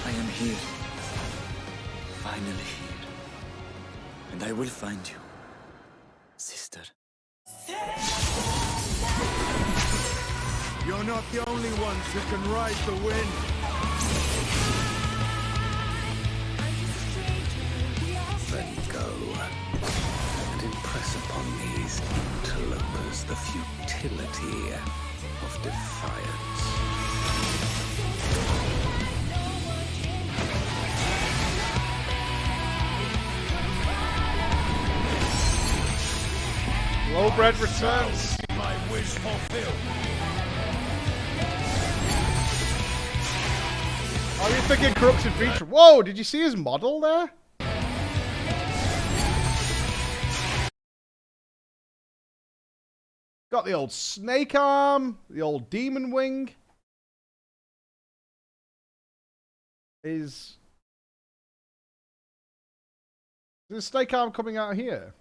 I am here. Finally here. And I will find you, sister. You're not the only ones who can ride the wind. Then go and impress upon these interlopers the futility of defiance. Lowbred returns. My wish fulfilled. Oh, you're thinking corrupted feature. Whoa, did you see his model there? Got the old snake arm, the old demon wing. Is the snake arm coming out here?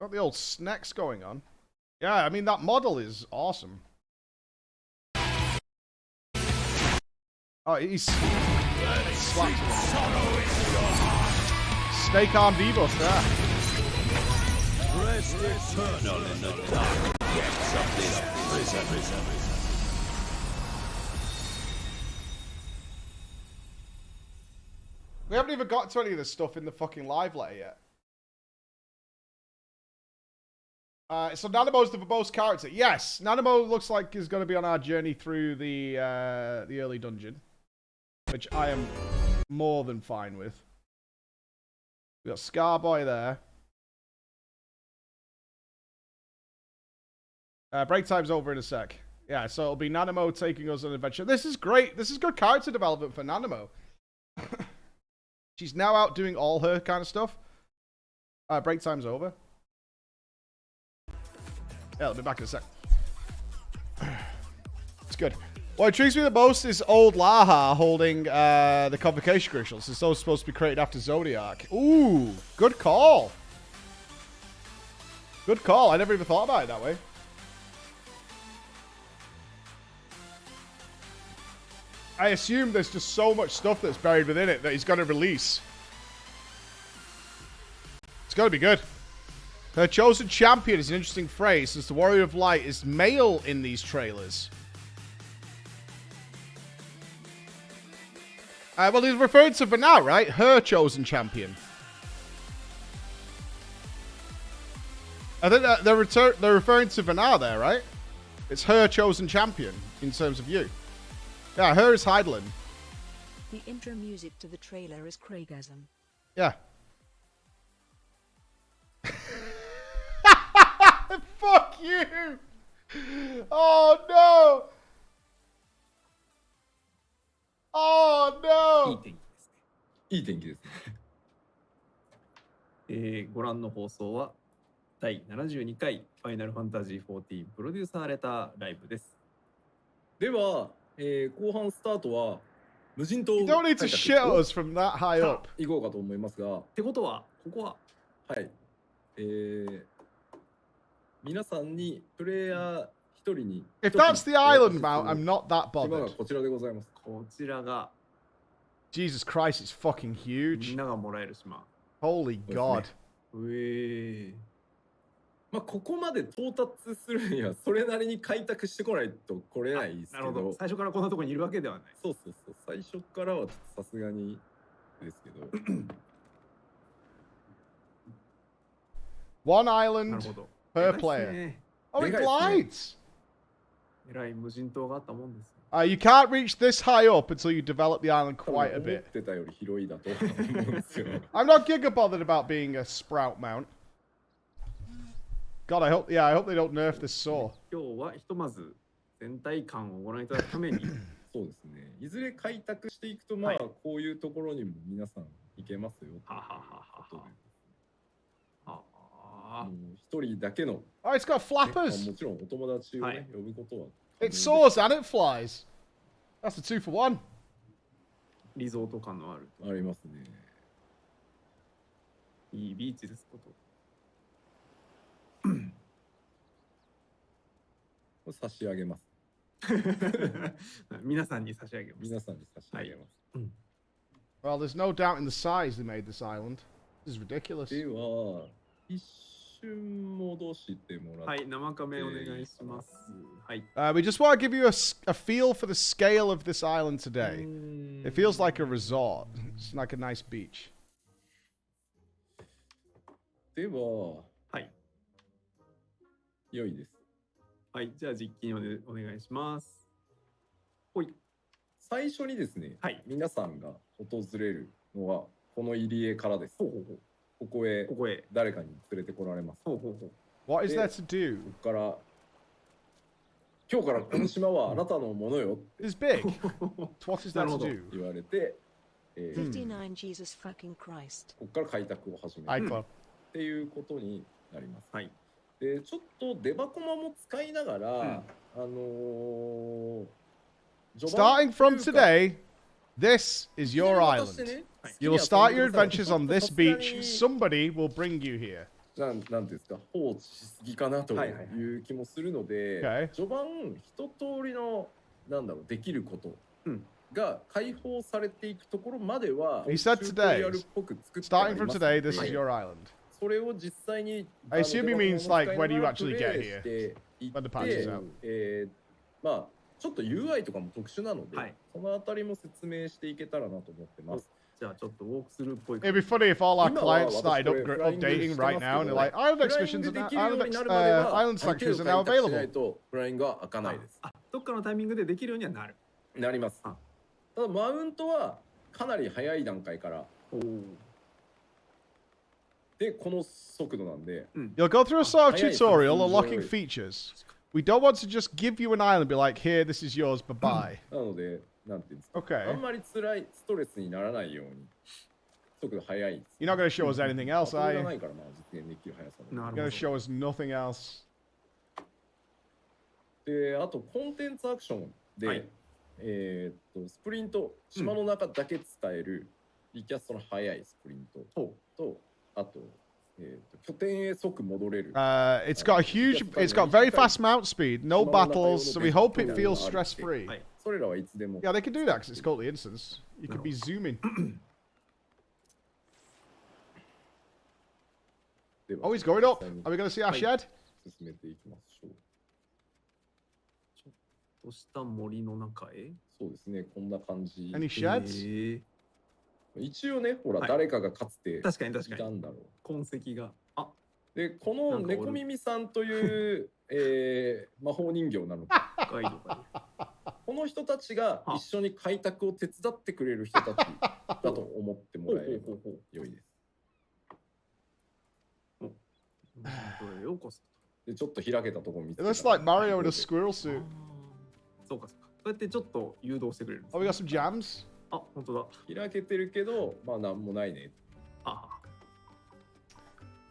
Got the old snacks going on. Yeah, I mean, that model is awesome. Oh, he's slapped. Snake arm Devos there. Rest eternal in the dark depths of this prison. We haven't even got to any of this stuff in the fucking live letter yet. So Nanamo's the verbose character. Yes, Nanamo looks like is going to be on our journey through the early dungeon, which I am more than fine with. We got Scarboy there. Break time's over in a sec. Yeah, so it'll be Nanamo taking us on an adventure. This is great. This is good character development for Nanamo. She's now out doing all her kind of stuff. Break time's over. Yeah, I'll be back in a sec. It's good. What intrigues me the most is old Laha holding the convocation crystals. It's those supposed to be created after Zodiac. Ooh, good call. Good call. I never even thought about it that way. I assume there's just so much stuff that's buried within it that he's going to release. It's going to be good. Her chosen champion is an interesting phrase, since the Warrior of Light is male in these trailers. Well, he's referring to Vanna, right? Her chosen champion. I think that they're referring to Vanna there, right? It's her chosen champion in terms of you. Yeah, her is Heidelin. The intro music to the trailer is Craigism. Yeah. Fuck you! Oh no! Oh no! いい天気ですね。ご覧の放送は第72回ファイナルファンタジー14プロデューサーレターライブです。では、後半スタートは無人島 You don't need to shit us from that high up. 行こうかと思いますが、ってことはここははい、皆さんにプレイヤー一人に If that's the island mount, I'm not that 島が bothered. こちらでございます。こちらが Jesus Christ, it's fucking み huge. んながもらえる島。 Holy God. まあここまで到達するにはそれなりに開拓してこないと来れないですけど。なるほど。最初からこんなところにいるわけではない。そうそうそう。最初からはちょっとさすがにですけど。One なる island ほど。 per 偉いっす player. ね Oh, it でかいっすね。 glides. えらい無人島があったもんですよ。You can't reach this high up until you develop the island quite a 思っ bit. てたより広いだと思うんですよ。 I'm not giga bothered about being a sprout mount. God, I hope they don't nerf this saw. 今日はひとまず全体感をご覧いただくためにそうですね。いずれ開拓していくと、まあ、こういうところにも皆さん行けますよ。ははははは。ああ。一人だけの。Oh, it's got flappers. もちろんお友達をね、呼ぶことは。It soars and it flies. That's a 2 for 1. リゾート感のある。ありますね。いいビーチですこと。差し上げます。皆さんに差し上げます。皆さんに差し上げます。Well, there's no doubt in the size they made this island. This is ridiculous. では、一瞬戻してもらって。はい、生カメお願いします。はい。We just want to give you a feel for the scale of this island today. It feels like a resort. It's like a nice beach. では、はい。良いです。はい、じゃあ実機お願いします。ほい。最初にですね、はい、皆さんが訪れるのはこの入り江からです。ここへ誰かに連れてこられます。What is there to do? ここから今日からこの島はあなたのものよ。It's big. What is there to do? 言われて、59 Jesus fucking Christ. ここから開拓を始めるっていうことになります。はい。でちょっとデバコマも使いながら、Starting from today, this is your island. You will start your adventures on this beach. Somebody will bring you here. なんですか、放置しすぎかなという気もするので、序盤一通りのできることが解放されていくところまでは、He said today, starting from today, this is your island. それを実際に I assume he means like when you actually get here, when the patch is out. まあちょっと UI とかも特殊なので、そのあたりも説明していけたらなと思ってます。じゃあちょっとウォークスルーっぽい。It'd be funny if all our clients started updating right now and they're like, island expeditions and island sanctuaries are now available. フライングは開かないです。どっかのタイミングでできるようにはなる。なります。ただマウントはかなり早い段階から。でこの速度なんで。You'll go through a sort of tutorial unlocking features. We don't want to just give you an island and be like, here, this is yours, bye-bye. なので、なんていうんですか。Okay. あんまり辛いストレスにならないように速度速い。You're not going to show us anything else, are you? You're going to show us nothing else. で、あとコンテンツアクションで、スプリント、島の中だけ使えるリキャストの速いスプリントと、あと、拠点へ即戻れる。It's got very fast mount speed, no battles, so we hope it feels stress-free. それらはいつでも。Yeah, they can do that because it's called the instance. You could be zooming. Oh, he's going up. Are we going to see our shed? 進めていきましょう。ちょっとした森の中へ。そうですね、こんな感じ。Any sheds? 一応ね、ほら、誰かがかつていたんだろう。痕跡が。で、この猫耳さんという、魔法人形なのか。この人たちが一緒に開拓を手伝ってくれる人たちだと思ってもらえれば良いです。ようこそ。で、ちょっと開けたところ見つけた。It looks like Mario in a squirrel suit. そうかそうか。そうやってちょっと誘導してくれる。Oh, we got some jams? あ、本当だ。開けてるけど、まあなんもないね。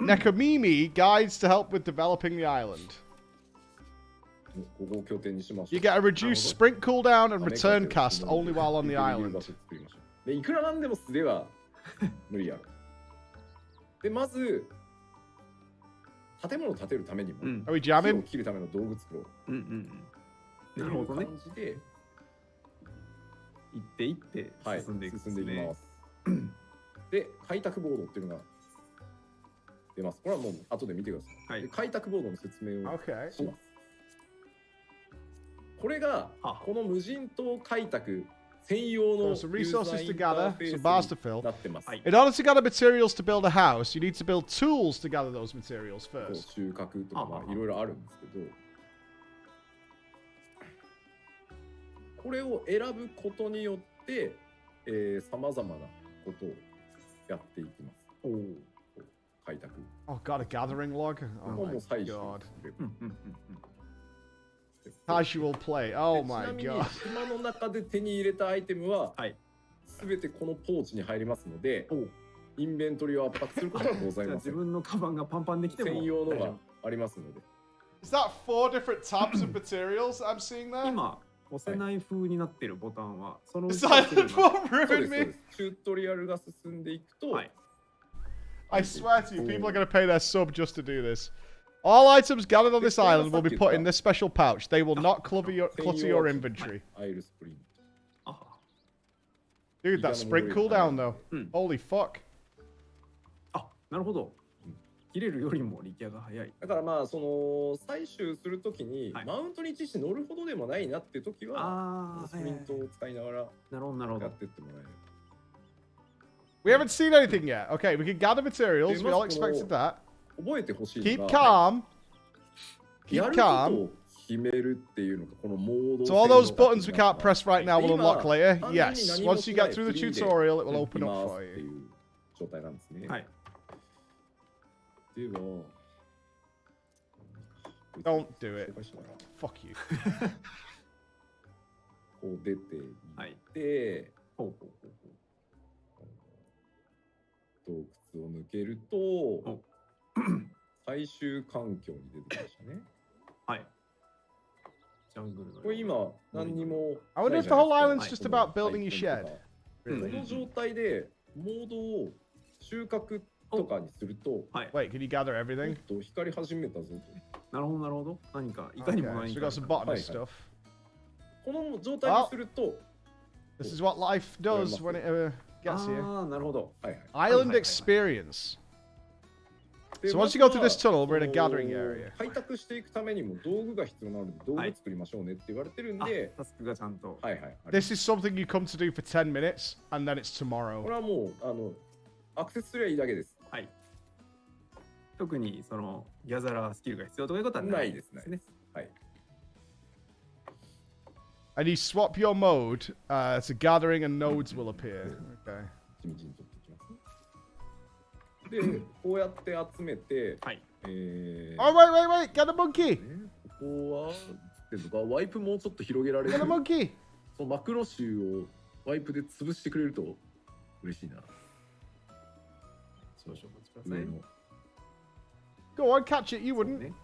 Nekomimi guides to help with developing the island. ここを拠点にしましょう。You get a reduced sprint cooldown and return cast only while on the island. で、いくらなんでも素では無理やろ。で、まず、建物を建てるためにも、Are we jamming? 木を切るための道具作ろう。なるほどね。感じで、行って行って進んでいくんですね。進んでいきます。で、開拓ボードっていうのが出ます。これはもう後で見てください。で開拓ボードの説明をします。これがこの無人島開拓専用の resources to gather, some bars to fill. なってます。In order to gather materials to build a house, you need to build tools to gather those materials first. 収穫とかいろいろあるんですけど、これを選ぶことによってさまざまなことをやっていきます。開拓。Oh god, a gathering log? Oh my god. Casual play. Oh my ちなみに god. 島の中で手に入れたアイテムは、すべてこのポーチに入りますので、インベントリーを圧迫することはございません。自分のカバンがパンパンできても専用のがありますので。Is that 4 different tabs of materials I'm seeing there? 今押せない風になってるボタンはその Silent one ruined me. チュートリアルが進んでいくと、I swear to you, people are going to pay their sub just to do this. All items gathered on this island will be put in this special pouch. They will not clutter your inventory. Dude, that sprint cooldown though. Holy fuck. なるほど。切れるよりも力也が早い。だからまあその採集するときに、マウントに実施乗るほどでもないなって時はスプリントを使いながらやってってもらえる。We haven't seen anything yet. Okay, we can gather materials. We all expected that. 覚えてほしいの Keep が calm. や Keep ること calm. を決めるっていうのがこのモード So all those buttons we can't press right now will unlock later. Yes. Once you get through the tutorial, it will open up for ってい you. う状態なんですね。はい。では Don't do it. Fuck you. こう出ていって、洞窟を抜けると最終環境に出てきましたね。はい。ジャングルの。これ今何にも。I wonder if the whole island's just about building your shed. この状態でモードを収穫とかにすると、Wait, can you gather everything? 光り始めたぞと。なるほどなるほど。何かいかにも Okay, 何 so we か。 got some botanist stuff. この状態にすると、 This is what life does when it gets here. ああ、なるほど。Island experience. So once you go through this tunnel, we're in a gathering area. 開拓していくためにも道具が必要なので道具作りましょうねって言われてるんで、タスクがちゃんと。This is something you come to do for 10 minutes, and then it's tomorrow. これはもうアクセスすればいいだけです。はい。特にそのギャザラースキルが必要とかいうことはないですね。はい。And you swap your mode to gathering, and nodes will appear. Okay. で、こうやって集めて、Oh, wait, get a monkey! ここは、ワイプもうちょっと広げられる。Get a monkey! そのマクロ集をワイプで潰してくれると嬉しいな。少々お待ちください。Go on, catch it, you wouldn't.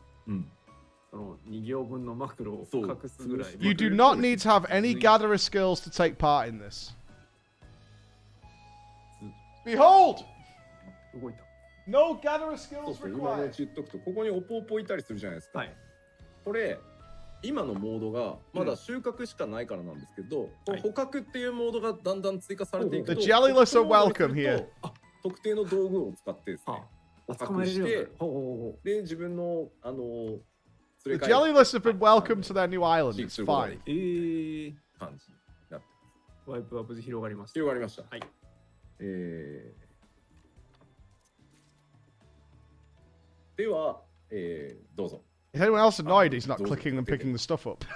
その2行分のマクロを隠すぐらい。You do not need to have any gatherer skills to take part in this. Behold! 動いた。No gatherer skills そうそう、今のう required. ち言っとくと、ここにオポオポいたりするじゃないですか。これ、今のモードがまだ収穫しかないからなんですけど、捕獲っていうモードがだんだん追加されていくと、 The jellyless are welcome here. 特定の道具を使ってですね、捕獲して、で、自分の、The jellyless have been welcomed to their new island. It's fine. 感じになってます。ワイプは無事広がりました。広がりました。はい。では、どうぞ。Is anyone else annoyed he's not clicking and picking the stuff up?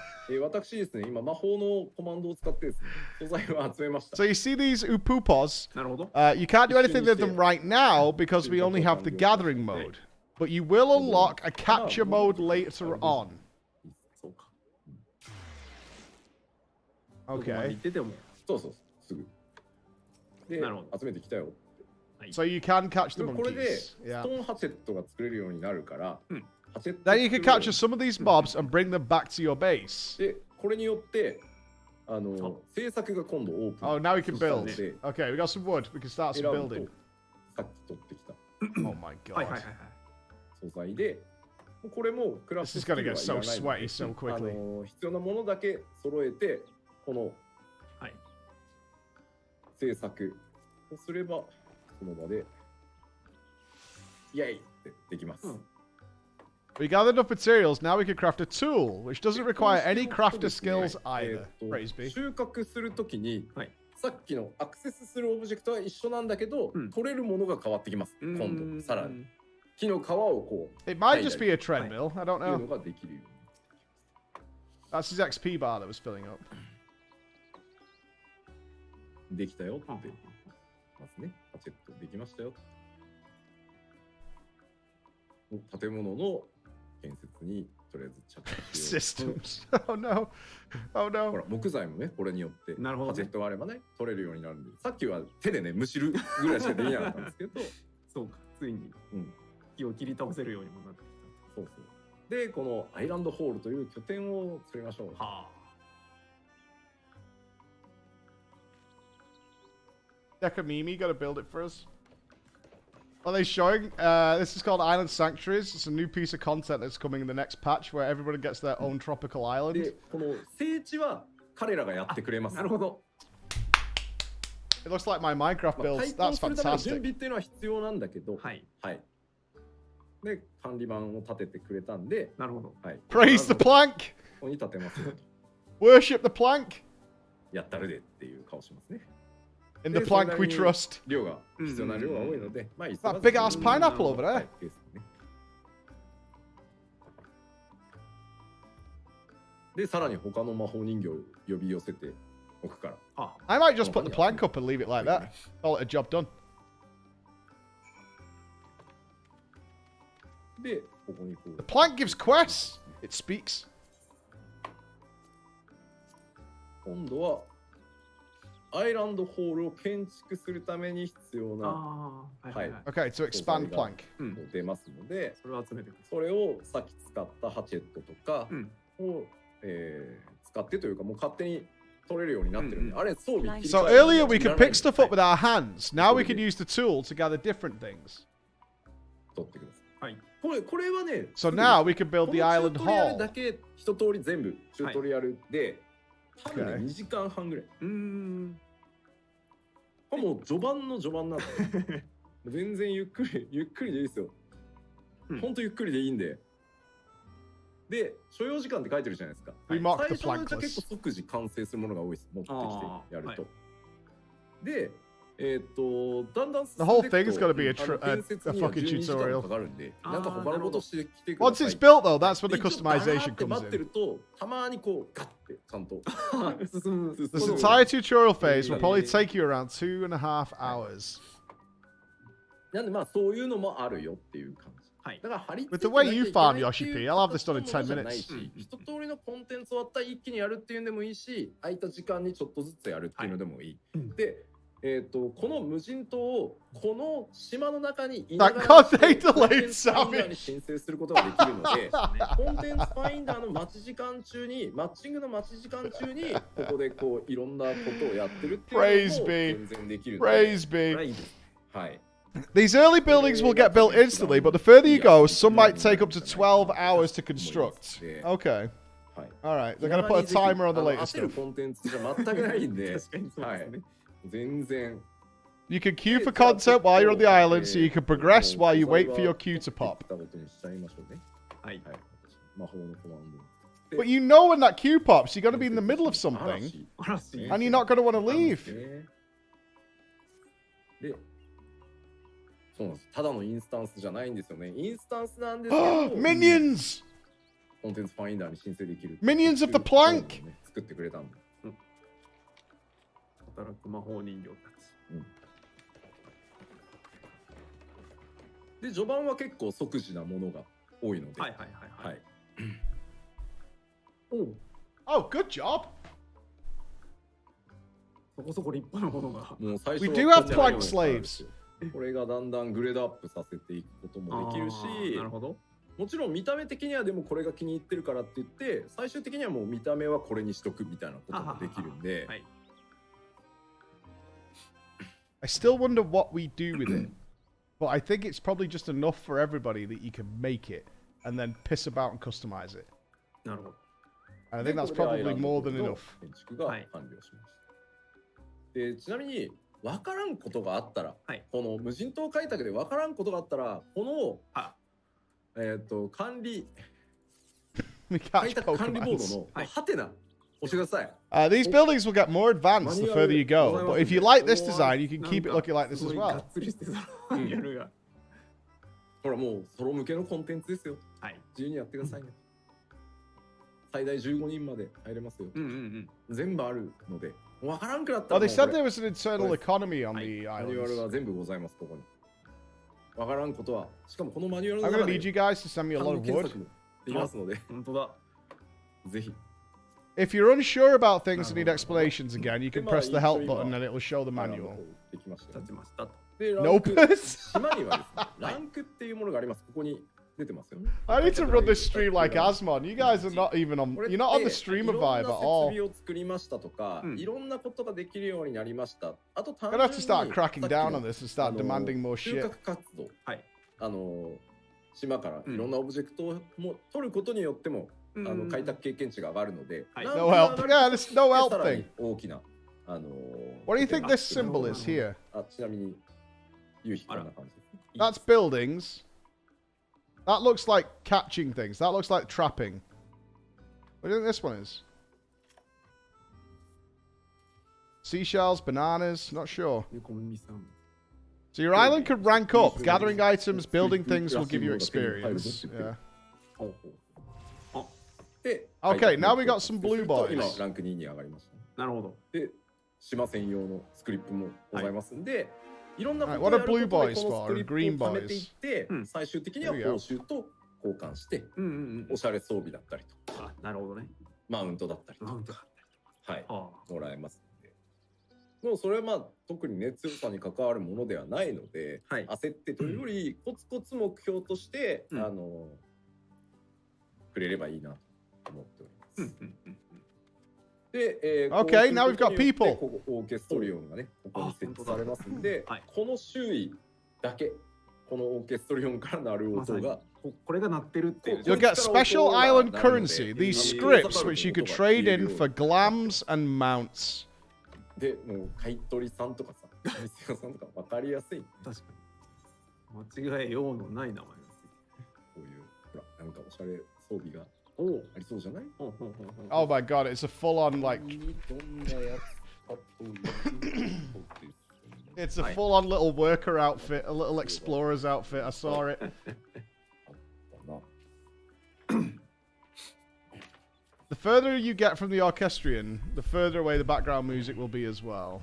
私ですね、今魔法のコマンドを使ってですね、素材を集めました。 So you see these upupos? なるほど。You can't do anything with them right now because we only have the gathering mode. But you will unlock a capture mode later on. そうか。Okay. そうそう、すぐ。で、集めてきたよ。So you can catch the これで、 monkeys. ス Yeah. トーンハチェットが作れるようになるから、Then you can capture some of these mobs and bring them back to your base. で、これによって、制作が今度オープン。 Oh, now we can build. Okay, we got some wood. We can start some building. さっき取ってきた。Oh my god. 素材で、これもクラフトスキルはいらないので、 This is gonna get so sweaty so quickly. 必要なものだけ揃えて、この制作をすれば、その場で、イェイってできます。We gathered enough materials, now we can craft a tool, which doesn't require any crafter skills either. Praise be. 収穫するときに、さっきのアクセスするオブジェクトは一緒なんだけど、取れるものが変わってきます。今度、さらに。木の皮をこう。It might just be a treadmill, I don't っていう know. のができるように。 That's his XP bar that was filling up. できたよって、ますね。ハチェットできましたよ。建物の建設にとりあえず着手しよう。Systems. Oh no. Oh ほ no. ら木材もね、これによってなるほどねハチェットがあればね、取れるようになるんで、さっきは手でね、むしるぐらいしかできなかったんですけど、そうか、ついに木を切り倒せるようにもなってきた。そうそう。で、このアイランドホールという拠点を作りましょう。はあ。Dekamimi, gotta build it for us. Are they showing? This is called Island Sanctuaries. It's a new piece of content that's coming in the next patch where everybody gets their own tropical island. で、この聖地は彼らがやってくれます。なるほど。It looks like my Minecraft builds. That's 開墾するための準 fantastic. 備っていうのは必要なんだけど、はい。はい。で、管理板を立ててくれたんで、なるほど。はい。 Praise the plank. ここに立てますよと。Worship the plank. やったるでっていう顔しますね。 In the plank we trust. 量が必要な量が多いので、まあ、 That big ass pineapple over there. で、さらに他の魔法人形を呼び寄せておくから。I might just put the plank up and leave it like that. Call it a job done. で、ここにこう。 The plank gives quests. It speaks. 今度はアイランドホールを建築するために必要な、はい。Okay, to expand plank. 出ますので、それを集めてくる。それをさっき使ったハチェットとかを、使ってというかもう勝手に取れるようになってるんで、あれ装備。So earlier we could pick stuff up with our hands. Now we can use the tool to gather different things. 取ってください。はい。これはね。So now we can build the island チュートリアル hall. だけ一通り全部チュートリアルで、多分ね2時間半ぐらい。これもう序盤の序盤なんで、全然ゆっくりでいいですよ。ほんとゆっくりでいいんで。で、所要時間って書いてるじゃないですか。最初のうちは結構即時完成するものが多いです。持ってきてやると。で、だんだん The whole thing's got to be a fucking tutorial. かかるんで、なんか他のことしてきてくだ Once さい。 it's built though, that's when the customization 待 comes ってる in. と、たまにこうガッてちゃんと This entire tutorial phase will probably take you around 2.5 hours. なんでまあそういうのもあるよっていう感じ。だから張り付 With the way you farm Yoshi P, I'll have this done in 10 minutes. 一通りのコンテンツ終わったら一気にやるっていうんでもいいし、空いた時間にちょっとずつやるっていうのでもいい。で、この無人島をこの島の中にいながらコンテンツファインダーに申請することができるので、コンテンツファインダーの待ち時間中に、マッチングの待ち時間中にここでこういろんなことをやってるっていうのも全然できるので。Praise be. はい。 These early buildings will get built instantly, but the further you go, some might take up to 12 hours to construct. Okay. Alright, they're going to put a timer on the later stuff. You can queue for content while you're on the island, so you can progress while you wait for your queue to pop. But you know when that queue pops, you're going to be in the middle of something, and you're not going to want to leave. そうなんです。ただのインスタンスじゃないんですよね。インスタンスなんですけど。Minions! コンテンツファインダーに申請できる。Minions of the plank! 作ってくれたんで。働く魔法人形たち。で、序盤は結構即時なものが多いので。はい。Oh, good job! そこそこ立派なものが。もう最初 We do have plank slaves. これがだんだんグレードアップさせていくこともできるし、なるほど。もちろん見た目的にはでもこれが気に入ってるからって言って最終的にはもう見た目はこれにしとくみたいなこともできるんで。I still wonder what we do with it, but I think it's probably just enough for everybody that you can make it and then piss about and customize it. なるほど。And I think that's probably more than enough. 建築が完了しました。で、ちなみに分からんことがあったら、この無人島開拓で分からんことがあったら、この管理開拓管理ボードのハテナ押してください。These buildings will get more advanced the further you go, but if you like this design, you can keep it looking like this as well. ほらもうソロ向けのコンテンツですよ。自由にやってくださいね。最大15人まで入れますよ。全部あるので、わからんくなったら Oh, も they う said これ there was an internal economy on マ the ニュアル islands. は全部ございます、ここに。わからんことは、しかもこのマニュアルの I'm 中 gonna で need you guys to send me a lot of 検 wood. 索もできますので、本当だ。ぜひ。 If you're unsure about things and need explanations again, you can press the help button and it will show the manual. できましたよ。立ちましたと。で、ランク Nopss? 島にはですね、ランクっていうものがあります。ここに出てますよね。 I need to run this stream like Asmon. You guys are not even on. これって You're not on the streamer vibe at いろんな all. 設備を作りましたとか、いろんなことができるようになりました。あと単 I'm 純 gonna に have to start cracking さっき down の on this and start demanding more 収 shit. 穫活動、はい。島からいろんなオブジェクトをも取ることによっても、開拓経験値が上がるので、No help. Yeah, this no help さら thing. に大きなWhat do you think this symbol is here? ちなみに夕日こんな感じです。That's buildings. That looks like catching things. That looks like trapping. What do you think this one is? Seashells, bananas, not sure. So your island could rank up. Gathering items, building things will give you experience. Yeah. Okay, now we got some blue 今 boys. ランク2に上がりましたね。なるほど。で、島専用のスクリプトもございますんで、いろんなこと Right, を what や are る blue ことで boys この for? スクリプ Green トを貯めていっ boys. て、最終的には報酬と交換して、おしゃれ装備だったりとか、なるほどね。マウントだったりとか、マウントだったり。はい、もらえますので。もうそれはまあ特にね強さに関わるものではないので、焦ってというよりコツコツ目標として、くれればいいなと思っております。で、Okay, now we've got people. ここオーケストリオンがねここに設置されますんで、この周囲だけこのオーケストリオンから鳴る音が。これが鳴ってるっていう。 You'll get special island currency. These scripts which you could trade in for glams and mounts. で、もう買い取りさんとかさ、店屋さんとか分かりやすい。確かに。間違えようのない名前がついてる。こういうほらなんかおしゃれ装備がありそうじゃない？ Oh my god, it's a full-on like. It's a full-on little worker outfit, a little explorer's outfit. I saw it. The further you get from the orchestrion, the further away the background music will be as well.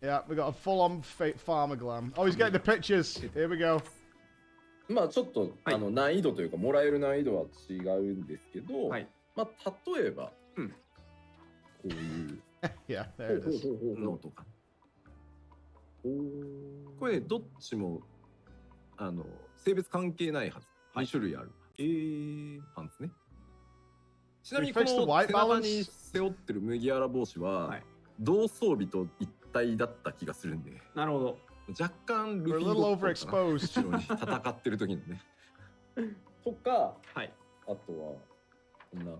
Yeah, we got a full-on farmer glam. Oh, he's getting the pictures. Here we go. まあちょっと、難易度というかもらえる難易度は違うんですけど、まあ例えば、こういう Yeah, there it is. のとか。これどっちも性別関係ないはず。2種類ある。パンツね。ちなみにこの背中に背負ってる麦わら帽子は同装備と一体だった気がするんで。なるほど。若干ルフィWe're a little overexposed. 後ろに戦ってる時のね。とか、あとはこんな。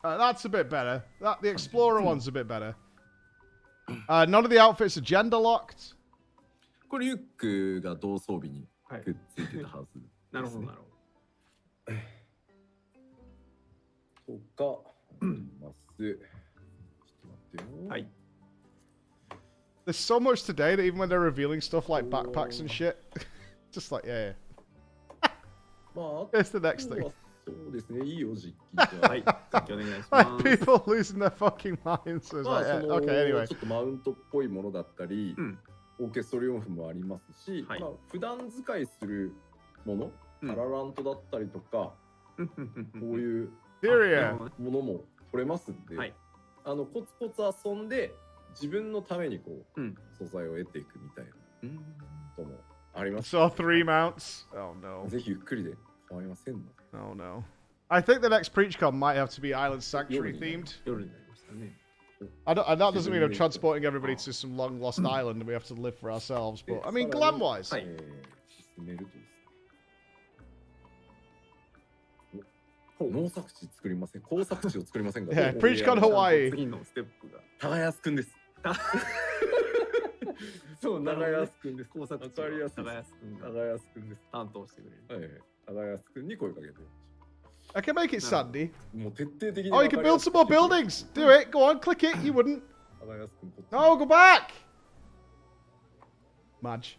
That's a bit better. The explorer one's a bit better. None of the outfits are gender locked. これリュックが同装備にくっついてたはず、なるほどなるほど。とかあります。ちょっと待ってよ。はい。There's so much today that even when they're revealing stuff like backpacks and shit, just like yeah. まあ It's the next thing. そうですね。いいよ実機。はい。お願いしまます。 People losing their fucking minds. So it's まあ like, その okay, anyway. ちょっとマウントっぽいものだったり、オーケストリオンフもありますし、まあ普段使いするもの、カララントだったりとか、こういうものも取れますんで、コツコツ遊んで自分のためにこう、素材を得ていくみたいなこともあります。So 3 mounts. Oh no. ぜひゆっくりで構いませんので。Oh no. I think the next PreachCon might have to be Island Sanctuary themed. And that doesn't mean I'm transporting everybody to some long lost island and we have to live for ourselves, but I mean glam wise. 農作地作りません。耕作地を作りませんか。Yeah, PreachCon Hawaii. 次のステップが。耕くんです。そう、耕くんです。工作地わかりやすい。耕くんが耕くんです。担当してくれる。耕くんに声かけて。I can make it sandy. もう徹底的に。Oh, you can build some more buildings. Do it. Go on, click it. You wouldn't. No, go back. Madge.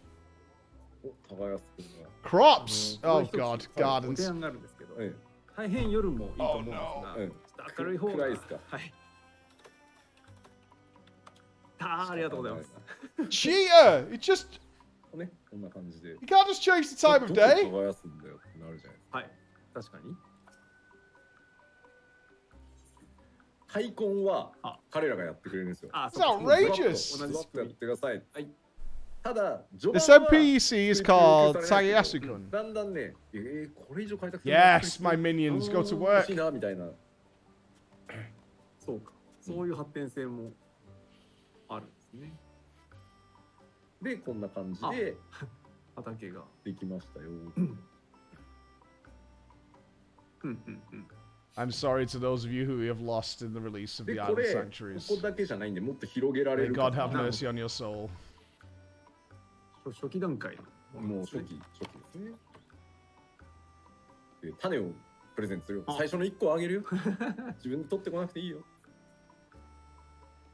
耕す君が。Crops! もう Oh 一つ god, お提 gardens. 案があるんですけど、え大変夜もいいと思うんですが、え、ちょっと明るい方が暗いですか。はい。ありがとうございます。Cheater! It just... ね、こんな感じで。 You can't just change the time of どこ day. 耕すんだよってなるじゃないですか。はい。確かに。開墾は彼らがやってくれるんですよ。あ、It's outrageous! 同じスクやってください。はい。ただ、序 This 盤は NPC is called Tayasu-kun. だんだんね、これ以上開拓する Yes, my minions go to 欲しい work. なみたいな。そうか。そういう発展性もあるんですね。で、こんな感じで畑ができましたよ。I'm sorry to those of you who have lost in the release of で、 the こ Island れ、こ Sanctuaries. こだけじゃないんで、もっと広げられ May る God か have な。 mercy on your soul. 初期段階のもう初期ですね。で、種をプレゼントするよ。最初の1個あげるよ。自分で取ってこなくていいよ。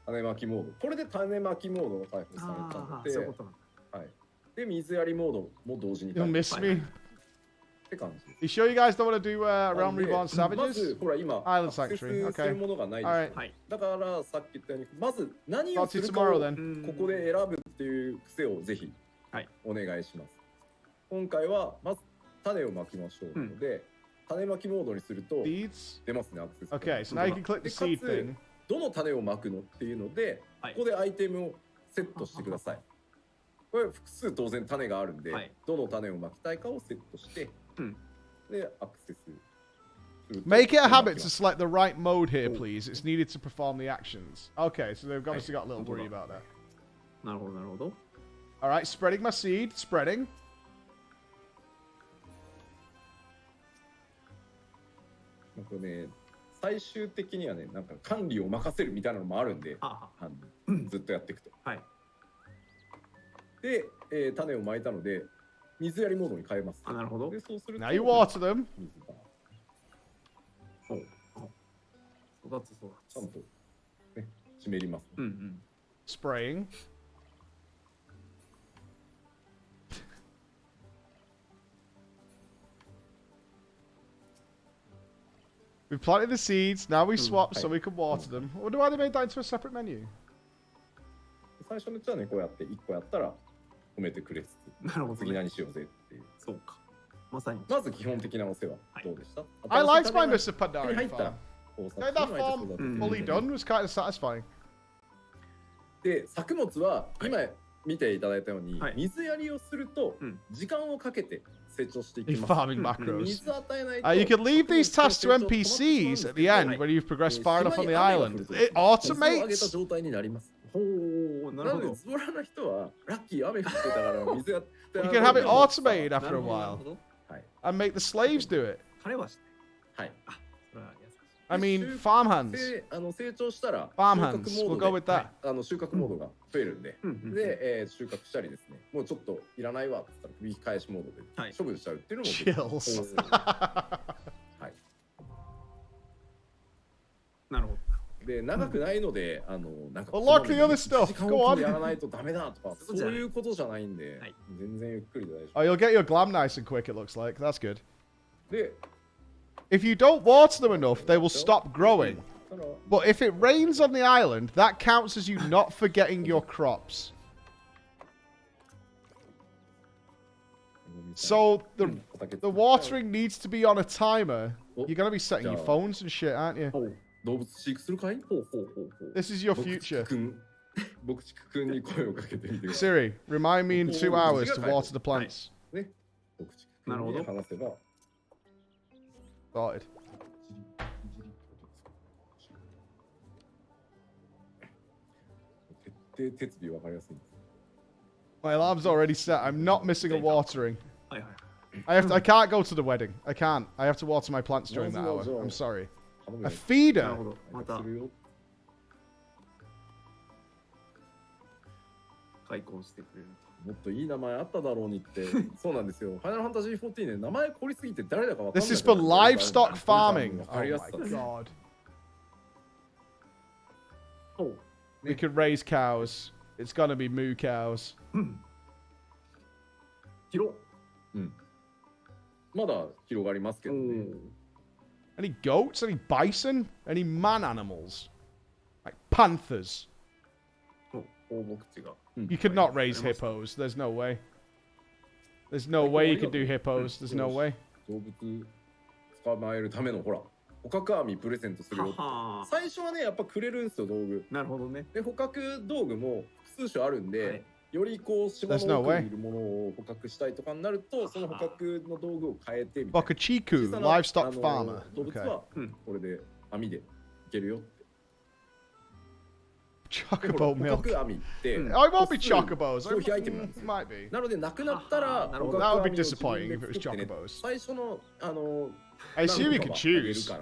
種まきモード。これで種まきモードが開放されたので、そういうことなんだ。はい。で、水やりモードも同時に You'll miss me. って感じ。 You sure you guys don't want to do Realm で Reborn まず Savages? ほら今 Island アクセ Sanctuary. スする Okay. ものがないで Alright. すよ。だからさっき言ったようにまず何をす Talk to る you かを tomorrow then. ここで選ぶっていう癖をぜひお願いします。今回はまず種をまきましょうので、種まきモードにすると Seeds? 出ますねアクセス。 Okay, so now you can click the で seed かつ thing. どの種をまくのっていうので、ここでアイテムをセットしてください。これ複数当然種があるんで、どの種をまきたいかをセットして、でアクセスすると。 Make it a habit to select the right mode here, please. It's needed to perform the actions. Okay, so they've obviously got a little worry about that. なるほど、なるほど。Alright, spreading my seed. Spreading. なんかね、最終的にはね、なんか管理を任せるみたいなのもあるんで、ずっとやっていくと。で、種をまいたので、水やりモードに変えます。なるほど。で、そうすると Now you water them. 水が育つ、育つ。ちゃんと、ね、湿ります、ね。Spraying. We planted the seeds. Now we swap so we can water them. I wonder why they made that into a separate menu. 最初のうちはね、こうやって1個やったら褒めてくれつつ、なるほどね次何しようぜっていう。そうか。まさに。まず基本的なお世話、どうでした I liked my 新しい Mr. 種が Pandari 入ったら farm. こう Getting that farm fully done was kind of satisfying. で、作物は今見ていただいたように、水やりをすると時間をかけて成長していきます。 Farming macros. 水を与えないと You can leave these tasks to NPCs at the end when you've progressed far enough on the island. It automates. 状態になります。ほう、なるほど。ズボラな人はラッキー雨降ってたから水やって You can have it automated after a while はい。 and make the slaves do it. 彼はして。はい。それは優しい。I mean, farmhands. で、成長したら Farmhands. 収穫 We'll モ go ー with ド that. で収穫モードが増えるんで、で、収穫したりですね、もうちょっといらないわって言ったら首返しモードで処分しちゃうっていうのも Chills. はい。なるほど。で、長くないので、なんか Unlock the other stuff. 時間 Go を on. やらないとダメだとか、そういうことじゃないんで、全然ゆっくりで大丈夫。 Oh, you'll get your glam nice and quick, it looks like. That's good. で、 If you don't water them enough, they will stop growing. But if it rains on the island, that counts as you not forgetting your crops. So the watering needs to be on a timer. You're going to be setting your phones and shit, aren't you? 動物飼育するかい？ This is your future. 僕ちくくんに声をかけてみてください。 Siri, remind me in 2 hours to water the plants. ね、僕ちくくんに話せば。Started. My alarm's already set. I'm not missing a watering. I can't go to the wedding. I can't. I have to water my plants during that hour. I'm sorry. A feeder. また開墾してくれる。もっといい名前あっただろうにってそうなんですよ。ファイナルファンタジー14ね、名前凝りすぎて誰だかわかんない。 This is for livestock farming. Oh my god. We could raise cows. It's gonna be moo cows. 広。うん。まだ広がりますけどね。Any goats? Any bison? Any man animals? Like panthers? You could not raise hippos. There's no way. There's no way you could do hippos. There's no way. 動物捕まえるためのほら捕獲網プレゼントするよって最初はねやっぱくれるんですよ道具。なるほどね。で捕獲道具も複数種あるんで、よりこう島の奥にいるものを捕獲したいとかになるとその捕獲の道具を変えてみたいな。Bokachiku, livestock farmer. 動物はこれで網でいけるよって。Chocobo milk. I won't be chocobos. Might be. なのでなくなったら that would be disappointing if it was chocobos. 最初のI assume you could choose.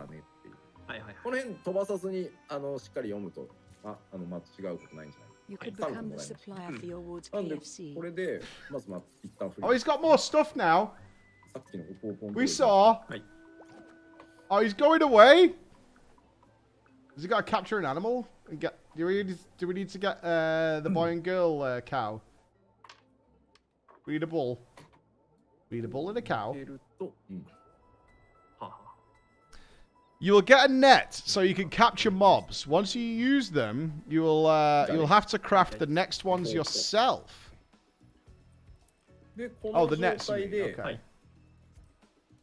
この辺飛ばさずにしっかり読むと間違うことないんじゃない You could become the supplier for your ward's なんで KFC. これでまず一旦振り Oh, he's got more stuff now. さっきのポンポン We saw. Oh, he's going away. Has he got to capture an animal and get? Do we need to get the boy and girl cow? We need a bull. We need a bull and a cow. You will get a net so you can capture mobs. Once you use them, you'll have to craft the next ones yourself. Oh, the nets. Okay.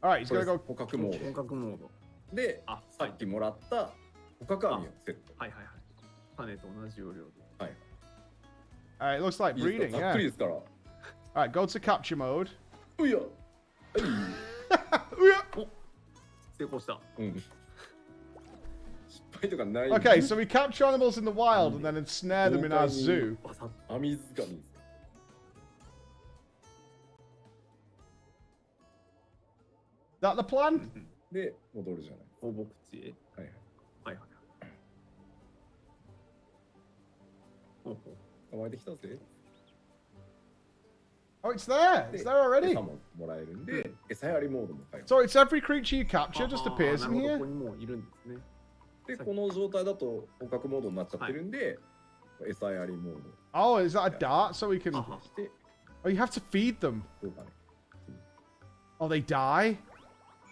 All right, he's gonna go. 捕獲モード。で、さっきもらった捕獲網をセット。はいはいはい。種と同じ要領で。はい。Alright, it looks like breeding, ざっくりですから。Alright, go to capture mode. うや。成功した。うん。失敗とかない。Okay, so we capture animals in the wild and then ensnare them in our zoo. 網づかみ。That the plan? で戻るじゃない。放牧地へ。はいはい。はいはい。湧いてきたぜ。Oh, it's there. It's there already. 餌ももらえるんで、餌やりモードも開放。 So it's every creature you capture just appears in こ here. こにもいるんですね。で、この状態だと捕獲モードになっちゃってるんで、餌やりモード。 Oh, is that a dart so we can... して、 Oh, you have to feed them. どうかね。Oh, they die?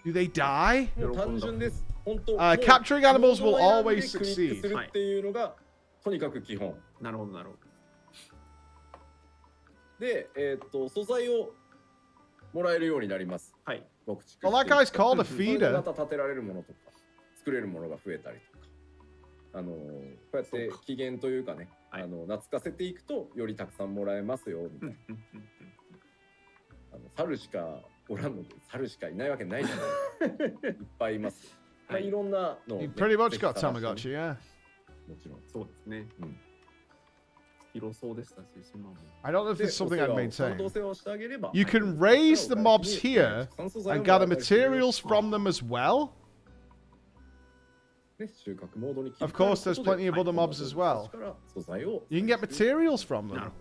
Do they die? もう単純です。本当。Capturing animals will always クリック succeed. するっていうのが、とにかく基本。なるほどなるほど。で、素材をもらえるようになります。はい。Well, that guy's called a それで feeder. また建てられるものとか、作れるものが増えたりとか。こうやって期限というかね、懐かせていくとよりたくさんもらえますよみたいな。猿しかおらんので、猿しかいないわけないじゃない。いっぱいいます。まあいろんなのを、ね。You pretty much got Tamagotchi, yeah. もちろん。そうですね。うん。広そうでしたし、島も。I don't know if this is something I'd maintain. お世話をしてあげれば You can raise the mobs here and gather materials from them as well. Of course, there's plenty of other mobs as well. You can get materials from them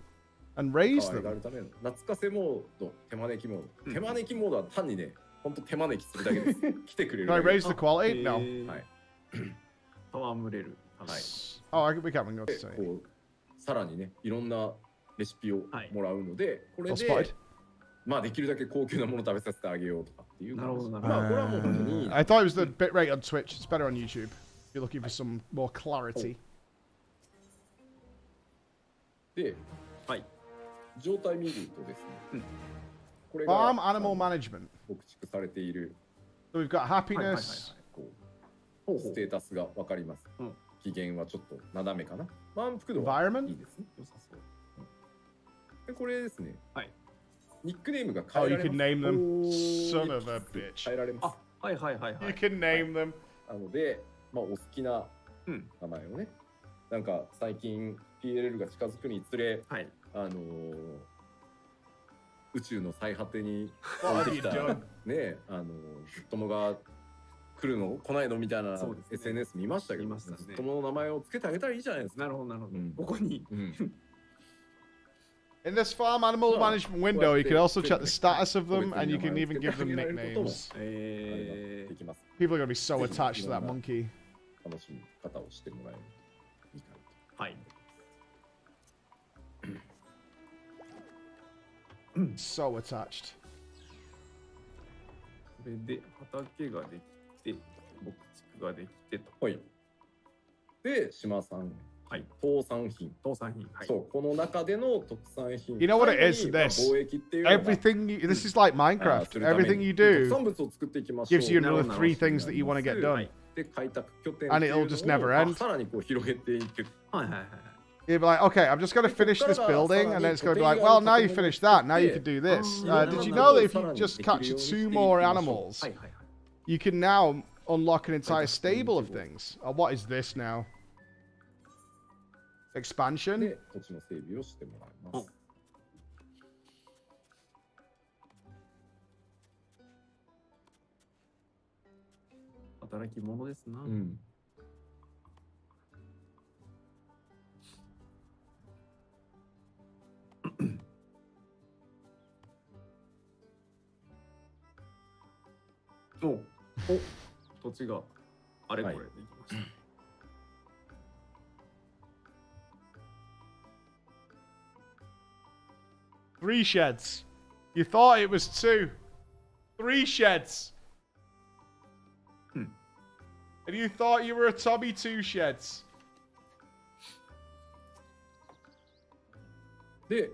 and raise them. 懐かせモード、手招きモード。手招きモードは単にね、ほんと手招きするだけです。来てくれる。Can I raise the quality? No. はい。戯れる。はい。Oh, we can't go to say. さらにね、いろんなレシピをもらうので、これで、まあできるだけ高級なもの食べさせてあげようとかっていう。なるほどなるほど。まあこれはもう本当に。I thought it was the bitrate on Twitch. It's better on YouTube. If you're looking for some more clarity. で、はい。状態見るとですね。これが Farm animal management. 牧畜されている。So we've got happiness. ステータスがわかります。機嫌はちょっと斜めかな。満腹度はいいですね。良さそう。でこれですね。はい。ニックネームが変え Oh, ら you れ can ます。name them. Son of a bitch. 変えられます。あ、はいはいはいはい。You can name them. なので、まあお好きな名前をね。なんか最近 PLL が近づくにつれ、宇宙の最果てに降りてきたね、ずっともが来るの来ないのみたいな SNS 見ましたけど、ずっともの名前をつけてあげたらいいじゃないですか。なるほどなるほど。ここに。In this farm animal management window, you can also check the status of them, and you can even give them nicknames. People are going to be so attached to that monkey. 楽しみ方をしてもらえるといいかなと。はい。So attached. それで畑ができて、牧畜ができてと。はい。で、島産、はい、特産品。特産品。はい。そう、この中での特産品。You know what it is? This everything. This is like Minecraft. Everything you do gives you another 3 things that you want to get done, and it'll just never end. さらにこう広げていく。はいはいはい。You'll be like, okay, I'm just going to finish this building, and then it's going to be like, well, now you finished that, now you can do this. Did you know that if you just capture 2 more animals, you can now unlock an entire stable of things? What is this now? Expansion? で、土地の整備をしてもらいます。働き者ですな。土地があれこれできました。3 sheds. You thought it was 2. 3 sheds. And you thought you were a Tommy 2 sheds. で、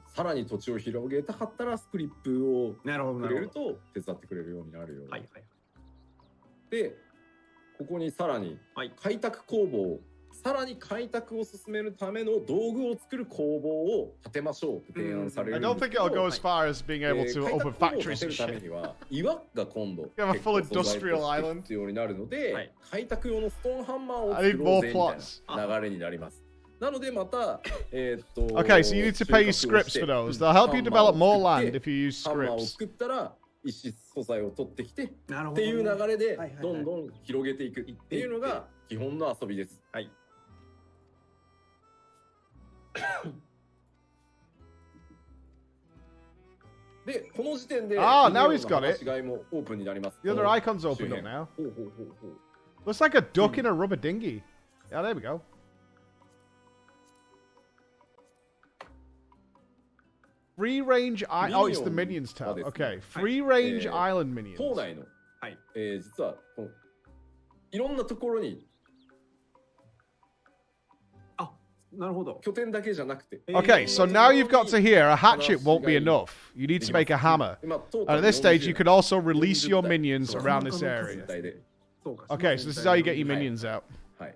さらに土地を広げたかったらスクリップをくれると手伝ってくれるようになるように。で、ここにさらに開拓工房、さらに開拓を進めるための道具を作る工房を建てましょうって提案される。I don't think it'll go as far as being able to open factories and shit. 岩が今度You have a full industrial island. 必要になるので、開拓用のストーンハンマーを作ろうぜみたいな流れになります。なのでまたOkay, so you need to pay scripts for those. They'll help you develop more land if you use ハンマーを scripts. 作ったら石素材を取ってきてっていう流れでどんどん広げていくっていうのが基本の遊びです。はい。で、この時点で now he's got it. 違いもオープンになります。 The other icon's opened up now. Looks like a duck in a rubber dinghy. Yeah, there we go. Free range oh, it's the minions tab. Okay, free range island minions. 島内の、実はこのいろんなところになるほど。拠点だけじゃなくて。Okay, so now you've got to here. A hatchet won't be enough. You need to make a hammer. And at this stage, you can also release your minions around this area. Okay, so this is how you get your minions out. はい。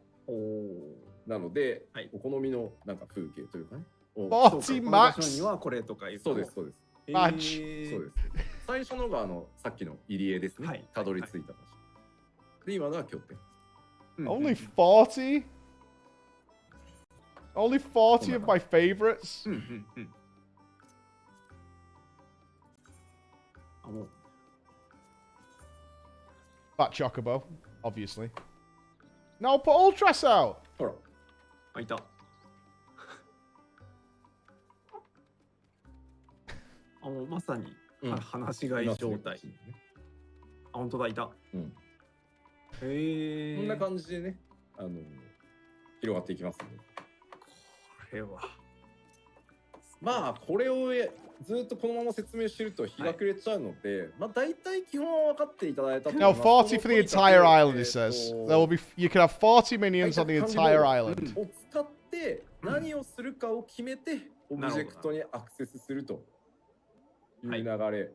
なので、お好みのなんか風景というかね。40 max. にはこれとかそうですそうです。マッチ。そうです。最初のがさっきの入り江ですね。たどり着いた場所。で今のは拠点。Only 40? Only 40 of my favorites? Fat Chocobo, obviously. No, put Ultras out! ほら。あ、いた。もうまさに、放し飼い状態。あ、本当だ、いた。へえ。こんな感じでね、広がっていきますので。これは。まあ、これをずっとこのまま説明してると日が暮れちゃうので、まあ大体基本は分かっていただいたと思います。No, 40 for the entire island, it says. There will be, you can have 40 minions on the entire island. を使って何をするかを決めて、オブジェクトにアクセスするという流れ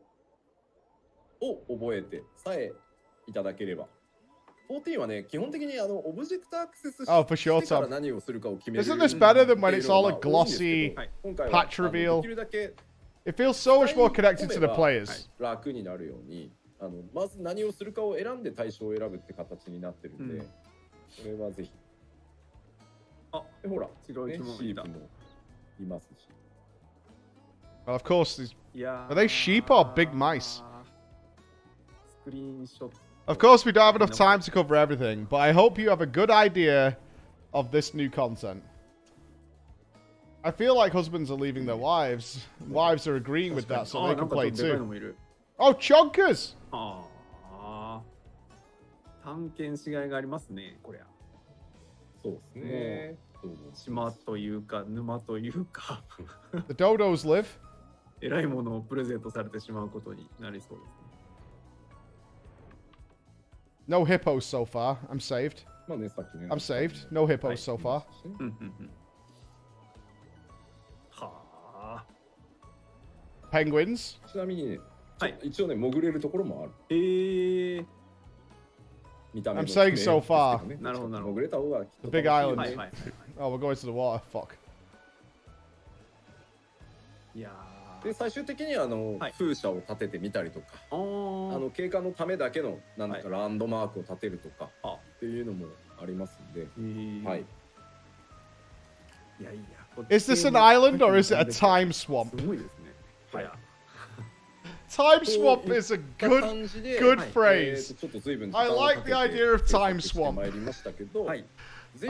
を覚えてさえいただければ。14はね、基本的にオブジェクトアクセスしてから何をするかを決める。Isn't this better than when it's all a glossy patch reveal? It feels so much more connected to the players. 楽になるように、まず何をするかを選んで対象を選ぶって形になってるんで、これはぜひ。あ、ほら、シープもいますし。Well, of course, are they sheep or big mice? スクリーンショット。Of course, we don't have enough time to cover everything, but I hope you have a good idea of this new content. I feel like husbands are leaving their wives. Wives are agreeing with that, so they can play too. Oh, chonkers! 探検しがいがありますね、こりゃ。そうですね。島というか、沼というか。The dodos live. えらいものをプレゼントされてしまうことになりそうですね。No hippos so far. I'm saved. まあね、さっきね。I'm saved. No hippos so far. はあ。Penguins. ちなみにね、一応ね、潜れるところもある。見た目 I'm saying so far. なるほど、なるほど。潜れた方が The big island. はいはいはい。Oh, we're going to the water. Fuck. いやで最終的には風車を立ててみたりとか、景観のためだけのなんかランドマークを立てるとかっていうのもありますんで、はい。いやいや。Is this an island or is it a time swamp? すごいですね。はい。Time swamp is a good phrase. I like the idea of time swamp. I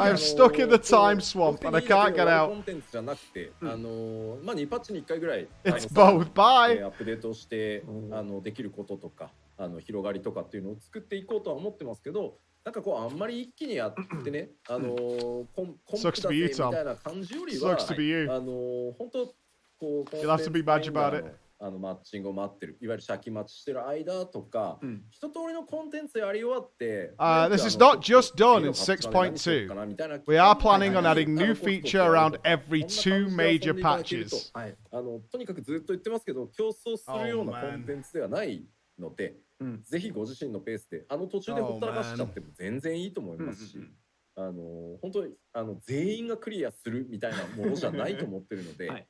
am stuck in the time swamp and I can't get out. コンテンツじゃなくて、まあ2パッチに1回ぐらい It's both. Bye. アップデートしてできることとか広がりとかっていうのを作っていこうとは思ってますけど、なんかこうあんまり一気にやってね、コンプだぜみたいな感じよりは、本当こう You'll have to be mad about it. マッチングを待ってる、いわゆるシャキ待ちしてる間とか、一通りのコンテンツやり終わって、This is not just done in 6.2. We are planning on adding new feature around every 2 major patches. とにかくずっと言ってますけど、競争するようなコンテンツではないので、ぜひご自身のペースで、途中でほったらかしちゃっても全然いいと思いますし、本当に全員がクリアするみたいなものじゃないと思ってるので、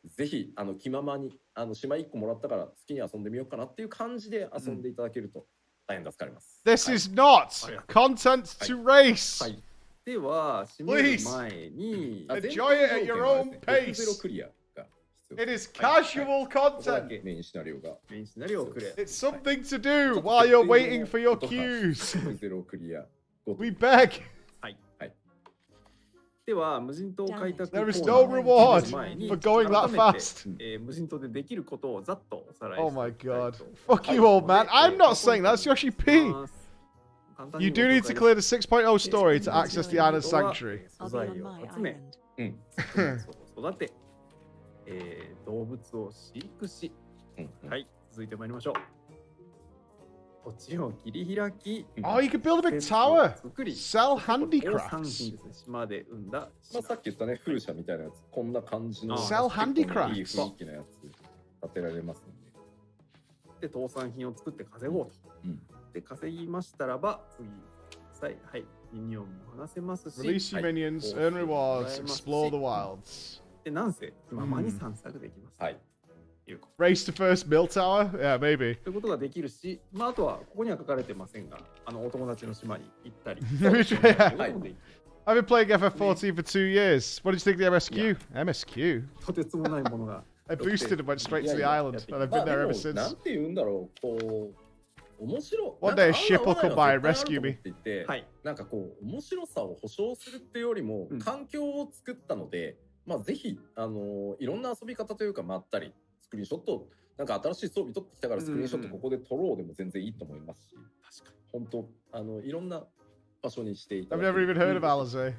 ぜひ気ままに島1個もらったから好きに遊んでみようかなっていう感じで遊んでいただけると大変助かります。This is not content to race. はい。では締める前に enjoy it at your own pace. クリアが It is casual content. メインシナリオが。メインシナリオをくれ。 It's something to do while you're waiting for your cues. 0クリア。We beg. では無人島開拓 There is no reward for going that fast. 無人島でできることをざっとおさらい Oh my god. Fuck you, old man. I'm not saying that. That's Yoshi P. You do need to clear the 6.0 story to access the island sanctuary. 素材を集め、育て、動物を飼育し、はい、続いてまいりましょう。土地を切り開き、Oh, you can build a big tower. Sell handicrafts. 島で生んだ、さっき言ったね、風車みたいなやつ、こんな感じの Sell handicrafts. いい雰囲気のやつ建てられますので、特産品を作って稼ごうと。で、稼ぎましたらば、次、はい、ミニオンも話せますし、 Release your minions, earn rewards, explore the wilds. で、なんせ、気ままに散策できます。はい。Race to first mill tower? Yeah, maybe. ということができるし、あとはここには書かれてませんが、お友達の島に行ったり。I've been playing FF14 for 2 years. What did you think of the MSQ? MSQ? とてつもないものが。I boosted and went straight to the island, and I've been there ever since. なんて言うんだろう、こう面白。One day a ship will come by and rescue me. なんかこう面白さを保証するっていうよりも、環境を作ったので、まあぜひいろんな遊び方というかまったり。スクリーンショット、なんか新しい装備取ってきたからスクリーンショットここで撮ろうでも全然いいと思いますし、確かに本当いろんな場所にしていただ I've never even heard of Alizé.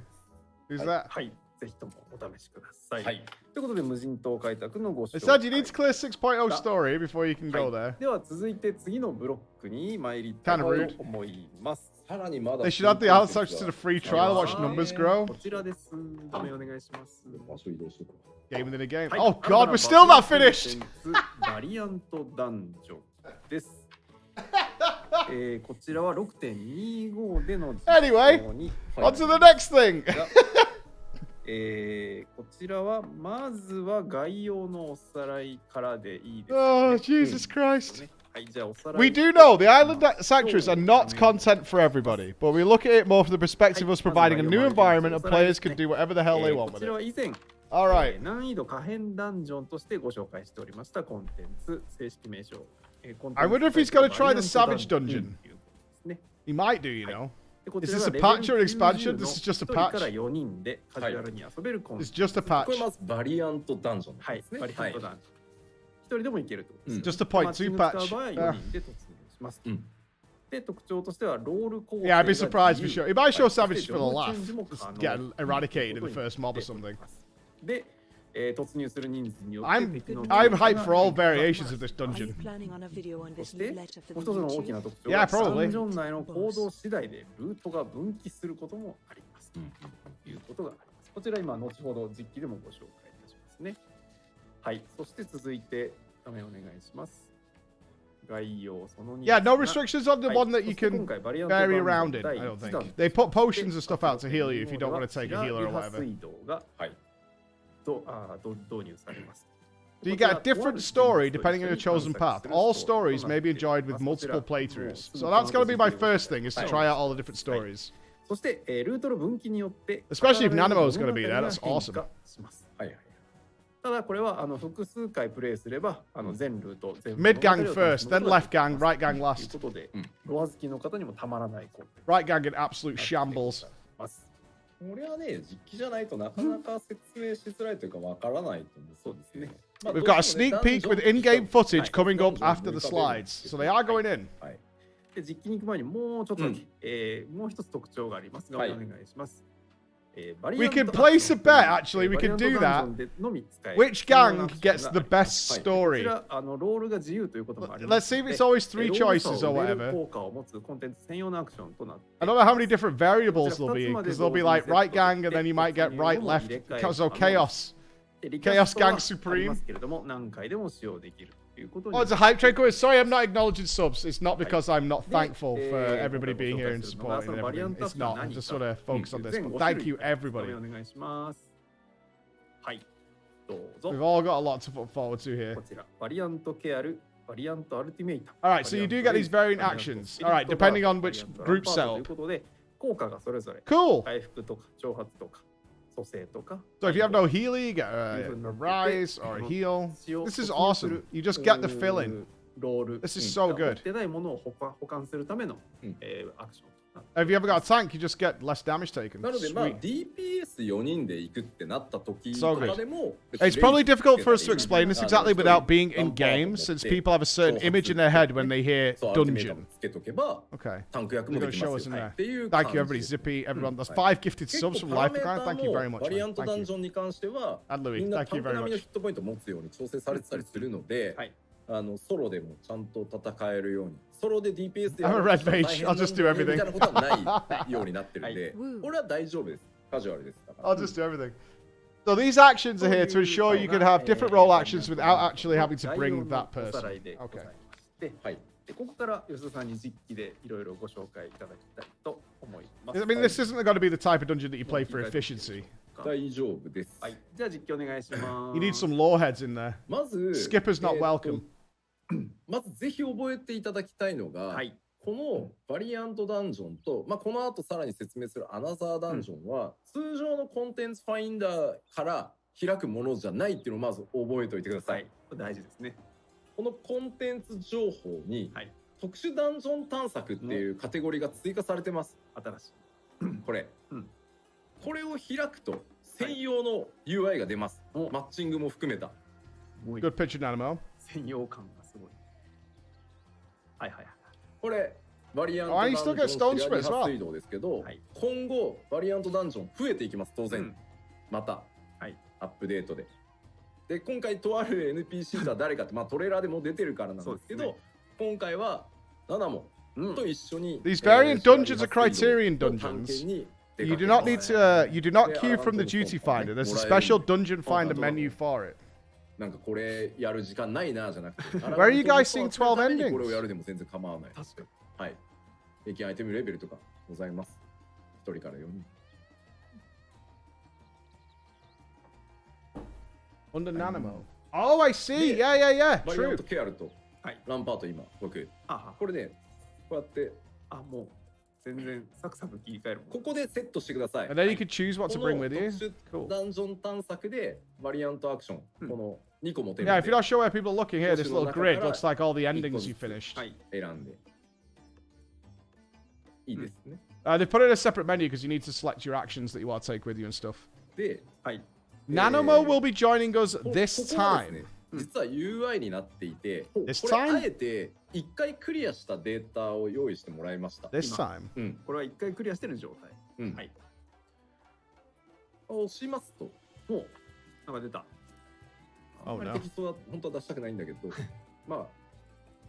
Who's that? はい、ぜひともお試しください。はい。ということで無人島開拓のご紹介。It said you need to clear 6.0 story before you can go there. では続いて次のブロックに参りたいと思います。さらにまだ They should add the island section to the free trial. Watch numbers grow. こちらです。画面お願いします。場所移動してください。Game within a game. Oh god, we're still not finished! バリアントダンジョンです。こちらは 6.25 での Anyway, on to the next thing! こちらはまずは概要のおさらいからでいいです、ね。Oh, Jesus Christ. はい、じゃあおさらい。 We do know the island sanctuaries are not content for everybody, but we look at it more from the perspective of us providing a new environment and players can do whatever the hell they want with it. Alright. 難易度可変ダンジョンとしてご紹介しておりましたコンテンツ、正式名称。I wonder if he's going to try the Savage Dungeon. He might do, you know. Is this a patch or an expansion? This is just a patch. It's just a patch. これまずバリアントダンジョンはい、バリアントダンジョン。一人でもいけると。Just a point 2 patch. で、特徴としてはロール構成。Yeah, I'd be surprised for sure. He might show Savage for the laugh. Just get eradicated in the first mob or something. で、突入する人数によって I'm hyped for all variations of this dungeon. そしてもう一つの大きな特徴 Yeah, は probably. ダンジョン内の行動次第でルートが分岐することもありますということがあります。こちら今後ほど実機でもご紹介いたしますね。はい、そして続いて画面お願いします。概要その2。Yeah, no restrictions on the one that you can vary around in, I don't think. They put potions and stuff out to heal you if you don't want to take a healer or whatever. 導入されます。 So you get a different story depending on your chosen path. All stories may be enjoyed with multiple playthroughs. So that's going to be my first thing, is to try out all the different stories. そして、ルートの分岐によって Especially if Nanamo's going to be there, that's awesome. ただこれは複数回プレイすれば全ルート全部 Mid gang first, then left gang, right gang last. ということで、ロア好きの方にもたまらない。 Right gang in absolute shambles. これはね、実機じゃないとなかなか説明しづらいというかわからないと思う。そうですね。We've got a sneak peek with in-game footage coming up after the slides, so they are going in. で実機に行く前にもうちょっとだけ、もう一つ特徴がありますが、お願いします。We can place a bet, actually, we can do that. Which gang gets the best story? Let's see if it's always 3 choices or whatever. I don't know how many different variables there'll be, because there'll be like right gang, and then you might get right, left, so chaos. Chaos gang supreme. Oh, it's a hype train going. Sorry, I'm not acknowledging subs. It's not because I'm not thankful for everybody being here and supporting and everything. It's not. I'm just sort of focused on this. But thank you, everybody. We've all got a lot to look forward to here. Alright, so you do get these varying actions. Alright, depending on which group setup. Cool! So if you have no healer, you get a rise or a heal. This is awesome. You just get the fill in. This is so good. Have you ever got a tank? You just get less damage taken. なのでまあ DPS4 人で行くってなった時からでも It's probably difficult for us to explain this exactly without being in game, since people have a certain image in their head when they hear dungeon. Okay. You're going to show us in there. Thank you, everybody. Zippy, everyone. That's 5 gifted subs from Life Guide. Thank you very much. バリアントダンジョンに関しては And み Louis, んな thank タ you ンク very 並みの much. ヒットポイントを持つように調整されてたりするので、ソロでもちゃんと戦えるように、ソロで DPS で I'm a red mage. I'll just do everything. みたいなことはないようになってるんで、これは大丈夫です。カジュアルです。 I'll just do everything. So these actions are here to ensure you can have different role actions without actually having to bring that person. Okay. ここから吉田さんに実機でいろいろご紹介いただきたいと思います。 I mean, this isn't going to be the type of dungeon that you play for efficiency. 大丈夫です。はい、じゃあ実機お願いします。 You need some lore heads in there. まず Skipper's not welcome. まずぜひ覚えていただきたいのが、このバリアントダンジョンと、この後さらに説明するアナザーダンジョンは、通常のコンテンツファインダーから開くものじゃないっていうのをまず覚えておいてください。大事ですね。このコンテンツ情報に、特殊ダンジョン探索っていうカテゴリーが追加されてます。新しい。これ。これを開くと専用の UI が出ます。マッチングも含めた。Good picture, Nanamo. 専用感がすごい。はいはいはい。これ、バリアントダンジョン水道ですけど、今後、バリアントダンジョン増えていきます、当然。また、アップデートで。で、今回、とある NPC とは誰かって、トレーラーでも出てるからなんですけど、今回は、ナナモと一緒に。These variant dungeons are Criterion dungeons. You do not need to, you do not queue from the duty finder. There's a special dungeon finder menu for it. なんかこれやる時間ないなじゃなくて。 Where are you guys seeing 12 endings? これをやるでも全然構わない。確かに。はい。平均アイテムレベルとかございます。1人から4人。Under Nanamo. Oh, I see. Yeah, yeah, yeah. バリアン True. トケアルとランパート今僕。これね、こうやって。もう全然サクサク切り替える。ここでセットしてください。 And then you can choose what to bring with you. このダンジョン探索でバリアントアクション、この2個持てる。Yeah, if you're not sure where people are looking here, this little grid looks like all the endings you finished. 選んで。いいですね。They put it in a separate menu because you need to select your actions that you want to take with you and stuff. で、Nanamo will be joining us this time. 実は UI になっていて、こ This れ time? あえて1回クリアしたデータを用意してもらいました。 This time? これは1回クリアしてる状態。押しますと、もうなんか出た。あんまり適当は本当は出したくないんだけど、まあ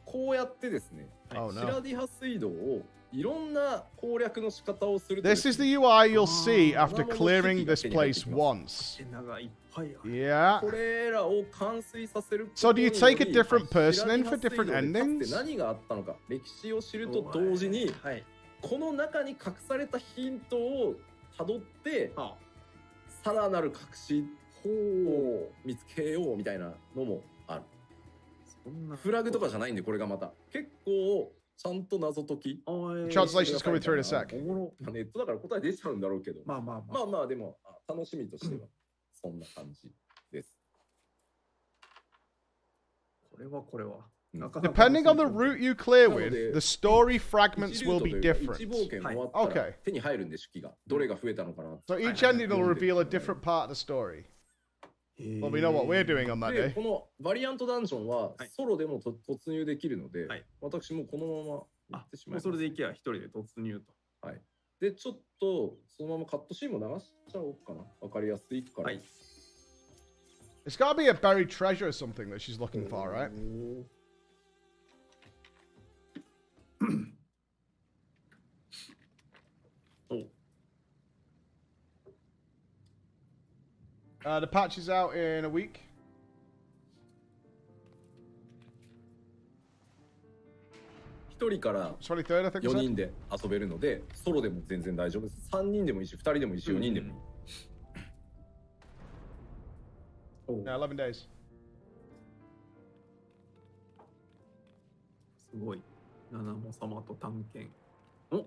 こうやってですね、シラディハ水道をいろんな攻略の仕方をする。This is the UI you'll see after clearing this place once. Yeah. これらを完遂させる。So do you take a different person in for different endings? 何があったのか、歴史を知ると同時に、この中に隠されたヒントをたどって、さらなる隠しを見つけようみたいなのもある。フラグとかじゃないんで、これがまた結構ちゃんと謎解き。Translation's coming through in a sec. ネットだから答え出ちゃうんだろうけど、まあでも楽しみとしてはそんな感じです。これは。Depending on the route you clear with, the story fragments will be different. Okay. 手に入るんで手記がどれが増えたのかな。So each ending will reveal a different part of the story. Well, we know what we're doing on that day. このバリアントダンジョンはソロでも突入できるので、私もこのまま行ってしまいます。それで行けば一人で突入と。はい。でちょっとそのままカットシーンも流しちゃおうかな。わかりやすいから。It's got to be a buried treasure or something that she's looking for, right? The patch is out in a week. 1人から4人で遊べるので、ソロでも全然大丈夫です。3人でもいいし、2人でもいいし、4人でもいい。No, 11 days. すごい。七も様と探検。It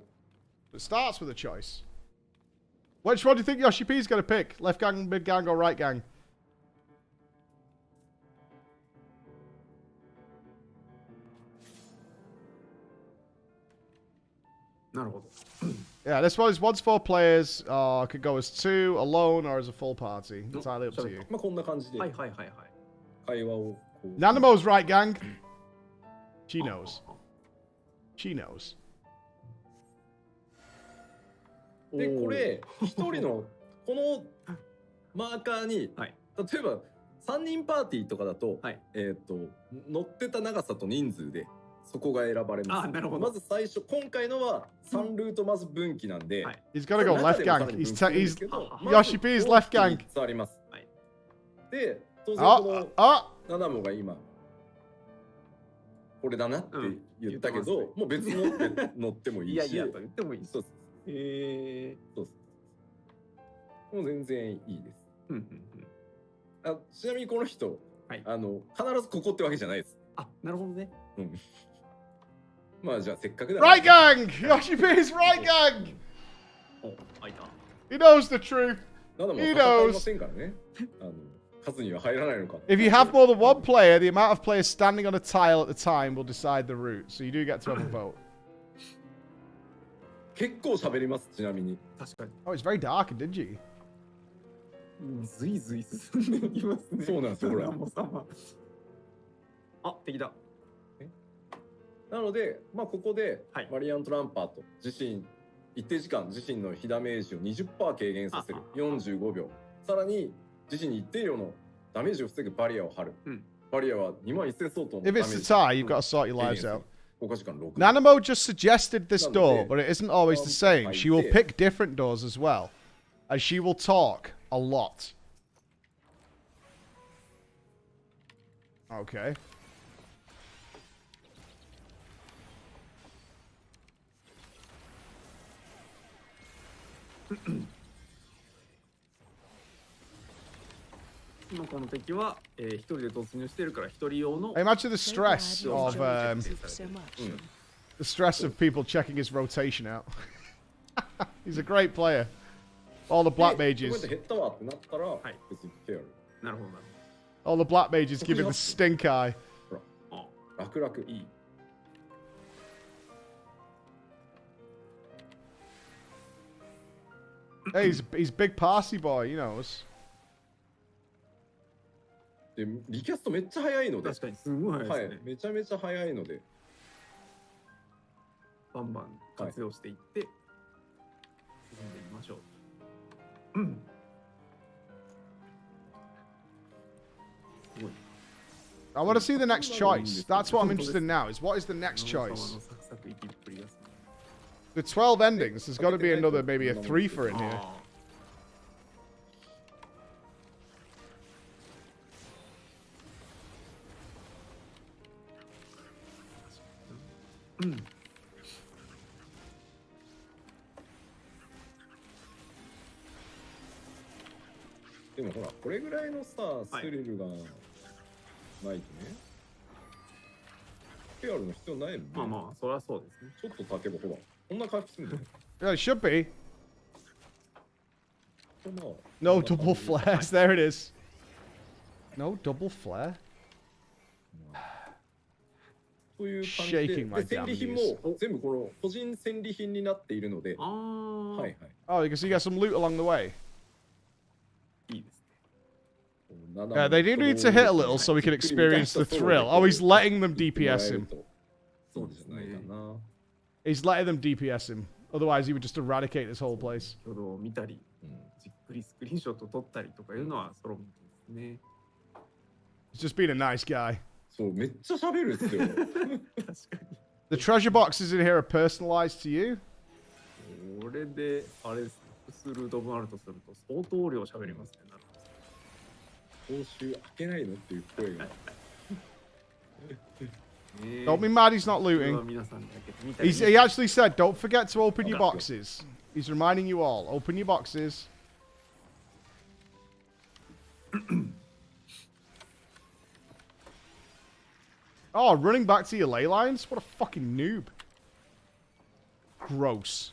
starts with a choice. Which one do you think Yoshi P's going to pick? Left gang, mid gang, or right gang? Yeah, this one is once 4 players. Could go as 2, alone, or as a full party. Entirely up to you. まあこんな感じで会話を。Nanamo's right gang. She knows. She knows. でこれ一人のこのマーカーに、例えば3人パーティーとかだと、乗ってた長さと人数でそこが選ばれます。まず最初今回のは3ルートまず分岐なんで、He's gotta go left gang. He's Yoshi P's left gang. あります。で当然このナナモが今これだなって言ったけど、もう別の乗ってもいいし、いやと言ってもいい。そうです。そうです。もう全然いいです。ちなみにこの人、必ずここってわけじゃないです。なるほどね。まあじゃあせっかくだ。Right gang! Yoshi P's right gang! He knows the truth. He knows. 数には入らないのか。If you have more than one player, the amount of players standing on a tile at the time will decide the route. So you do get to have a vote. 結構喋ります、ちなみに。確かに。Oh, it's very dark and dingy. ずいずい進んでいきますね。そうなんですよ、ほら。敵だ。なので、まあここでマリアント・ランパート自身一定時間自身の被ダメージを 20% 軽減させる45秒。さらに自身に一定量のダメージを防ぐバリアを張る。バリアは21000相当のダメージ。If it's the tie, you've got to sort your lives out. 効果時間6。Nanamo just suggested this door, but it isn't always the same. She will pick different doors as well, and she will talk a lot. Okay. I imagine the stress of the stress of people checking his rotation out. He's a great player. All the black mages. All the black mages giving the stink eye. Hey, he's big party boy, he knows. でリキャストめっちゃ早いので、確かにすごい早いですね。めちゃめちゃ早いので、バンバン活用していって進んでいきましょう。I want to see the next choice. That's what I'm interested in now, is what is the next choice? With 12 endings, there's got to be another, maybe a 3-fer in here.でもほら、これぐらいのさ、スリルがないとね。ペアルの必要ないもんね。まあまあ、そりゃそうですね。ちょっと炊けばほら、こんな回復するんだよ。Yeah, it should be. No double flares. There it is. No double flare. という感じで、戦利品も全部この個人戦利品になっているので。はいはい。Oh, because you get some loot along the way. いいですね。Yeah, they do need to hit a little so we can experience the thrill. Oh, he's letting them DPS him. そうですね。He's letting them DPS him. Otherwise, he would just eradicate this whole place. 先ほど見たり、じっくりスクリーンショット撮ったりとかいうのはソロモンですね。He's just being a nice guy. そうめっちゃ喋るっすよ。確かに。The treasure boxes in here are personalized to you. これであれですね。複数ルート分あるとすると相当量喋りますね。なるほど。報酬開けないのっていう声が。Don't be mad he's not looting. He actually said, don't forget to open your boxes. He's reminding you all, open your boxes. Oh, running back to your ley lines? What a fucking noob. Gross.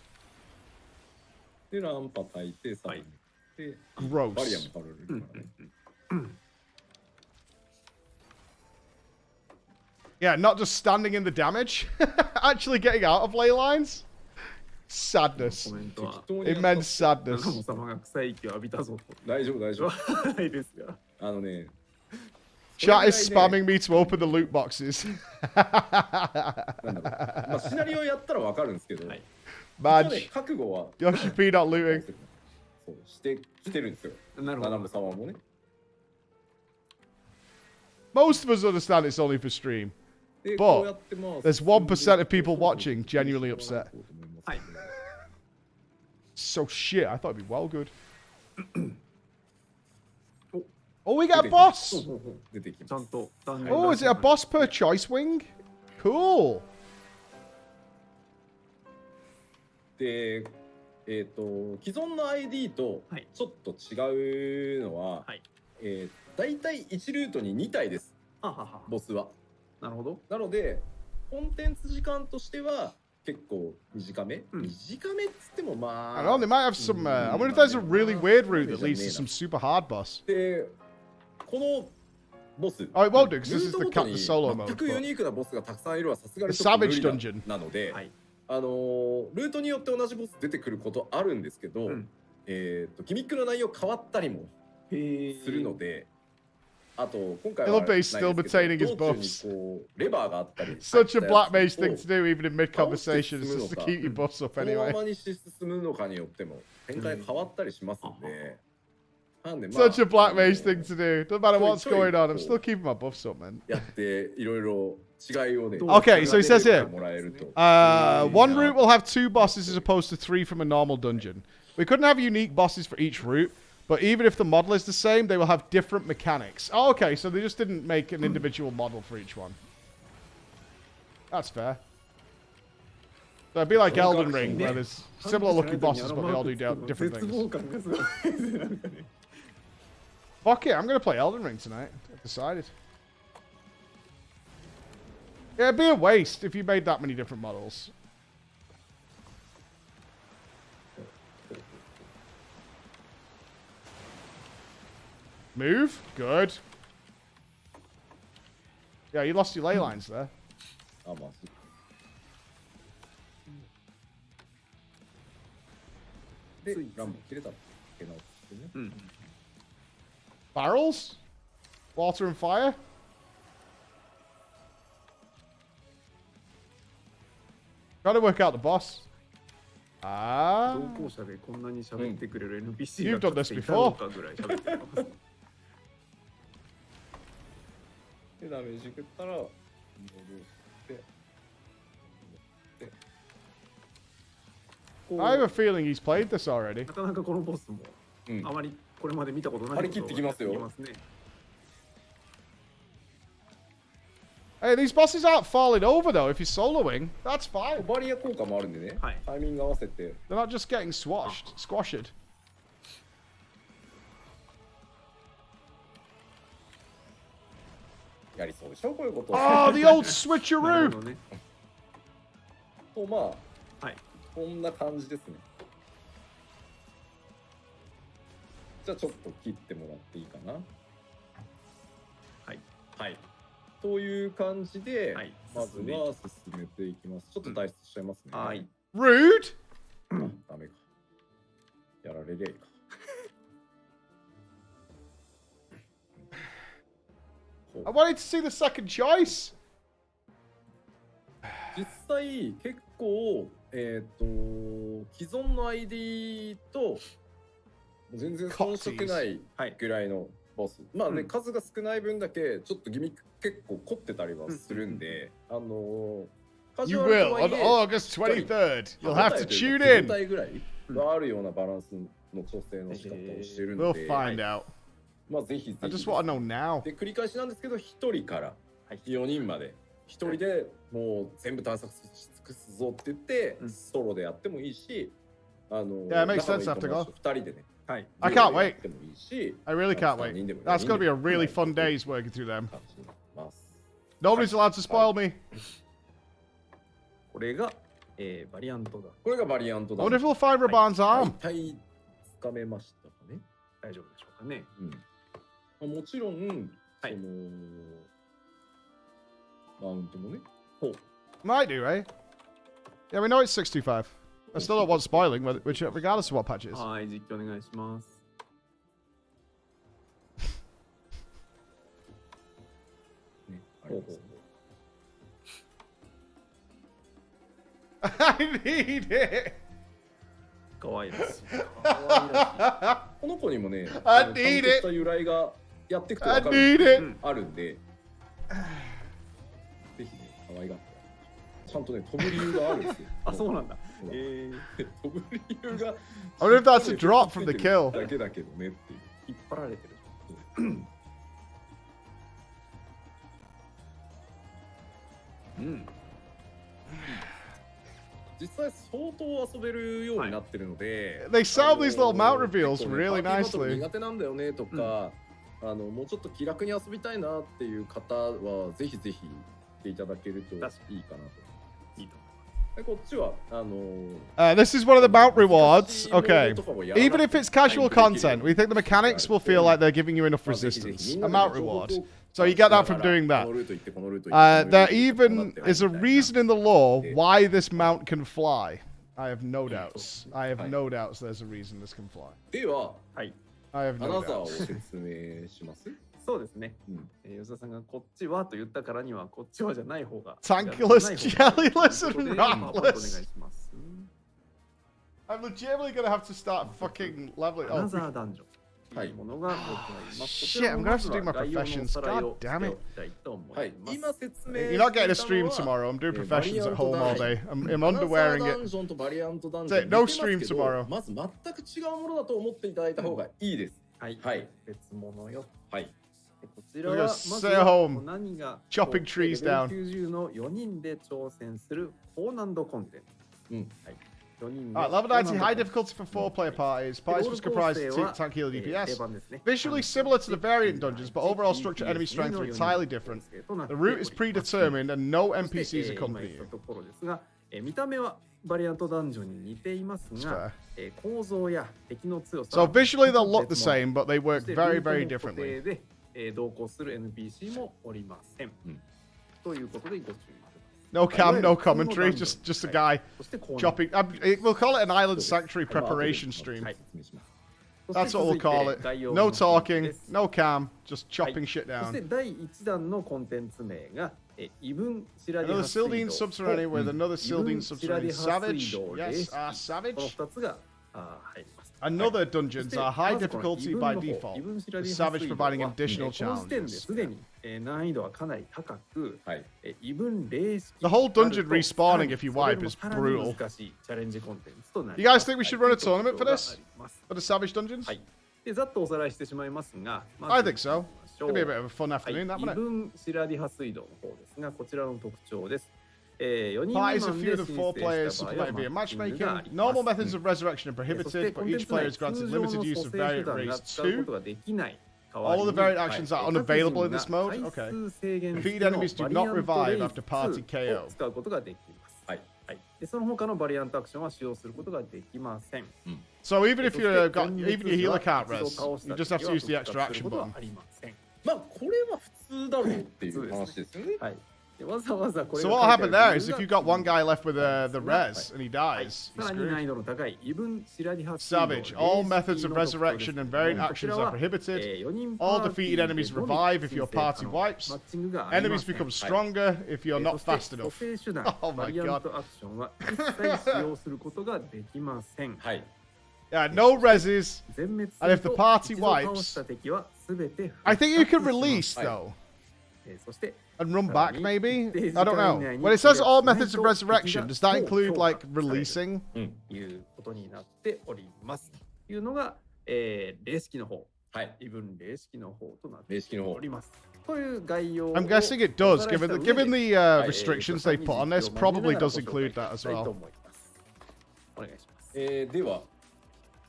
Gross. Yeah, not just standing in the damage. Actually getting out of ley lines. Sadness. Immense sadness. 大丈夫大丈夫。ないですが。Chat is spamming me to open the loot boxes. まあシナリオやったらわかるんですけど。Madge. 覚悟は。Yoshi P not looting. そうしてるんですよ。なるほど。ナナム様もね。Most of us understand it's only for stream. But there's 1% of people watching genuinely upset. So shit, I thought it'd be well good. Oh, we got a boss! Oh, is it a boss per choice wing? Cool. で、既存の ID とちょっと違うのは、だいたい1ルートに2体です。ボスは。なるほど。なので、コンテンツ時間としては結構短め。短めっつってもまあ。I don't know, they might have some. I wonder if there's a really weird route that leads to some super hard boss. で、このボス。Oh, it won't do because this is the solo mode. 全くユニークなボスがたくさんいるはさすがに The Savage Dungeon なので、ルートによって同じボス出てくることあるんですけど、ギミックの内容変わったりもするので。あと今回は still maintaining his buffs. レバーがあったり Such a black mage thing to do even in mid conversation is just to keep your buffs up anyway. このままにして進むのかによっても展開変わったりしますので。Such a black mage thing to do. Don't matter what's going on, I'm still keeping my buffs up, man. やっていろいろ違いをね。Okay, so he says here, one route will have 2 bosses as opposed to 3 from a normal dungeon. We couldn't have unique bosses for each route. But even if the model is the same, they will have different mechanics. Oh, okay, so they just didn't make an individual model for each one. That's fair. So it'd be like Elden Ring, where there's similar looking bosses, but they all do different things. Fuck it, I'm going to play Elden Ring tonight. I've decided. Yeah, it'd be a waste if you made that many different models. Move. Good. Yeah, you lost your ley lines there. Barrels? Water and fire? Trying to work out the boss. Ah. You've done this before. ダメージ食ったら戻って I have a feeling he's played this already. なかなかこのボスも、あまりこれまで見たことない。張り切ってきますよ。Hey, these bosses aren't falling over though. If you're soloing, that's fine. バリア効果もあるんでね。タイミング合わせて。They're not just getting squashed. やりそうでしょこういうこと。Oh, the old switcheroo. とまあ、はい、こんな感じですね。じゃあちょっと切ってもらっていいかな。はい。はい。という感じで、はい、まずは進めていきます。ちょっと脱出しちゃいますね。はい。Rude! ダメか。やられりゃいいか。I wanted to see the second choice. 実際結構既存の ID と全然遜色ないぐらいのボス。まあね、数が少ない分だけちょっとギミック結構凝ってたりはするんで、You will on August 23rd. You'll have to tune in. 5体ぐらいがあるようなバランスの調整の仕方をしてるんで。We'll find out. まあぜひぜひ。I just want to know now. で繰り返しなんですけど、1人から4人まで1人でもう全部探索し尽くすぞって言ってソロでやってもいいし、Yeah, it makes sense after go. 2人でね。I can't wait. I really can't wait. That's going to be a really fun days working through them. Nobody's allowed to spoil me. これがバリアントだ。これがバリアントだ。 I wonder if we'll find Raban's arm. 大体つかめましたかね。大丈夫でしょうかね。もちろん、そのマウントもね。Might do, eh? Yeah, we know it's 625. I still don't want spoiling, which regardless of what patch it is. はい、実況お願いします。I need it. かわいいです。この子にもね、I need it. 由来がやっていくと分かるあるんで、ぜひね、可愛がって。ちゃんとね、飛ぶ理由があるんですよ。あ、そうなんだ。飛ぶ理由が。I wonder if that's a drop from the kill. だけだけどねっていう。引っ張られてる。実際相当遊べるようになってるので、They sell these little mount reveals really nicely. 苦手なんだよねとか、もうちょっと気楽に遊びたいなっていう方はぜひぜひしていただけるといいかなと。いいと思います。でこっちはthis is one of the mount rewards. Okay. Even if it's casual content, we think the mechanics will feel like they're giving you enough resistance. A mount reward. So you get that from doing that. There even is a reason in the lore why this mount can fly. I have no doubts. I have no doubts there's a reason this can fly. では、I have no doubts. を説明します。そうですね。吉田さんがこっちはと言ったからにはこっちはじゃない方が。Tankless, jellyless, and ratless. I'm legitimately gonna have to start fucking leveling. Oh, Shit, I'm gonna have to do my professions. God damn it. You're not getting a stream tomorrow. I'm doing professions at home all day. I'm underwearing it. No stream tomorrow. まず全く違うものだと思っていただいた方がいいです。はい。別物よ。はい。こちらはまずは何が chopping trees down 90の4人で挑戦する高難度コンテンツ。はい。Level 90 high difficulty for 4-player parties. Parties was comprised of tank healer DPS. Visually similar to the variant dungeons, but overall structure enemy strengths are entirely different. The route is predetermined and no NPCs accompany you. 見た目はバリアントダンジョンに似ていますが、構造や敵の強さ。So visually they'll look the same, but they work very, very differently. で同行する NPC もおりません。ということでご注意。No cam, no commentary, just a guy chopping. We'll call it an Island Sanctuary preparation stream. That's what we'll call it. No talking, no cam, just chopping shit down. Another Sildine subterranean with another Sildine subterranean. Savage, yes, Savage. Another dungeons are high difficulty by default. The Savage providing additional この時点で challenges. すでに難易度はかなり高く、異分霊式 The whole dungeon respawning if you wipe is brutal. 難しいチャレンジコンテンツとなり You ま guys す。 think we should run a tournament for this? For the Savage dungeons? はい。で、ざっとおさらいしてしまいますが、 I think so. It'll be a bit of a fun afternoon, that 異 wouldn't it? 分白リハ水道の方ですが、こちらの特徴です。4人 Parties 未 of 満 fewer で than 申 4 players 請した場合は supplemented マ via ッチングがあ matchmaking. ります。 Normal methods of resurrection are そして prohibited, コ but ンテン each ツ内 player is 通 granted 常の limited 蘇 use of 生手 variant 段が race 使うこ 2. とができない代 All わり of に the variant actions are 各 unavailable in 人 this が mode. 回 Okay. 数制限 Defeated 付きの enemies do バリ not アント revive レイ after party ス KO. を使うことができます。はい。で、その他のバリアントアクションは使用することができません。 So even if you're got, even your healer can't 一度 res, 倒した you just have to use the 敵 extra は復活す action ることは button. ありません。まあこれは普通だろうっていう話ですよね。はい。でわざわざこれ So が what 書い happened てあ there る is 理由 if が you got one guy left with the res and he はい dies, さ he's らに難 screwed. 易度の高い異分白リハ水道 Savage. All methods of resurrection and variant actions are prohibited. All defeated enemies revive if your party wipes. Enemies become stronger if you're not fast enough. Oh my god. アクションは一切使用することができません。はい。 Yeah, no reses. 全滅す And る if と the party 一度倒 wipes, した敵は全て I think you can 復活します release though そして and run back maybe. I don't know. When it says all methods of resurrection, does that include like releasing? いうことになっております。というのが、霊式の方、異分霊式の方となっております。という概要を I'm guessing it does. Given the restrictions they put on this, 31 probably does include that as したいと well. 思いますお願いします。では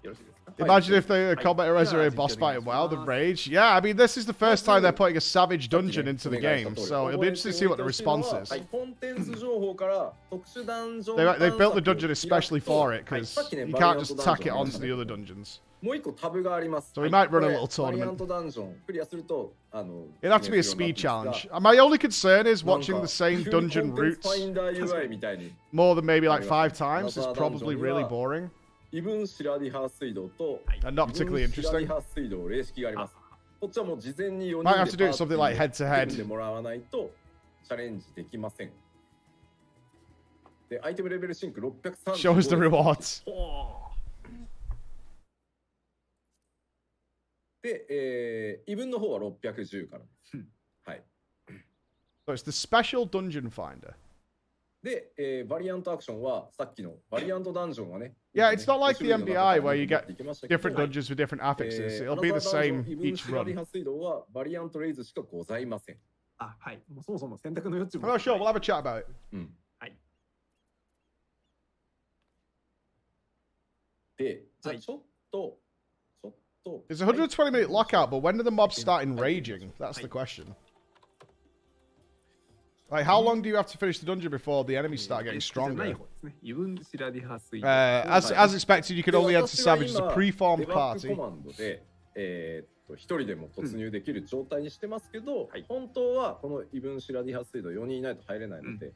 よろしいですか Imagine if the combat resurrected boss fight in WoW, the rage. Yeah, I mean, this is the first time they're putting a savage dungeon into the game, so it'll be interesting to see what the response is. コンテンツ情報から特殊ダンジョン They built the dungeon especially for it, because you can't just tack it onto the other dungeons. もう一個タブがあります。 So we might run a little バリアン tournament. トダンジョンクリアすると It'll have to be a speed challenge. My only concern is watching the same dungeon routes ファインダー UI みたいに more than maybe like 5 times is probably really boring 異分白リハ水道と and not particularly 白リ interesting. ハ水道霊式があります。こっちはもう事前に4 Might have 人 to で do something like head to head. 組んでもらわないとチャレンジできません。で、アイテムレベルシンク635 Show us the rewards. で、異分の方は610からです。はい。 So it's the special dungeon finder. で、バリアントアクションはさっきのバリアントダンジョンはね。 Yeah, it's not like the 5種類の MBI 中 where you から get 持っていきましたけど different dungeons with different affixes. It'll be the same 異分 each 白リ run. ハ水道はバリアントレイズしかございません。あ、はい。もうそもそも選択の余地 I'm も。 not sure. We'll have a chat about it. はい。で、じゃあちょっと。 It's a 120-minute lockout, but when do the mobs start enraging? That's the question. Like, how long do you have to finish the dungeon before the enemies start getting stronger? 異分白リハ水道 As expected, you can only enter Savage as a preformed デバッ party. グコマンドで、一人でも突入できる状態にしてますけど、本当はこの異分白リハ水道4人いないと入れないので。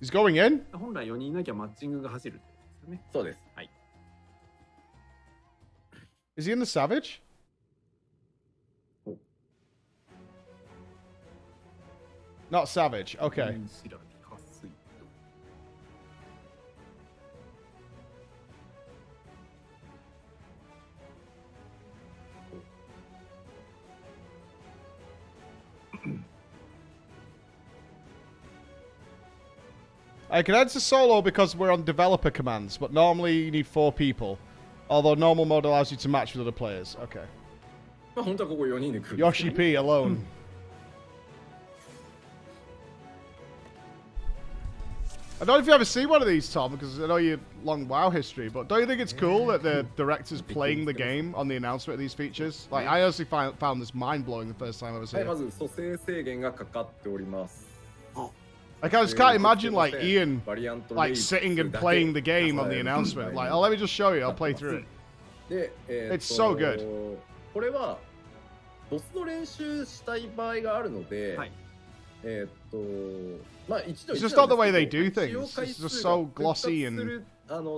He's going in? 本来4人いなきゃマッチングが走るってことですよね。そうです。はい。 Is he in the Savage? Not Savage. Okay. I can enter solo because we're on developer commands, but normally you need 4 people. Although normal mode allows you to match with other players. Okay. まあ本当はここ4人で来る。 Yoshi P alone. I don't know if you ever see one of these, Tom, because I know your long WoW history, but don't you think it's cool that the director's playing the game on the announcement of these features? Like, I honestly found this mind-blowing the first time I was はい、 here. まず蘇生制限がかかっております。 Like, I just can't imagine, like, Ian, like, sitting and playing the game on the announcement. Like, oh, let me just show you, I'll play through it. で、It's so good. これはボスの練習したい場合があるので、まあ一度 It's just not the way they do things. It's just so glossy and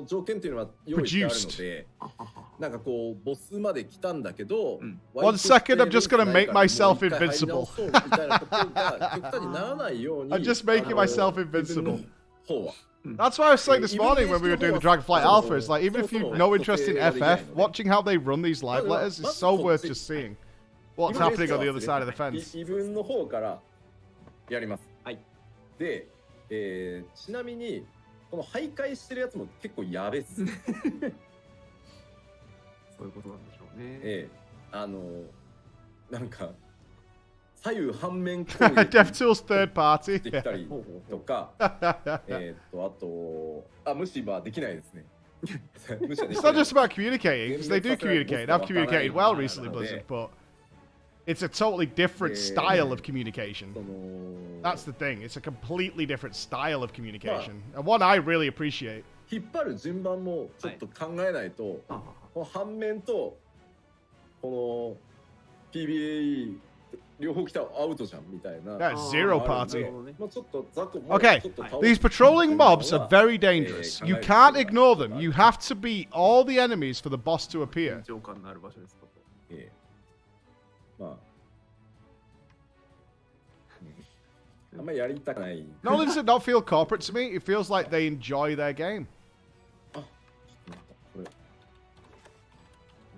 条件っていうのは用意してあるので、なんかこうボスまで来たんだけど、 1 second, I'm just gonna make myself invincible. みたいなことが極端にならないように I'm just making myself invincible. 方は That's why I was saying this morning when we were doing the Dragonflight Alpha, is like, even if you've no interest in FF, watching how they run these live letters is so worth just seeing what's happening on the other side of the fence. 異文の方からやります。はい。で、ちなみにこの徘徊してるやつも結構やべっす。そういうことなんでしょうね。なんか左右反面攻撃 DevTools third party できたりとか、あと無視はできないですね。It's not just about communicating, because they do communicate. I've communicated well recently, Blizzard, but it's a totally different style of communication. That's the thing. It's a completely different style of communication, and one I really appreciate. 引っ張る順番もちょっと考えないと、この反面とこの PBA 両方来たらアウトじゃんみたいな。That's zero party. ちょっと雑魚 Okay, these patrolling mobs are very dangerous. You can't ignore them. You have to beat all the enemies for the boss to appear. 緊張感のある場所ですここ。まあ、あんまりやりたくない。Not only does it not feel corporate to me, it feels like they enjoy their game. あ、ちょっと待った。これ。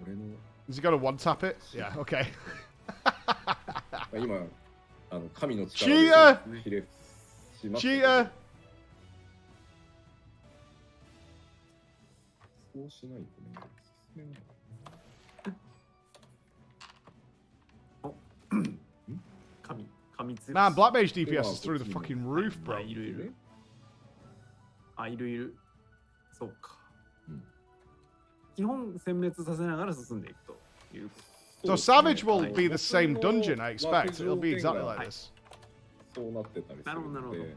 俺の。Has he got to one tap it? Yeah, okay. 今神の力 Cheater! でひれします。Cheater! そうしないとね。Man, Black Mage DPS is through the fucking roof, bro. いるいる。あ、いるいる。そうか。基本殲滅させながら進んでいくということ。So Savage will be the same dungeon, I expect. It'll be exactly like this. そうなってたりするので。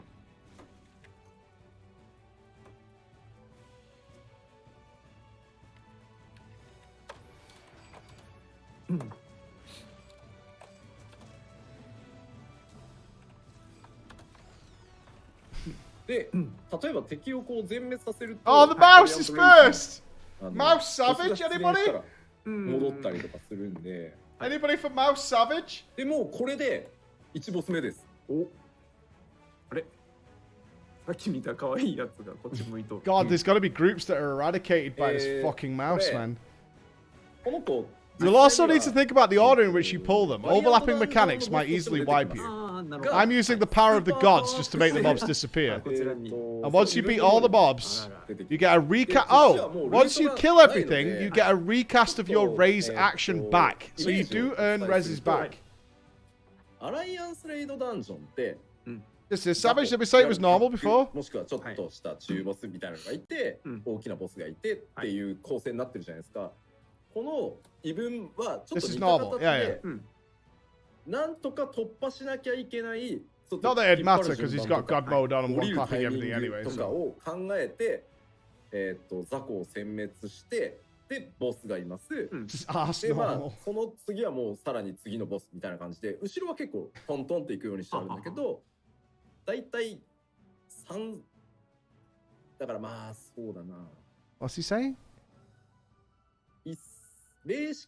で、例えば敵をこう全滅させると。Oh, the mouse is first! Mouse Savage, anybody? 戻ったりとかするんで。Anybody for Mouse Savage? でもこれで1ボス目です。お、あれ、さっき見た可愛いやつがこっち向いとる。God, there's got to be groups that are eradicated by this fucking mouse, man. この子。You'll also need to think about the order in which you pull them. Overlapping mechanics might easily wipe you. I'm using the power of the gods just to make the mobs disappear. And once you beat all the mobs, you get a recast. Oh, once you kill everything, you get a recast of your raise action back. So you do earn reses back. This is Savage. Did we say it was normal before? もしくはちょっとした中ボスみたいなのがいて、大きなボスがいてっていう構成になってるじゃないですか。この異文はちょっと似た形で、なんとか突破しなきゃいけない。Not that it'd matter because he's got God mode on and one clapping everything anyway. とかを考えて、雑魚を殲滅して、でボスがいます。でまあその次はもうさらに次のボスみたいな感じで、後ろは結構トントンっていくようにしてあるんだけど、だいたい3だからまあそうだな。What's he saying? This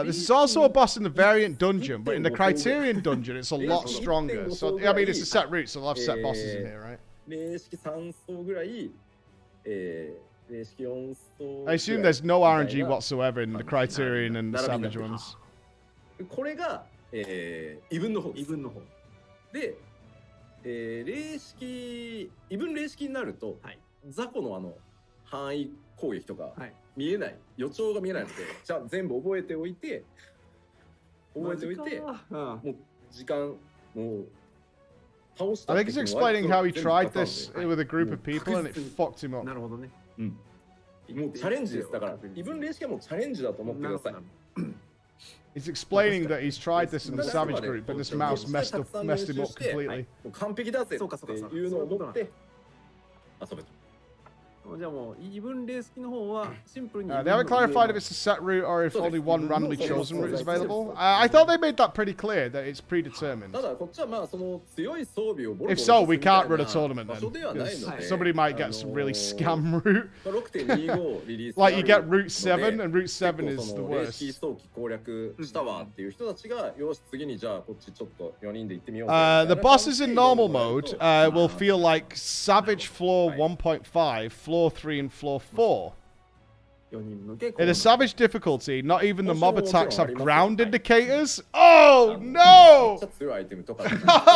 is also a boss in the variant dungeon, but in the Criterion dungeon, it's a lot stronger. So, I mean, it's a set route, so they'll have set bosses in here, right? I assume there's no RNG whatsoever in the Criterion and the Savage ones. これが、異文の方です。異文の方。で、霊式、異文霊式になると、雑魚の範囲攻撃とか見えない、予兆が見えないので、じゃあ全部覚えておいて、もう時間もう倒した。I think he's explaining how he tried this with a group of people and it fucked him up. なるほどね。もうチャレンジです。だから異文霊式はもうチャレンジだと思ってください。He's explaining that he's tried this in the Savage group, but this mouse messed him up completely. 完璧だぜっていうのを思って遊べと。じゃあもうイーブンレース機の方はシンプルに They haven't clarified if it's a set route or if only one randomly chosen route is available. I thought they made that pretty clear that it's predetermined. ただこっちはまあその強い装備をボロボロ If so, we みたい can't な run a tournament 場 then. 所ではないので Because somebody might get some really scam route. 6.25リリース Like you get Route 7 and Route 7 is the レースキー worst. 早期攻略したわっていう人たちがよし次にじゃあこっちちょっと4人で行ってみよう The bosses in normal mode will feel like Savage Floor 1.5, Floor 3, and Floor 4. In a Savage difficulty, not even the mob attacks have ground indicators. Oh no! 強いアイテムとか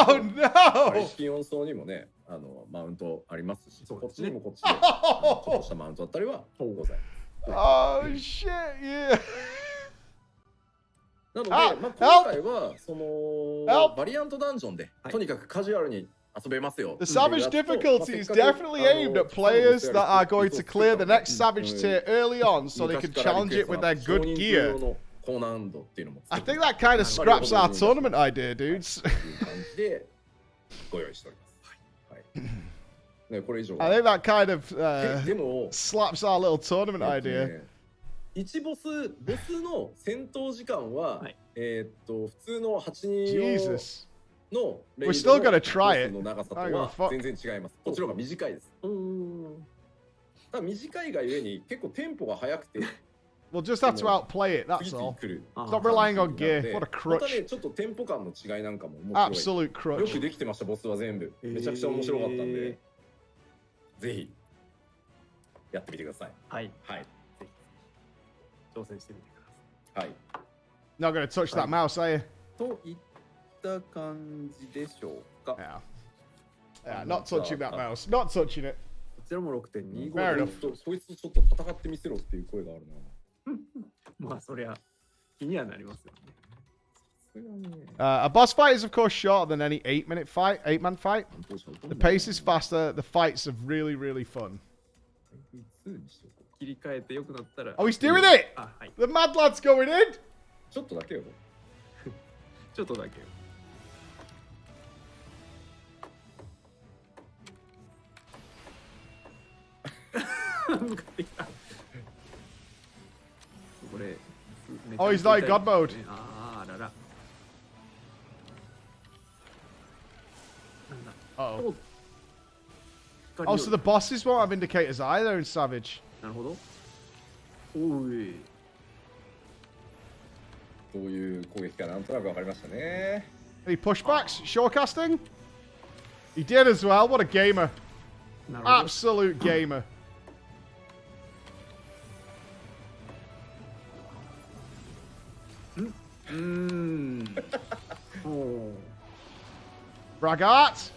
Oh no! 気温層にもねマウントありますしこっちにもこっちでちょっとしたマウントだったりはございます Oh shit, yeah. なので、まあ、今回はそのバリアントダンジョンでとにかくカジュアルに遊べますよ。 The Savage difficulty is definitely aimed at players that are going to clear the next Savage tier early on so they can challenge it with their good gear. I think that kind of scraps our tournament idea, dudes. I think that kind of slaps our little tournament idea. 1ボスの戦闘時間は、普通の8人用のレイド We're still gonna try it. の長さとは全然違います。こっちの方が短いです。ただ短いがゆえに結構テンポが速くて We'll just have to outplay it, that's all. Stop relying on gear. What a また crutch. ねちょっとテンポ感の違いなんかも面白 Absolute い。よ crutch. くできてましたボスは全部。めちゃくちゃ面白かったんで、ぜひやってみてください。はい。はい。挑戦してみてください。はい。 Not gonna touch that mouse, are you? といった感じでしょうか。Yeah, not touching that mouse. Not touching it. こちらも 6.25 Fair enough. そいつとちょっと戦ってみせろっていう声があるな。まあそりゃ気にはなりますよね。A boss fight is of course shorter than any 8-man fight. The pace is faster. The fights are really, really fun. 切り替えて良くなったら。 Oh, he's doing it! あ、はい。 The mad lad's going in! ちょっとだけよ。ちょっとだけよ。向かってきた。これ。Oh, he's not in God mode. あらら。 Uh-oh. Oh, so the bosses won't have indicators either in Savage. なるほど。おい。どういう攻撃かなんとなくわかりましたね。Any pushbacks? Shorecasting? He did as well. What a gamer. Absolute gamer. Braggart?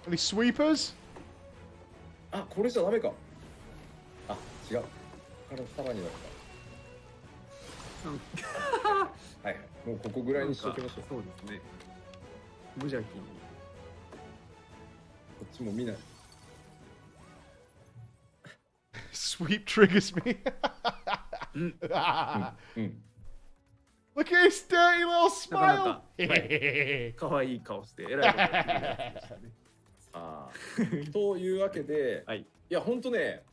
Any sweepers? あ、これじゃダメか。あ、違う。さらにだった。はいはい。もうここぐらいにしておきましょう。そうですね。無邪気に。こっちも見ない。Sweep triggers me. Look at his dirty little smile. 可愛い顔して偉いことやってるやつでしたね。ああ。というわけで、いや本当ね、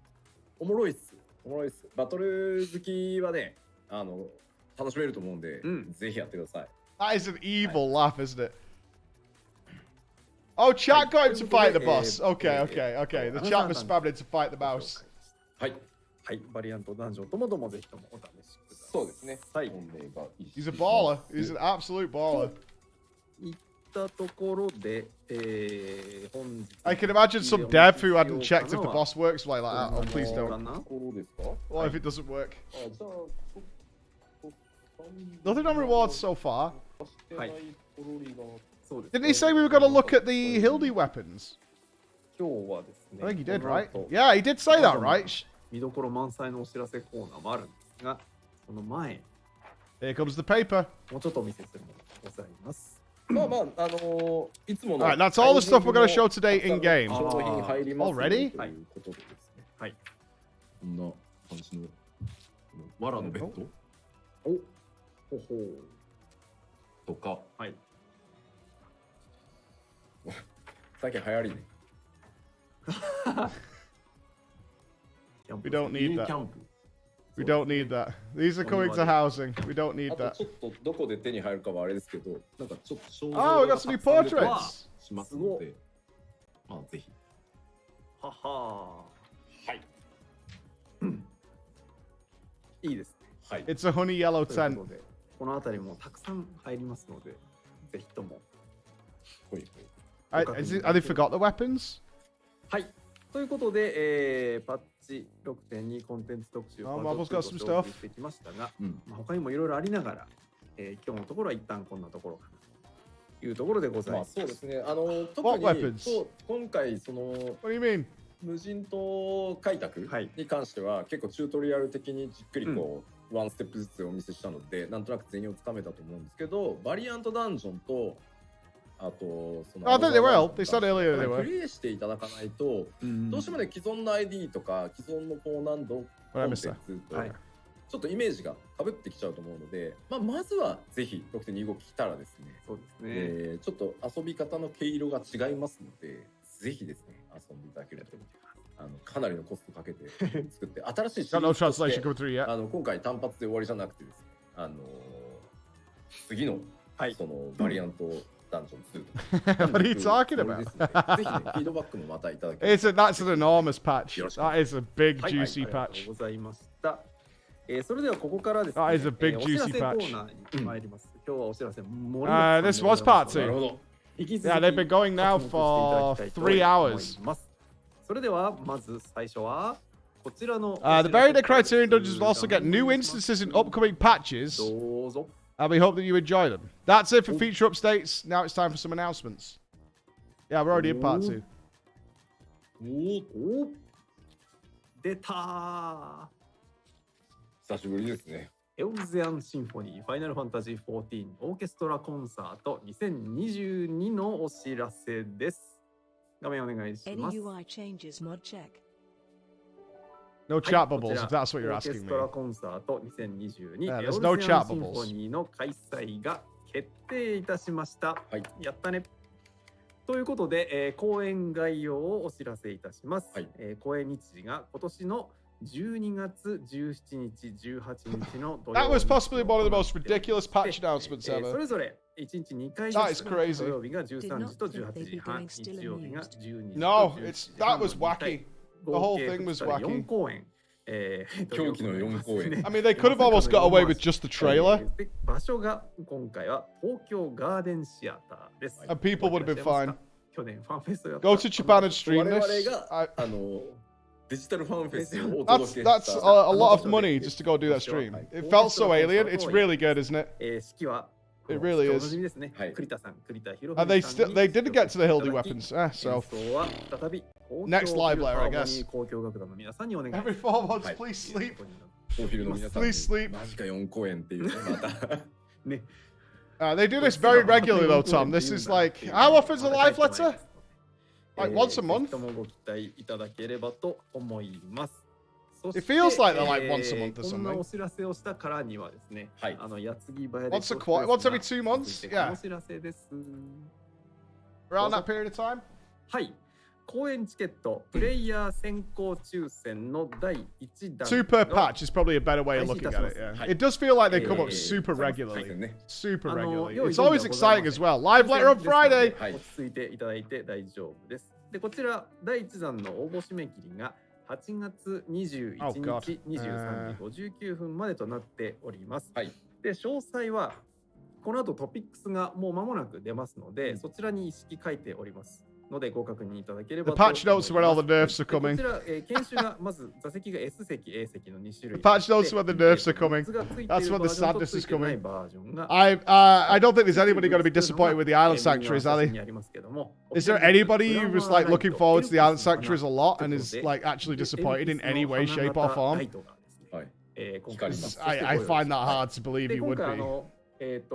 おもろいっす。おもろいっす。バトル好きはね、楽しめると思うんで、ぜひやってください。That is an evil laugh, isn't it? Oh, chat got him to fight the boss. Okay, okay, okay. The chat was spamming to fight the mouse. はい。はい、バリアントダンジョンともどもぜひともお試しください。そうですね。はい。 He's a baller. He's an absolute baller. いったところで、本日 I can imagine some dev who hadn't checked if the boss works like that. Oh, please don't. What if it doesn't work? Nothing on rewards so far. Didn't he say we were going to look at the Hildy weapons? 今日はですね。 I think he did, right? Yeah, he did say that, right? 見どころ満載のお知らせコーナーもあるんですが、その前、 Here comes the paper. もうちょっとお見せするものがございます。まあまあ、いつもの。Alright, that's all the stuff we're going to show today in game. 商品入ります Already? ということでですね。はい。こんな感じの藁のベッドおほほとか。はい。最近流行りね。We don't need キ that. ャンプ。 We don't need that. These are coming to housing. We don't need あと that. ちょっとどこで手に入るかはあれですけど、なんかちょっと肖像 Oh, we got some new がたくさん出たり portraits. しますので、まあぜひ。はは。はい。いいですね。はい。 It's a honey yellow という tent. ことで、この辺りもたくさん入りますので、ぜひとも。ほいほい。Are they forgot the weapons? はい。ということで、パッチ 6.2 コンテンツ特集をお送りしてきましたが、まあ、他にもいろいろありながら、今日のところは一旦こんなところかなというところでございます。まあそうですね。特に今回その What do you mean? 無人島開拓に関しては、結構チュートリアル的にじっくりこう、ワンステップずつお見せしたので、なんとなく全容をつかめたと思うんですけど、バリアントダンジョンとあとその I think they will. They said earlier they were. プレイしていただかないと、どうしてもね既存の ID とか既存の高難度コンテンツとちょっとイメージがかぶってきちゃうと思うので、まずはぜひ 6.25 来たらですね、そうですね。ちょっと遊び方の毛色が違いますので、ぜひですね遊んでいただけるとかなりのコストかけて作って新しいシリーズとして今回単発で終わりじゃなくてですね、次のそのバリアントダンジョン2 What are you talking about? ぜひね、フィードバックもまたいただけThat's an enormous patch. That is a big juicy ありがと patch. うございました。それではここからですね、 That is a big お知ら juicy せコ patch. ーナーに参ります。今日はお知らせ盛りだくさん This でご was ざいます part ので 2. 引き Yeah, 続 they've き been going now 注目していた for だきたいと 3 思い hours. ますそれではまず最初はこちらの The varied Criterion dungeons will also get new instances in upcoming patches. どうぞ。 And we hope that you enjoy them. That's it for feature updates. Now it's time for some announcements. Yeah, we're already in part 2. お出た久しぶりですね。エオルゼアンシンフォニーファイナルファンタジー14オーケストラコンサート2022のお知らせです。画面お願いします。 Any UI changes mod check. No chat bubbles, if that's what you're オーケ asking ストラ me. コンサート2022 Yeah, エ there's オル no ゼアン chat シンフォ bubbles. ニーの開催が決定いたしました。やったね。ということで、公演概要をお知らせいたします。公演日時が今年の12月17日、18日の土曜日。 That was possibly one of the most ridiculous patch announcements そ ever. れぞれ1日2回 That is crazy. 土曜日が13時と18時半、日曜日が12時と No, 17 it's 時半 that was wacky. The whole thing was 4 wacky. 公演。狂気の4公演。 I mean, they could have almost got away with just the trailer. で場所が今回は東京ガーデンシアターです。 And people would have been fine. 去年ファンフェストやった Go to Japan and stream 我々 this. がデジタルファンフェスをお届 That's けした。 that's a lot of money just to go do that stream. It felt so alien. It's really good, isn't it? 式は It really お is. なじみですね。栗田さん、栗田博 And they didn't get to the Hildy weapons. So 演奏は再び next live layer, I guess. 交響楽団の皆さんにお願いします。 Every 4 months, please sleep. プロフィールの皆さん Please sleep. マジか4公演っていうね、また。ね。 They do this very regularly though, Tom. This is like, how often is a live letter? Like once a month? ともご期待いただければと思います。It feels like they're like once a month or こんな something. お知らせをしたからにはですね、矢継ぎ早で Once every 2 months? Yeah. お知らせです。 Around that period of time? はい。公演チケット、プレイヤー先行抽選の第1弾。 2 per patch is probably a better way of looking at it, yeah. It does feel like they come up super regularly. Super regularly. It's always exciting as well. Live letter on Friday! 落ち着いていただいて大丈夫です。で、こちら、第1弾の応募締め切りが8月21日23時59分までとなっております。で、詳細は、この後トピックスがもう間もなく出ますので、そちらに意識書いております。のでご確認いただければ The patch notes are when all the nerfs are coming. こちら、研修がまず座席が S 席、A 席の2種類。 The patch notes are when the nerfs are coming. That's when the sadness is coming. I don't think there's anybody going to be disappointed with the Island Sanctuaries, are they? Is there anybody who's like looking forward to the Island Sanctuaries a lot and is like actually disappointed in any way, shape, or form? I find that hard to believe you would be.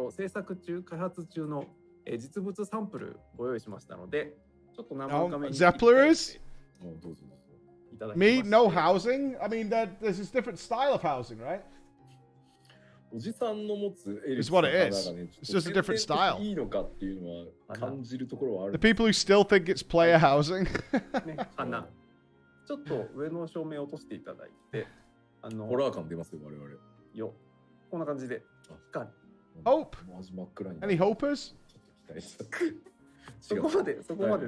制作中、開発中の実物サンプルご用意しましたので、ちょっと何番か目に Zeppelers? Me? No housing? I mean, there's this different style of housing, right? おじさんの持つエリ It's what it is. It's just a different style. いいのかっていうのは感じるところはある。 The people who still think it's player housing. 花。ちょっと上の照明を落としていただいて、ホラー感出ますよ、我々。よ、こんな感じで光る。Hope? マジ真っ暗に。 Any hopers? そこまで、そこまで。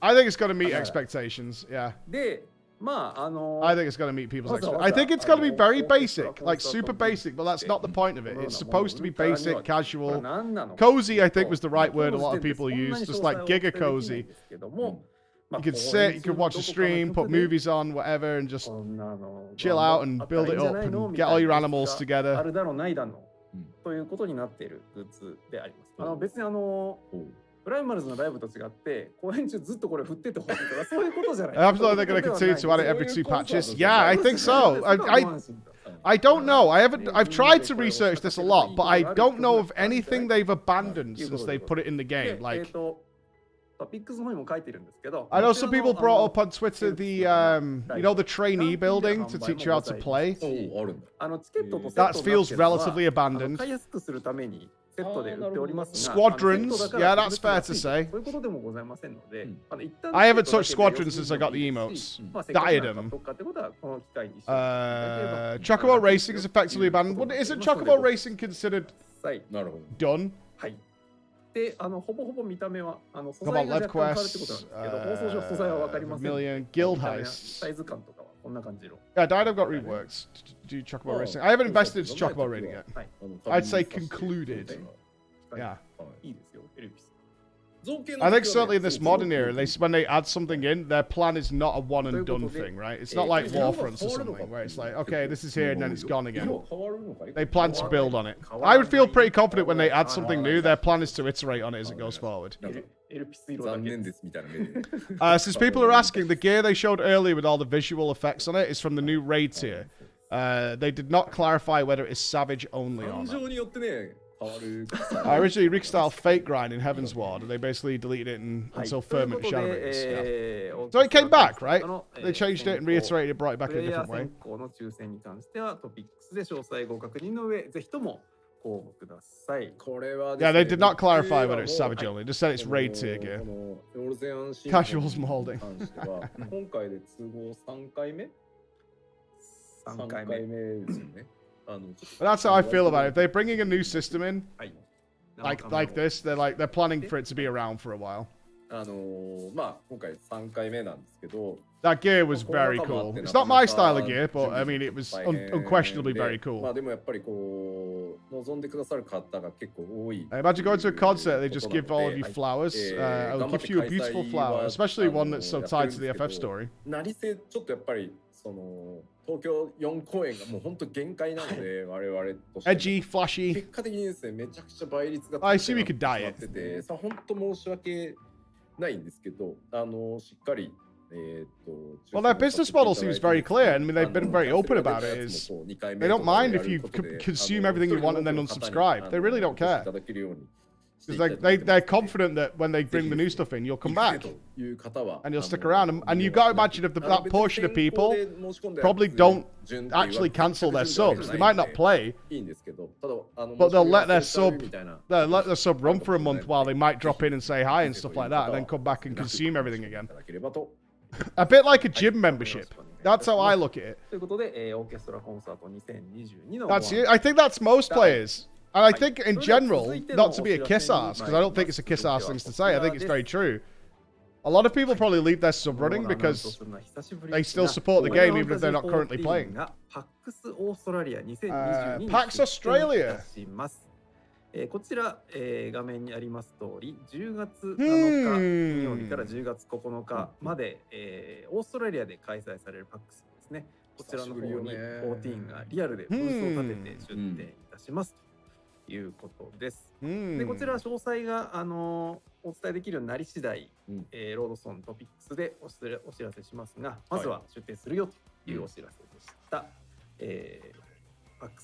I think it's going to meet expectations. Yeah. で、まあI think it's going to meet people's expectations. I think it's going to be very basic, like super basic, but that's not the point of it. It's supposed to be basic, casual. Cozy, I think, was the right word a lot of people use, just like giga cozy. You could sit, you could watch a stream, put movies on, whatever, and just chill out and build it up and get all your animals together. あるだろうないだろうということになっているグッズであります。別にプライマルズのライブと違って公演中ずっとこれ振っててほしいとかそういうことじゃない。Absolutely, they're going to continue to add it every 2 patches. Yeah, I think so. I don't know. I've tried to research this a lot, but I don't know of anything they've abandoned since they put it in the game. Like, I know some people brought up on Twitter the you know, the trainee building to teach you how to play. That feels relatively abandoned. Squadrons, yeah, that's fair to say. I haven't touched Squadrons since I got the emotes. Diadem. Chocobo Racing is effectively abandoned. Isn't Chocobo Racing considered done? で、ほぼほぼ見た目は素 Come 材 on, が Left 若干変わるってことなんですけど、放送上素材はわかりません。 Million Guild Heists. サイズ感とかはこんな感じの。Yeah, Diadem got reworked to do Chocobo Racing. I haven't invested into Chocobo Racing yet. I'd say concluded. Yeah. いいですよ、エルピス。 I think certainly in this modern era, when they add something in, their plan is not a one and done thing, right? It's not like Warfronts or something where it's like, okay, this is here and then it's gone again. They plan to build on it. I would feel pretty confident when they add something new, their plan is to iterate on it as it goes forward. Since people are asking, the gear they showed earlier with all the visual effects on it is from the new raid tier. They did not clarify whether it is Savage only or not. Originally, Rick style fake grind in Heaven's Ward, and they basically deleted it until Ferment Shadow Rings. Yeah. So it came back, right? They changed it and reiterated it, brought it back in a different way. Yeah, they did not clarify whether it's Savage only. Just said it's raid tier gear. Casuals molding. That's how I feel about it. If they're bringing a new system in, like this, they're planning for it to be around for a while. That gear was very cool. It's not my style of gear, but I mean, it was unquestionably very cool. Imagine going to a concert, they just give all of you flowers. They'll give you a beautiful flower, especially one that's so tied to the FF story. 東京4公演がもう本当限界なので我々として Edgy, flashy. 結果的にですねめちゃくちゃ倍率が I see we could die it. てさ本当申し訳ないんですけどしっかりWell, their business model seems very clear. I mean, they've been very open about it. Is they don't mind if you consume everything you want and then unsubscribe. They really don't care. Because they're confident that when they bring the new stuff in, you'll come back and you'll stick around. And you've got to imagine if that portion of people probably don't actually cancel their subs. They might not play, but they'll let their sub run for a month while they might drop in and say hi and stuff like that, and then come back and consume everything again. A bit like a gym membership. That's how I look at it. That's it. I think that's most players. And I think in general, not to be a kiss ass, because I don't think it's a kiss ass thing to say. I think it's very true. A lot of people probably leave their sub running because they still support the game even if they're not currently playing. PAX Australia. こちら、画面にあります通り、10月7日金曜日から10月9日まで、オーストラリアで開催される PAX ですね。こちらの方に14がリアルでブースを立てて出店いたします。ということです。でこちら詳細がお伝えできるようになり次第、ロードソントピックスでお知らせしますが、まずは出店するよというお知らせでした。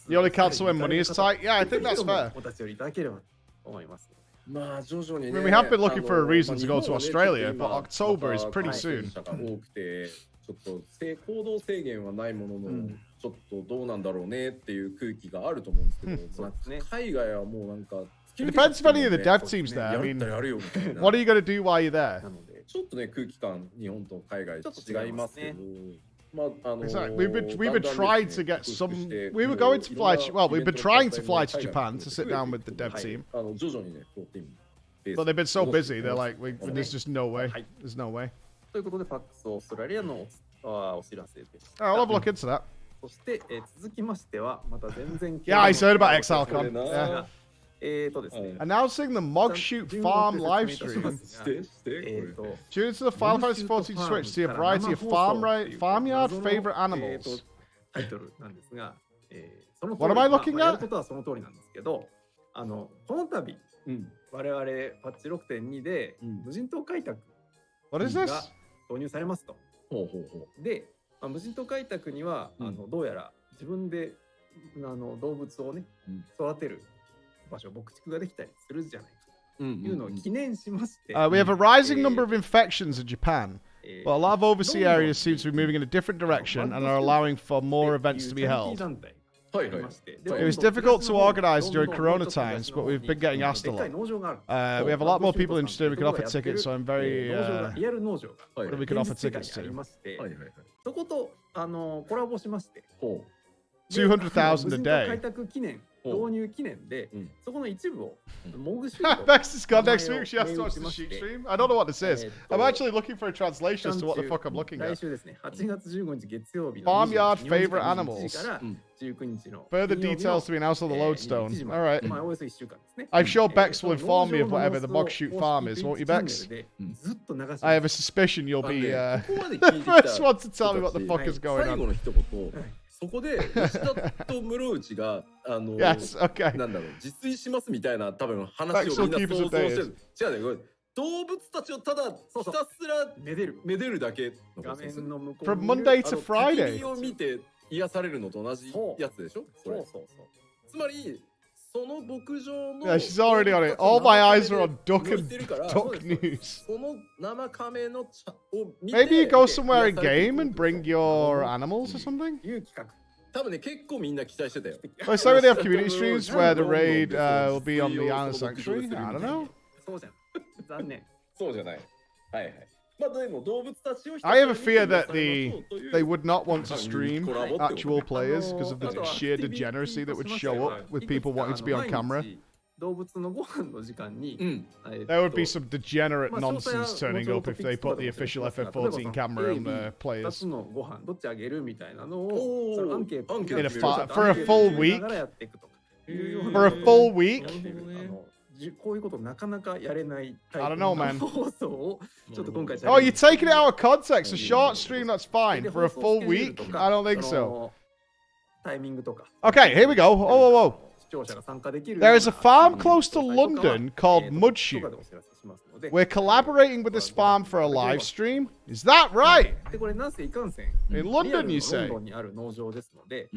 The only council when money is tight? Yeah, I think that's fair. I mean, we have been looking for a reason to go to Australia, but October is pretty soon. ちょっと行動制限はないものの、ちょっとどうなんだろうねっていう空気があると思うんですけど、海外はもうなんか It depends if any of the dev team's there. I mean, what are you going to do while you're there? ちょっとね空気感日本と海外ちょっと違いますけど。Exactly. We've been trying to get some. We were going to fly. Well, we've been trying to fly to Japan to sit down with the dev team. But they've been so busy. They're like, there's just no way. There's no way. ということで、FFXオーストラリアのお知らせでした。I'll have a look into that. そして、続きましては、また全然。Yeah, I heard about XLCon. Yeah. ですね。Announcing the Mog Shoot Farm live stream. Tune into the Final Fantasy XIV Switch to see a variety of farmyard favorite animals. タイトルなんですが、What am I looking at? やることはその通りなんですけど、この度、我々パッチ 6.2 で無人島開拓が導入されますと。で、無人島開拓にはどうやら自分で動物をね育てる場所、牧畜ができたりするじゃないかというのを記念しまして。We have a rising number of infections in Japan, but a lot of overseas areas seem to be moving in a different direction and are allowing for more events to be held. It was difficult to organize during Corona times, but we've been getting asked a lot. We have a lot more people interested. We can offer tickets, so I'm very. What do we can offer tickets to? そことコラボしまして。200,000 a day. 開拓記念導入記念で、そこの一部をモグシュート。Bex is gone next week. She has to watch the sheep stream. I don't know what this is. I'm actually looking for a translation as to what the fuck I'm looking at. 来週ですね、8月15日月曜日の Farmyard favorite animals. から19日の Further details to be announced on the lodestone. All right. まあおよそ1週間ですね。I'm sure Bex will inform me of whatever the Mog Shoot Farm is, won't you, Bex? I have a suspicion you'll be the first one to tell me what the fuck is going on. そこで吉田と室内がYes, okay. なんだろう自炊しますみたいな多分話をみんな想像してる。違うね、これ動物たちをただひたすらめでるだけの画面の向こう From Monday to Friday 焚き火を見て癒されるのと同じやつでしょ。そうつまりその牧場の Yeah, she's already on it. All my eyes are on duck and duck news. その生亀のを見て Maybe you go somewhere in game and bring your animals or something? 多分ね結構みんな期待してたよ。Well, so they have community streams where the raid will be on the Anna Sanctuary. I don't know. そうじゃん。残念。そうじゃない。はいはい。まあでも動物たちを I have a fear that they would not want to stream actual players because of the sheer degeneracy that would show up with people wanting to be on camera. 動物のご飯の時間に There would be some degenerate nonsense turning up if they put the official FF14 camera on the players. 2つのご飯どっちあげるみたいなのをそのアンケート for a full week. For a full week. こういうことなかなかやれない I don't know, man. 放送をちょっと今回 Oh, you're taking it out of context. A short stream, that's fine. For a full week, I don't think so. タイミングとか Okay, here we go. Oh, whoa, whoa. 視聴者が参加できる There is a farm close to London called Mudshoot. We're collaborating with this farm for a live stream. Is that right? でこれなんせいかんせん In London, you ロ say? ンドンにある農場ですので、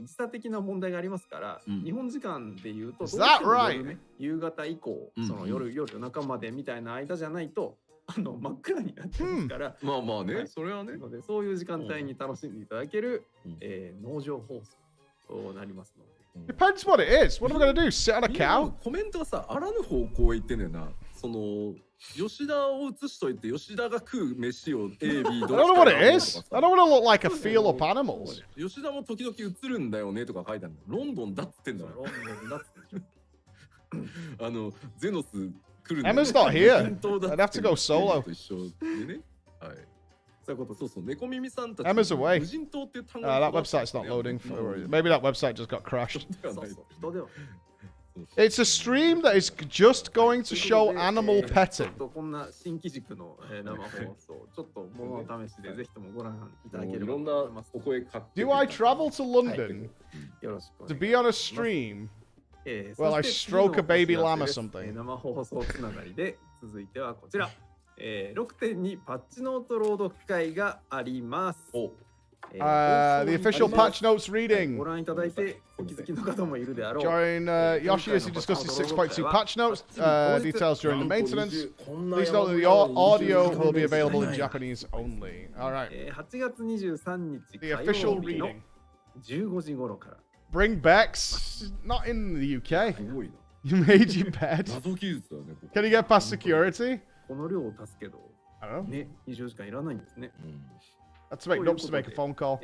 時差的な問題がありますから、日本時間でいうとどうしても夜ね、夕方以降、その夜中までみたいな間じゃないと真っ暗になっちゃいますから、まあまあね、それはね。のでそういう時間帯に楽しんでいただける、農場放送となりますので。Depends what it is. What am I going to do? Sit on a cow? コメントはさ、あらぬ方向へ行ってんだよな。その吉田を映しといて吉田が食う飯を A、B どっちか I don't know what it is. I don't want to look like a feel up animals. 吉田も時々映るんだよねとか書いてあるんだよ。ロンドンだっつってんだよ。ロンドンだっつってんだよ。ゼノス来るんだよ。Emma's not here. I'd have to go solo. 一緒でね。はい。そういうこと、そうそう、猫耳さんたち。 Emma's away. 無人島っていう単語 That website's not loading. Maybe that website just got crashed. 人では It's a stream that is just going to show animal petting. こんな新機軸の生放送、ちょっともの試しでぜひともご覧いただければと思います。お声かけ。 Do I travel to London よろしく to be on a stream while I stroke a baby lamb or something? 生放送つながりで続いてはこちら。6.2 パッチノート朗読会があります。The official patch notes reading. ご覧いただいてお気づきの方もいるであろう。 Join Yoshi as he discusses 6.2 patch notes details during the maintenance. Please note that the audio will be available in Japanese only. All right. 8月23日 The official reading. 15時頃から。 Bring Bex. Not in the UK. You made your bed. Can you get past security? この量を足すけど。I don't know. ね、20時間いらないんですね。Let's make Nupps to make a phone call.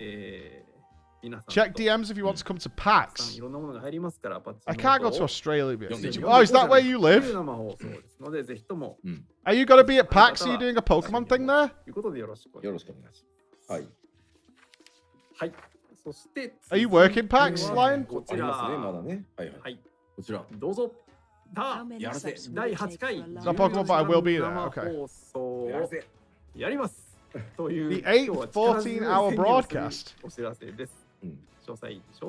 皆さん Check DMs if you want to come to PAX. いろんなものが入りますから、パッチ I can't go to ノー Australia. トを Oh, is that where you 生 live? 放送ですので、ぜひとも Are you going to be at PAX? Are you doing a Pokemon thing there? ということでよろしくお願いし願いします。はい。ます。はい。そして、 Are you working PAX, Lion? こちら、ありますね、まだね。はいはい。はい。こちら。どうぞ。さあ How many やらせ steps will 第 it 8 take 回 for a そ lion? う Pokemon, but I will be there. 生 Okay. 放送をやらせ。やりますという The eighth 今日は力強い 14-hour 宣言をする broadcast. お知らせです。うん詳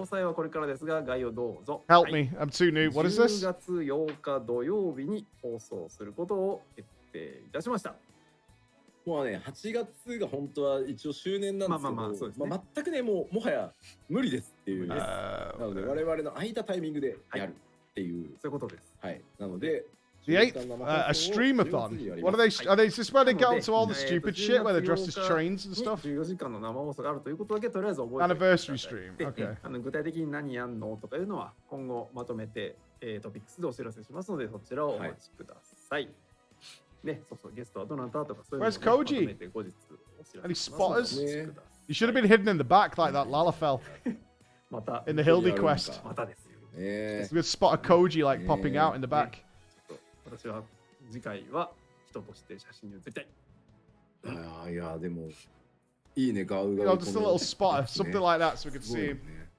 細はこれからですが概要どうぞ。 Help はい me. I'm too new. What is 10 this? 月8日土曜日に放送することを決定いたしました。もうね、8月が本当は一応周年なんですけど、まあそうですね全くね、もはや無理ですっていう。無理ですなので、我々の空いたタイミングでやるっていう。そういうことです。はい。なので、 The eighth, a streamathon. What are they? Are they just where they get onto all the stupid shit where they're dressed as trains and stuff? 14時間の生放送があるということだけとりあえず覚えて Anniversary stream. で Okay. 具体的に何やんのとかいうのは今後まとめて、トピックスでお知らせしますのでそちらをお待ちください。ね、そうゲストはどなたとかそういうのを Where's Koji? まとめて後日お知らせしますので Any spotters? お待ちくださ You should have been hidden in the back like that Lalafell いまた in the Hildy quest. またですよ。ね We could spot a Koji like popping out in the back. ちょっと私は次回は人として写真に写りたい。いや、でも、いいね、ガウ You ガ know, ウ。just a little spotter, something like that, so we could すごい see よ him. ね。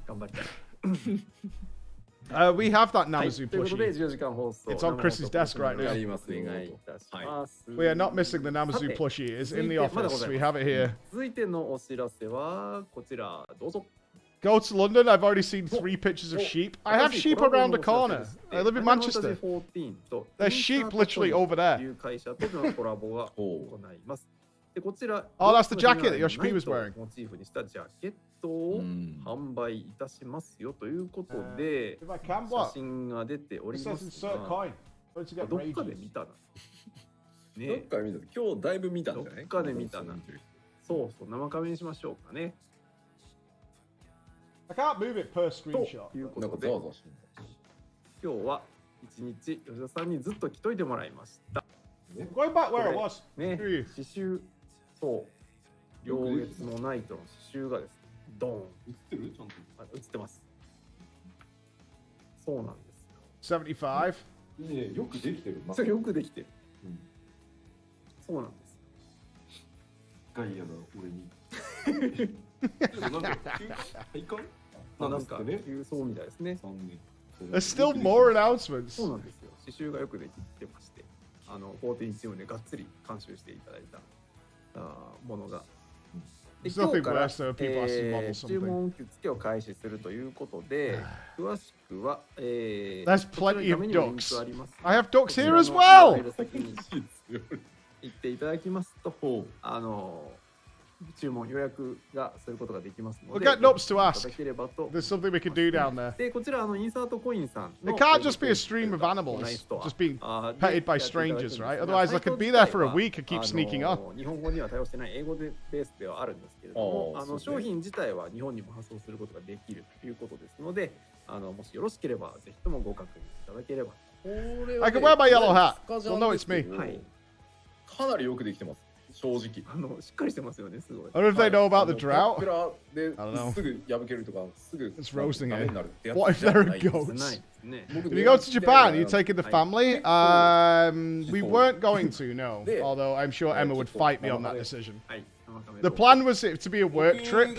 頑張りたい。 We have that はい、 Namazu ということで plushie. 14時間放送 It's on Chris's desk right now. やりますよお願いいたします。 We are not missing the Namazu plushie. It's in the office. We have it here. 続いてのお知らせはこちらどうぞ。 Go to London. I've already seen 3 pictures of sheep. I have sheep around the corner. I live in Manchester. There's sheep literally over と there. いう会社とのコラボが行います。でこちら Oh, that's the jacket that Yoshi P was wearing. モチーフにしたジャケットを販売いたしますよということで If I can, 写 what? 真が出ており It ま says す insert が coin. Don't you get どっかで rages? 見たな。どっね、かで見た。今日だいぶ見たんじゃない？どっかで見たな。そうそう生紙にしましょうかね。 I can't move it per と screenshot. いうこなんかとでざわざわしてる。今日は一日吉田さんにずっと着といてもらいました。 Going back where it was. ね、 Screw you. 刺繍、そう、両月のナイトの刺繍がですね、ドーン。映ってる？ちゃんと。映ってます。そうなんですよ。 75. ね、よくできてる。それよくできてる。うんそうなんです。ガイアだ俺に。なんか体感？なんかそうみたいですね。 There's still more announcements. そうなんですよ。刺繍がよくできてまして、14チームでがっつり監修していただいたものが。で There's 今日 nothing から、 worse than people asking model 注 something. 文受付を開始するということで、詳しくは、There's こちら plenty の of 画面にもリンク ducks. あります I have ducks こち here ら as の well. メール先に行っていただきますと、注文予約がすることができますの We'll で、 get Nupps to いた ask. だければと。 There's something we could do down there. で、こちらインサートコインさん It の can't just be a stream of animals just being petted by strangers, right? Otherwise, I could be there for a week and keep sneaking on. 日本語には対応してない英語でベースではあるんですけれども、商品自体は日本にも発送することができるということですので、もしよろしければぜひともご確認いただければ。 I can wear my yellow hat. They'll know it's me. はい。かなりよくできてます。正直。しっかりしてますよね、すごい。 I wonder if they know about the drought. ペラで I don't know. すぐ破けるとか、すぐ It's roasting ダメ it. になるってやつ What if じゃ there な are いです。 goats? ね。 If you go to Japan, you taking the family? We weren't going to, no. Although I'm sure Emma would fight me on that decision. はい。 The plan was it to be a work trip.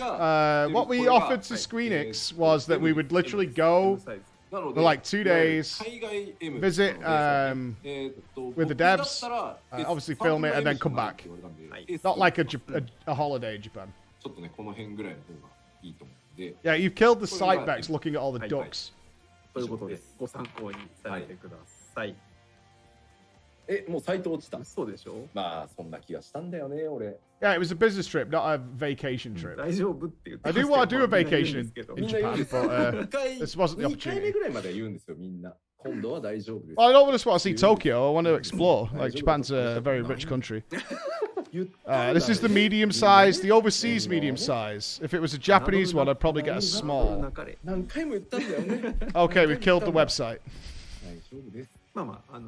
What we offered to Screenix was that we would literally go for like 2 days, visit with the devs, obviously film it, and then come back. Not like a holiday in Japan. ちょっとね、この辺ぐらいの方がいいと思うんで。 Yeah, you've killed the sight backs looking at all the ducks. ということで、ご参考にされてください。もうサイト落ちた。そうでしょう。まあ、そんな気がしたんだよね、俺。 Yeah, it was a business trip, not a vacation trip. 大丈夫って言って I do want to do a vacation in Japan, but this wasn't the 2回目 opportunity. ぐらいまで言うんですよ、みんな。今度は大丈夫です。 Well, I don't just want to see Tokyo. I want to explore. Like Japan's a very rich country. This is the medium size, the overseas medium size. If it was a Japanese one, I'd probably get a small. 何回も言ったんだよね。 Okay, we've killed the website. 大丈夫です。まあまあ、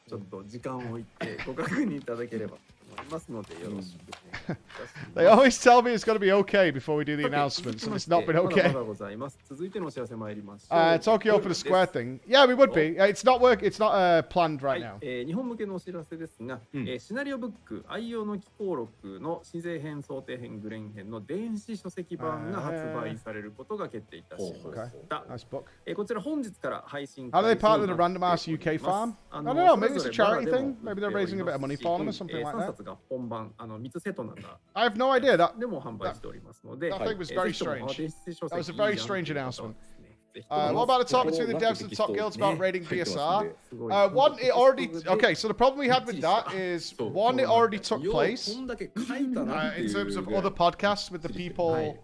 ちょっと時間を置いてご確認いただければと思い思いますので、よろしくお願いいたします。 They always tell me it's going to be okay before we do the announcements, and it's not been まだ okay. まだございます。続いてのお知らせ参りましょう。 Tokyo for the Square thing. Yeah, we would be. It's not planned right now. 日本向けのお知らせですが、シナリオブック愛用の機構録の新生編想定編グレン編の電子書籍版が発売されることが決定いたしました。 Nice book. こちら本日から配信 Are they part of the Random House UK farm? I don't know. Maybe it's a charity thing. Maybe they're raising a bit of money for them or something like 3 that. 冊が本番3つセットなんだ。 I have no idea. That でも販売しておりますので、 I think was very ぜひとも strange. 電子書 That was a 籍 very いいじゃん strange という方は announcement. ですね、ぜひとも What about the talk between the devs and the top guilds about raiding PSR? One, it already. Okay, so the problem we had with that is one, it already took place in terms of other podcasts with the people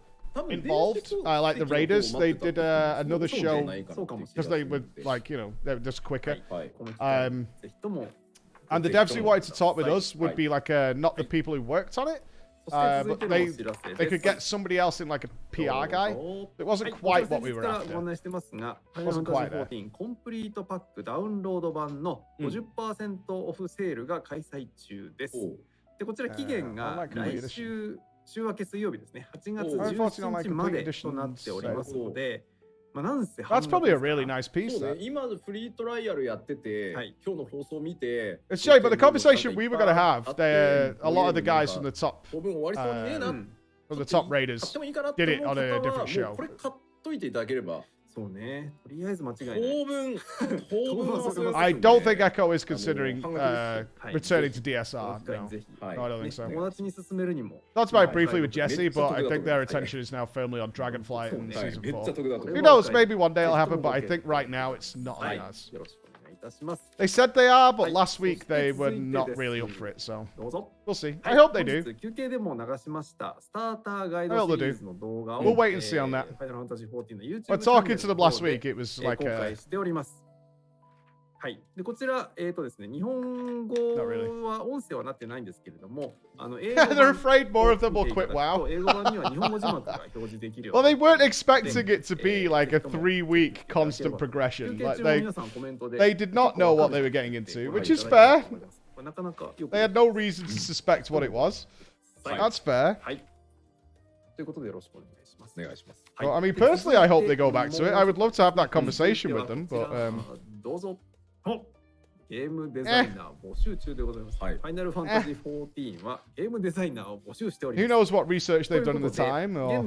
involved, like the Raiders. They did another show because they were like, you know, they were just quicker. And the devs who wanted to talk with us would be like not the people who worked on it. But they could get somebody else in, like a PR guy. It wasn't quite what we were after. Wasn't quite there. コンプリートパックダウンロード版の 50% オフセールが開催中です。で、こちら期限が来週週明け水曜日ですね。8月17日までとなっておりますので、まあなんせ That's probably a really nice piece. 今フリートライアルやってて、今日の放送見て、 It's shame, but the conversation we were going to have, a lot of the guys from the top, from the top Raiders, did it on a different show. これ買っといていただければ。そうね。とりあえず間違いない。当分 I don't think Echo is considering returning to DSR. No. I don't think so. 友達に勧めるにも。 Talked about it briefly with Jesse, but I think their attention is now firmly on Dragonflight in season 4. Who knows? Maybe one day it'll happen, but I think right now it's not on us. They said they are, but last week they were not really up for it, so we'll see. I hope they do. 休憩でも流しましたスターターガイドシリーズの動画を We'll wait and see on that. Final Fantasy XIV の YouTube But talking to them last week, it was like 公開しております。はい。で、こちら、ですね、日本語は音声はなってないんですけれども、英語 They're afraid more of them will quit WoW. 英語版には日本語字幕が表示できるよ Well, they weren't expecting it to be like a 3-week constant progression. Like they did not know what they were getting into, which is fair. They had no reason to suspect what it was. That's fair. ということでよろしくお願いします。お願いします。 Well, I mean, personally, I hope they go back to it. I would love to have that conversation with them, but どうぞ。ゲームデザイナー募集中でございます。ファイナルファンタジー14はゲームデザイナーを募集しております。 Who knows what research they've done in the time? Or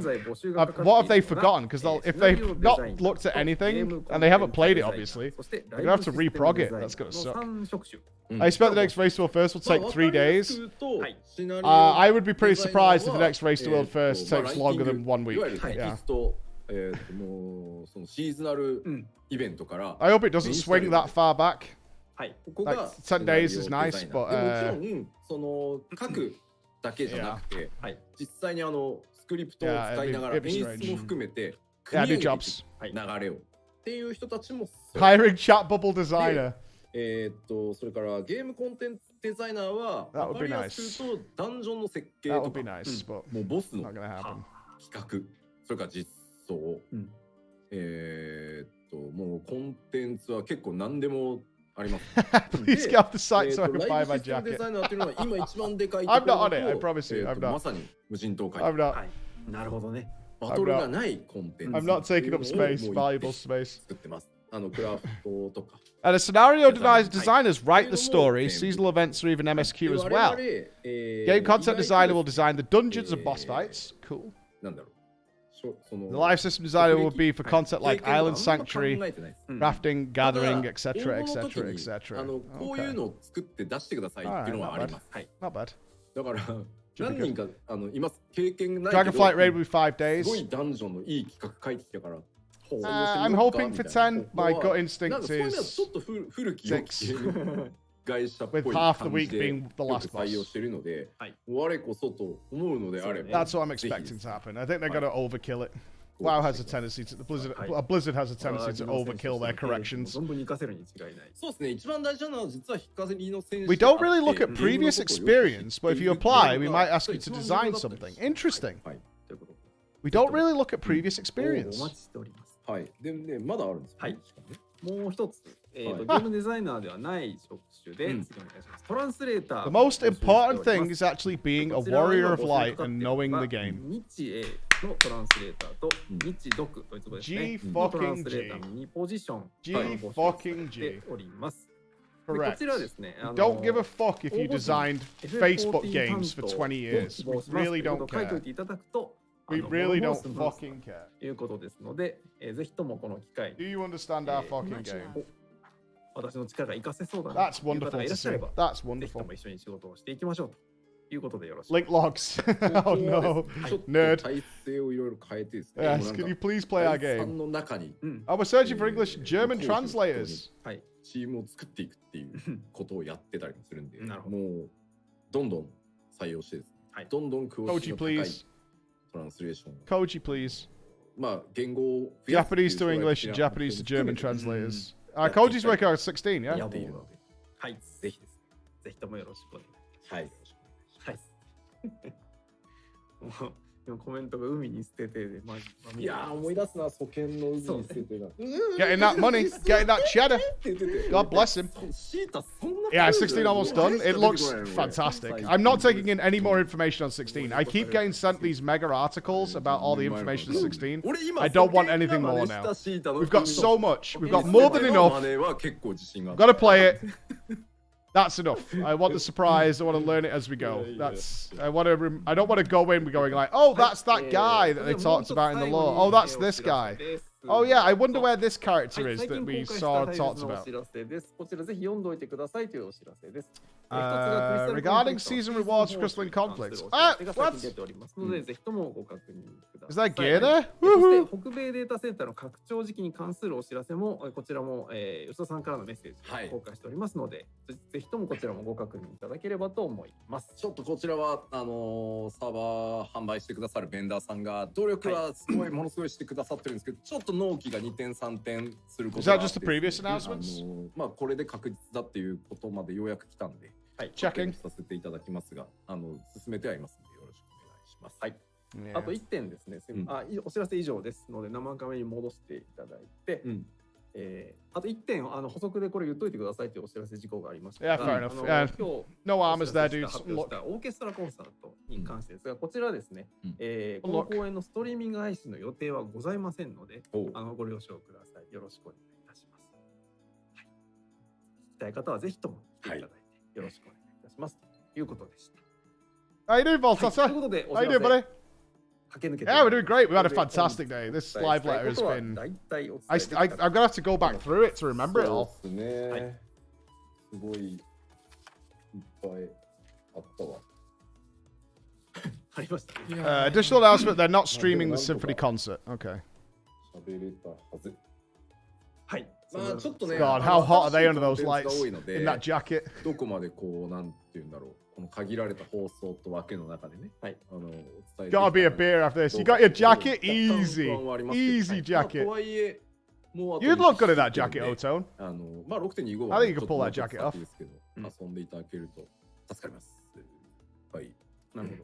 what have they forgotten? Because if they've not looked at anything and they haven't played it, obviously, they're going to have to reprog it. That's going to suck. I expect the next Race to World First will take 3 days. I would be pretty surprised if the next Race to World First takes longer than 1 week. Yeah. もうそのシーズナルイベントから I hope it doesn't swing that far back. はい。 Like 10 days is nice, but もちろんその書くだけじゃなくて、実際にスクリプトを使いながら演出も含めて組み上げて流れをっていう人たちも Hiring chat bubble designer. それからゲームコンテンツデザイナーはThat would 分か be りやす nice. く言うとダンジョンの設計 That と would be か nice, but もうボスの not gonna happen. 企画それから実装もうコンテンツは結構何でもあります。 Please get off the site so I can buy my ライブシステムデ jacket. ザイナーっていうのは今一番でかい I'm not on it, I promise you. I'm not. まさに無人島会 I'm not. なるほどね。バトルがないコンテンツ I'm not taking up space, valuable space. 作ってます。クラフトとか。 And the scenario designers write the story, seasonal events, or even MSQ as well. Game content designer will design the dungeons and boss fights. Cool. なんだろう。 The live system designer will be for content like Island Sanctuary, crafting, gathering, etc., etc., etc. こういうのを作って出してくださいっていうのはあります。 Not bad. だから何人かいます経験ないけど Dragonflight raid will be 5 days. すごいダンジョンのいい企画書いてきたから。 I'm hoping for 10. My gut instinct is ちょっと古き良き会社っぽい with half the 感 week じで being the last 採用 boss. してるので、我こそと思うのであれば。 That's what I'm expecting to happen. I think they're going to overkill it. WoW has a tendency to Blizzard has a tendency to overkill their corrections. 存分に活かせるに違いない。そうですね。一番大事なのは実は引っかせりの選手。 We don't really look at previous experience, but if you apply, we might ask you to design something. Interesting. We don't really look at previous experience. お待ちしております。はい。でねまだあるんです。はい。もう一つ、ゲームデザイナーではない職種で、次お願いします。トランスレーター。 The most important thing is actually being a warrior of light and knowing the game. 日英のトランスレーターと日読というところですね。 G トラン fucking スレーターの G. 2ポジション G 募集 fucking して G. おります。でこ Correct. ちらですね、Don't give a fuck if you 応募者 designed に Facebook FF14 games for 担当を 20 years. 希 We 望します really というこ don't とを書いておい care. ていただくと、We really don't スムーズ fucking care. ということですので、ぜひともこの機会 Do に you understand our fucking game? 私の力が活かせそうだな That's という方 wonderful がい to らっしゃれ see. ば、 That's ぜひと wonderful. も一緒に仕事をしていきましょうということでよろしい Link logs. Oh no. ちょっと Nerd. 体制をいろいろ変えてですね。 Yes, もうなんか can you please play our 第 game? 三の中に I was searching for English German translators. はい。チームを作っていくっていうことをやってたりもするんで、なるほどもうどんどん採用してですね、はい、どんどんクオリティ Koji, の高い please. トランスレーションを Koji, please. まあ言語を増やすっていう Japanese to English, 将来的な Japanese to German ことも含めて translators. Koji's working on 16, や yeah? っているので、はい、ぜひですね。ぜひともよろしくお願いします。はい。はい。もう今コメントが海に捨ててで、まあ、いやー思い出すな、祖権の海に捨ててが。Getting that money, getting that cheddar. God bless him. Yeah, 16 almost done. It looks fantastic. I'm not taking in any more information on 16. I keep getting sent these mega articles about all the information on 16. I don't want anything more now. We've got so much. We've got more than enough. Got to play it. That's enough. I want the surprise. I want to learn it as we go. That's. I want to. I don't want to go in going like, oh, that's that guy that they talked about in the lore. Oh, that's this guy. Oh yeah, I wonder where this character is that we saw and talked about. Regarding season rewards for Crystalline Conflicts. What? Is that gear there? そして北米データセンターの拡張時期に関するお知らせもこちらも吉田さんからのメッセージを公開しておりますので、ぜひともこちらもご確認いただければと思います。ちょっとこちらはサーバー販売してくださるベンダーさんが努力はすごいものすごいしてくださってるんですけど、ちょっと納期が2点3点することがあって、Is that just the previous announcements? まあこれで確実だっていうことまでようやく来たんで、はい、チェックさせていただきますが、進めてはいますのでよろしくお願いします。はい。あと1点ですね、お知らせ以上ですので生画面に戻していただいて、あと1点補足でこれ言っといてくださいというお知らせ事項がありましたが、 Yeah, fair enough. 今日 No armors there, dudes. 発表したオーケストラコンサートに関してですが、こちらですね、この公演のストリーミング配信の予定はございませんので、ご了承ください。よろしくお願いいたします。はい、聞きたい方はぜひとも来ていただいてよろしくお願いいたしますということでした。How you doing, Voltasa? How you doing, buddy? Yeah, we're doing great. We've had a fantastic day. This live letter has been. I'm gonna have to go back through it to remember it all. すごいいっぱいあったわ。ありました。Additional announcement: they're not streaming the symphony concert. Okay. 喋れたはず。はい。まあちょっとね。 God, how hot are they under those lights in that jacket? どこまでこうなんていうんだろう。この限られた放送とわけの中でね。はい。Gotta be a beer after this. You got your jacket? Easy. Easy jacket. You'd look good in that jacket, Otone. まあ 6.25 I think you could pull that jacket off. ですけど、遊んでいただけると助かります。はい。なるほど。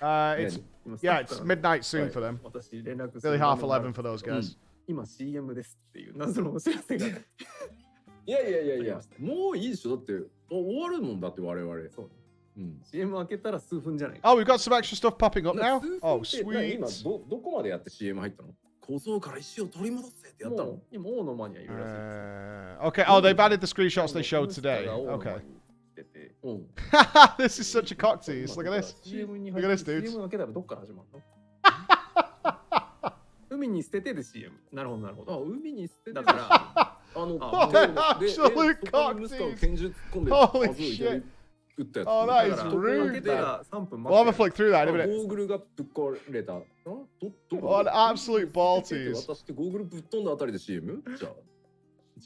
It's yeah, it's midnight soon for them. Nearly 11:30 for those guys. 今 CM ですっていう謎のお知らせが。いや、もういいでしょ。だって終わるもんだって我々。そう。CM 開けたら数分じゃない。Oh, we've got some extra stuff popping up now. Oh, sweet. 今どこまでやって CM 入ったの？小僧から石を取り戻せってやったの？今王の間にはいるらしいです。Okay. Oh, they've added the screenshots they showed today. Okay. This is such a cock tease. Look at this. Look at this, dude. CM 開けたらどっから始まるの？海に捨ててで CM。なるほどなるほど。海に捨ててだから。Absolute cock tease. Holy shit. Oh, that is rude. We'll have a flick through that in a minute. ゴーグルがぶっ壊れた。What an absolute ball tease. 私ってゴーグルぶっ飛んだあたりで CM？ じゃあ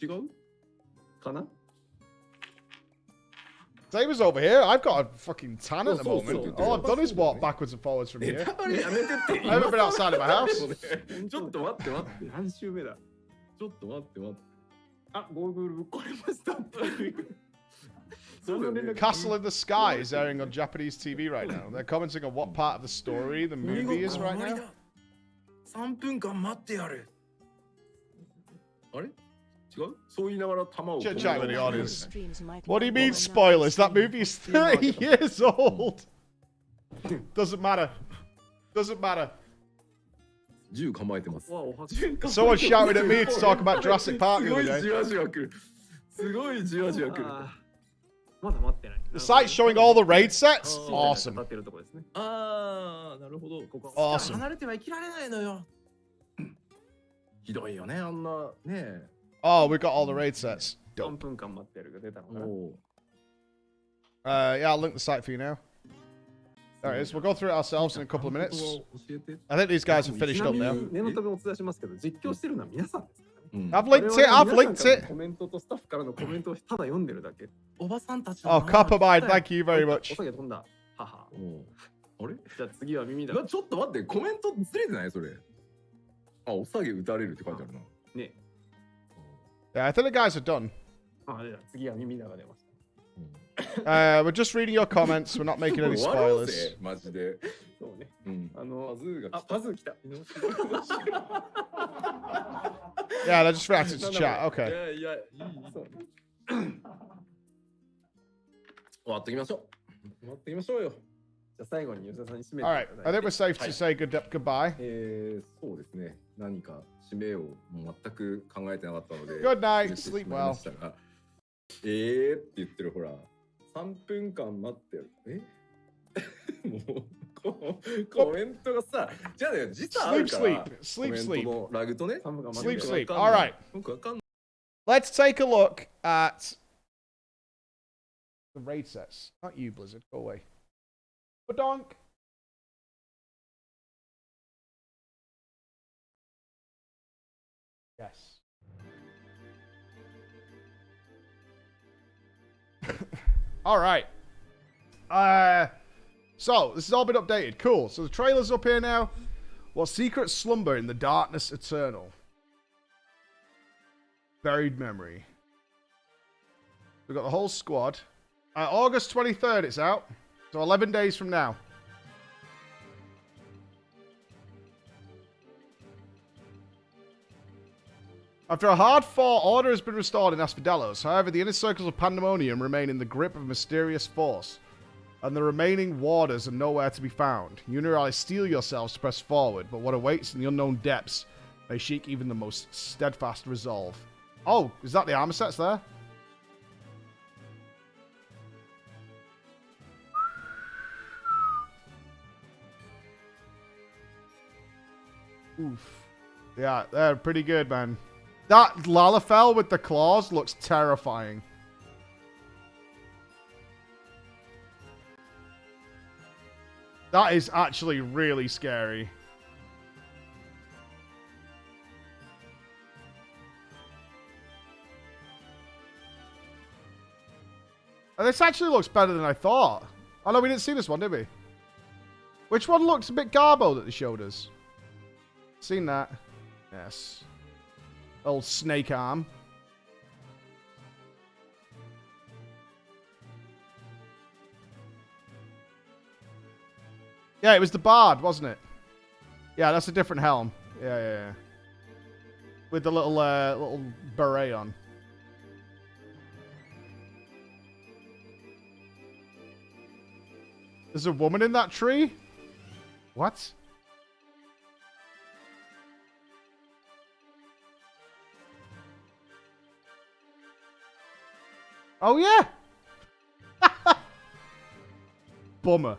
違う？かなDavid's over here. I've got a fucking tan at the moment. All I've done is walk backwards and forwards from here. I haven't been outside of my house. ちょっと待って。何週目だ。ちょっと待って。あ、ゴーグルぶっ壊れました。Castle in the Sky is airing on Japanese TV right now. They're commenting on what part of the story the movie is right now. 3分間待ってやる。あれ？違うそう言いながら弾を Chit chat with the audience. Streams might What do you be mean more spoilers? That announced. movie is 30 years old. Doesn't matter. Doesn't matter. 銃構えてます。 Someone shouted at me to talk about Jurassic Park す the ご other い day. じわじわ来る。すごいじわじわ来る。まだ待ってない。 The site's showing all the raid sets? 立 Awesome. ってるとこですね。ああ、なるほど。ここ Awesome. 離れては生きられないのよ。ひどいよね、あんなね。 Oh, we got all the raid sets. 3分間待ってるが出たのかな。 Yeah, I'll link the site for you now. There it is. We'll go through it ourselves in a couple of minutes. I think these guys have finished up now. 念のためお伝えしますけど、実況してるのは皆さんですからね。 I've linked it. I've linked it. コメントとスタッフからのコメントをただ読んでるだけ。おばさんたち Oh, Coppermine, thank you very お much. 酒飛んだ。母。あれじゃあ次は耳だ。ちょっと待って、コメントずれてないそれ。あ、おさげ打たれるって書いてあるな。ね。 Yeah, I think the guys are done. あ、じゃあ次は耳だが出ました。 We're just reading your comments. We're not making any spoilers. マジで。そうね。パズーがパズー来た。 Yeah, they're just reacting to chat. Okay. いや、いい。そうね。終わっていきましょう。終わっていきましょうよ。じゃあ最後に吉田さんに締めて。 All right. I think we're safe to say goodbye. そうですね。何か締めをもう全く考えてなかったので。 Good night. Sleep well. って言ってるほら。3分間待ってる。もうコメントがさ、じゃあね、時差あるから。 Sleep, sleep. ラグとね。 Sleep, sleep. All right. Let's take a look at the raid sets. Not you, Blizzard. Go away. Badonk. Yes. All right. So this has all been updated. Cool. So the trailer's up here now. What secrets slumber in the darkness eternal? Buried memory. We've got the whole squad. August 23rd it's out. So 11 days from now. After a hard-fought, order has been restored in Asphodelos. However, the inner circles of Pandemonium remain in the grip of a mysterious force, and the remaining warders are nowhere to be found. You nearly steel yourselves to press forward, but what awaits in the unknown depths may shake even the most steadfast resolve. Oh, is that the armor sets there? Oof. Yeah, they're pretty good, man. That Lalafell with the claws looks terrifying. That is actually really scary. And this actually looks better than I thought. Oh no, we didn't see this one, did we? Which one looks a bit garbo that they showed us? Seen that? Yes. Old snake arm. Yeah, it was the Bard, wasn't it? Yeah, that's a different helm. Yeah. With the little beret on. There's a woman in that tree? What? Oh, yeah. Bummer.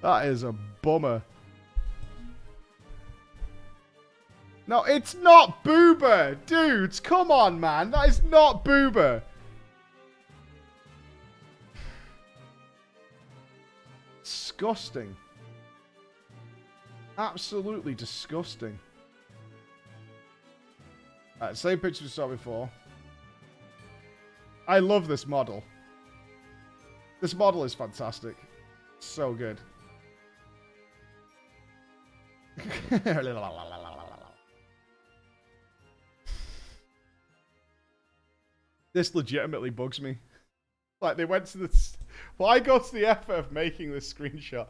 That is a bummer. No, it's not Boober. Dudes, come on, man. That is not Boober. Disgusting. Absolutely disgusting. Alright, same picture we saw before. I love this model. This model is fantastic. So good. This legitimately bugs me. Like, they went to the... Why go to the effort of making this screenshot?